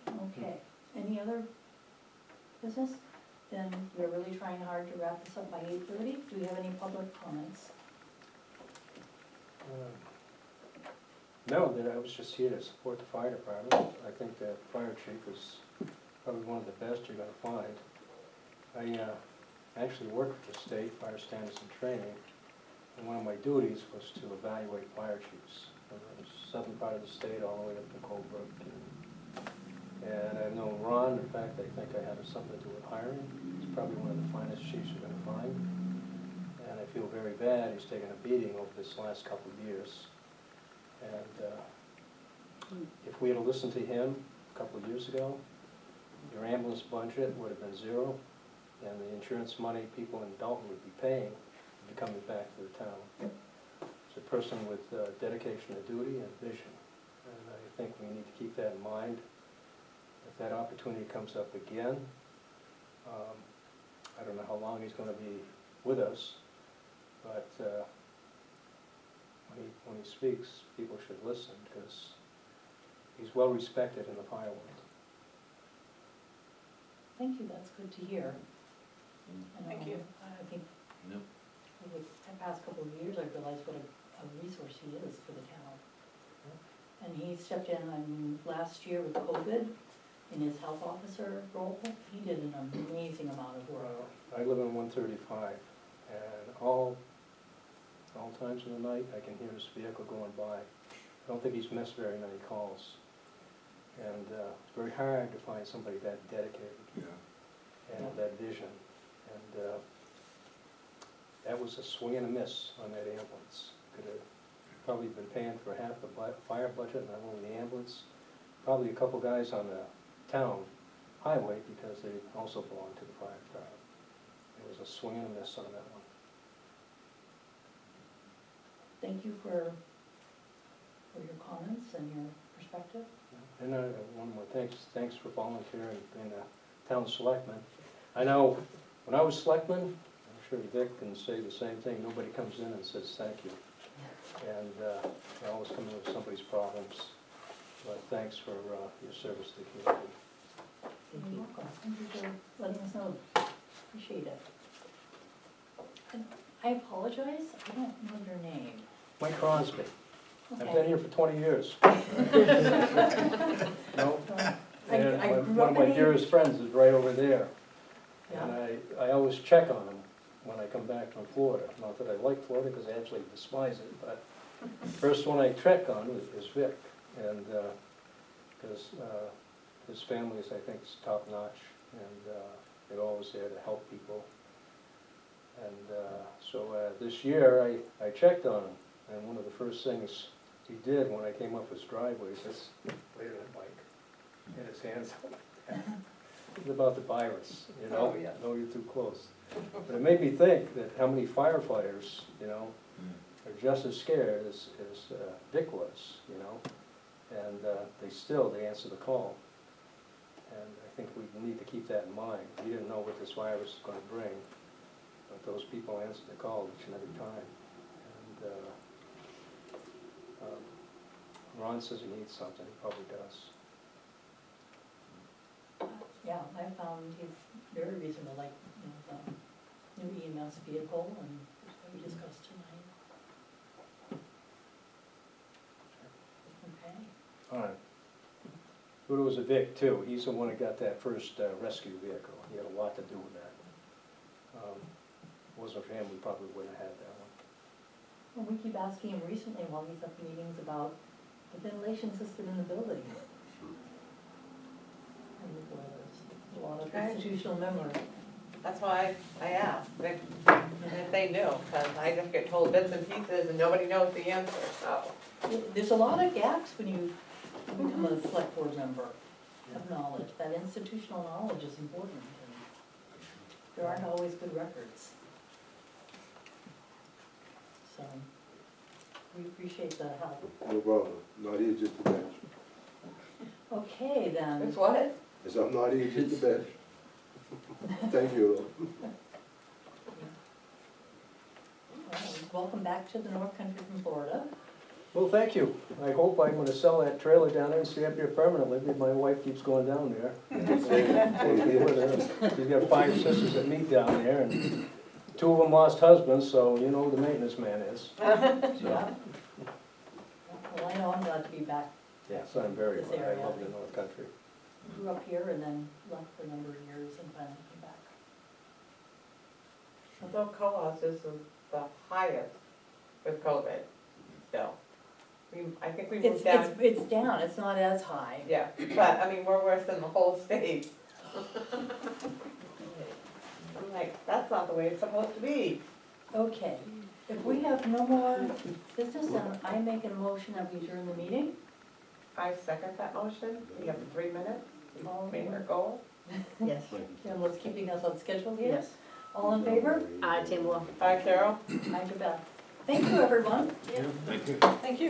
Speaker 1: Okay, any other business? Then we're really trying hard to wrap this up by 8:30. Do we have any public comments?
Speaker 10: No, that I was just here to support the fire department. I think the fire chief is probably one of the best you're gonna find. I actually worked with the state fire standards and training, and one of my duties was to evaluate fire chiefs from the southern part of the state all the way up to Colebrook. And I've known Ron, in fact, I think I had something to do with hiring. He's probably one of the finest chiefs you're gonna find. And I feel very bad, he's taken a beating over this last couple of years. And if we had listened to him a couple of years ago, your ambulance budget would have been zero, and the insurance money people in Dalton would be paying would be coming back to the town. It's a person with dedication to duty and vision, and I think we need to keep that in mind. If that opportunity comes up again, I don't know how long he's gonna be with us, but when he speaks, people should listen, because he's well respected in the fire world.
Speaker 1: Thank you, that's good to hear.
Speaker 5: Thank you.
Speaker 1: I think
Speaker 12: Yep.
Speaker 1: over the past couple of years, I've realized what a resource he is for the town. And he stepped in, I mean, last year with COVID, in his health officer role, he did an amazing amount of work.
Speaker 10: I live in 135, and all times of the night, I can hear his vehicle going by. I don't think he's missed very many calls. And it's very hard to find somebody that dedicated and that vision. And that was a swing and a miss on that ambulance. Could have probably been paying for half the fire budget, not only the ambulance, probably a couple guys on the town highway, because they also belong to the fire department. It was a swing and a miss on that one.
Speaker 1: Thank you for your comments and your perspective.
Speaker 10: And one more, thanks for volunteering being a town selectman. I know, when I was selectman, I'm sure Vic can say the same thing, nobody comes in and says thank you. And they always come in with somebody's problems, but thanks for your service to the community.
Speaker 1: You're welcome. Thank you for letting us know. Appreciate it. And I apologize, I don't know your name.
Speaker 10: Mike Crosby, I've
Speaker 1: Okay.
Speaker 10: been here for 20 years. No?
Speaker 1: I
Speaker 10: And
Speaker 1: grew
Speaker 10: one
Speaker 1: up
Speaker 10: of my
Speaker 1: in
Speaker 10: dearest friends is right over there. And
Speaker 1: Yeah.
Speaker 10: I always check on him when I come back from Florida. Not that I like Florida, because I actually despise it, but first one I check on is Vic. And, because his family is, I think, is top notch, and they're always there to help people. And so this year, I checked on him, and one of the first things he did when I came up his driveway, he says, "Wait a minute, Mike," and his hands up like that. It was about the virus, you know?
Speaker 2: Oh, yeah.
Speaker 10: No, you're too close. But it made me think that how many firefighters, you know, are just as scared as Vic was, you know? And they answer the call. And I think we need to keep that in mind. We didn't know what this virus was gonna bring, but those people answered the call each and every time. And Ron says he needs something, he probably does.
Speaker 1: Yeah, I found he's very reasonable, like, you know, the new EMS vehicle and what we discussed tonight. Okay.
Speaker 10: All right. Kudos to Vic too, he's the one that got that first rescue vehicle, he had a lot to do with that. Wasn't for him, we probably wouldn't have had that one.
Speaker 1: Well, we keep asking him recently while he's at meetings about the ventilation system in the building. And there's a lot of
Speaker 2: Okay.
Speaker 1: institutional memory.
Speaker 2: That's why I asked, if they knew, because I just get told bits and pieces and nobody knows the answer, so.
Speaker 1: There's a lot of gaps when you become a select board member of knowledge. That institutional knowledge is important, and there aren't always good records. So, we appreciate the help.
Speaker 11: No problem, not here just to bench.
Speaker 1: Okay, then.
Speaker 2: It's what?
Speaker 11: Yes, I'm not here just to bench. Thank you.
Speaker 1: Welcome back to the North Country from Florida.
Speaker 10: Well, thank you. I hope I'm gonna sell that trailer down there and stay up here permanently, because my wife keeps going down there. She's got 5 sisters that meet down there, and 2 of them lost husbands, so you know who the maintenance man is.
Speaker 1: Yeah. Well, I know I'm glad to be back.
Speaker 10: Yes, I'm very
Speaker 1: This
Speaker 10: glad. I
Speaker 1: area.
Speaker 10: love the North Country.
Speaker 1: Grew up here and then left for a number of years and finally came back.
Speaker 2: Although co-ops is the highest with COVID, still. I think we
Speaker 1: It's,
Speaker 2: moved down,
Speaker 1: it's down, it's not as high.
Speaker 2: yeah, but, I mean, we're worse than the whole state. I'm like, that's not the way it's supposed to be.
Speaker 1: Okay, if we have no more business, then I make a motion that we adjourn the meeting.
Speaker 2: I second that motion. We have 3 minutes.
Speaker 1: All in
Speaker 2: Made our
Speaker 1: favor?
Speaker 2: goal.
Speaker 3: Yes.
Speaker 1: And what's keeping us on schedule here?
Speaker 3: Yes.
Speaker 1: All in favor?
Speaker 3: Tim Law.
Speaker 2: Hi, Carol.
Speaker 1: Hi, Beth. Thank you, everyone.
Speaker 2: Thank you.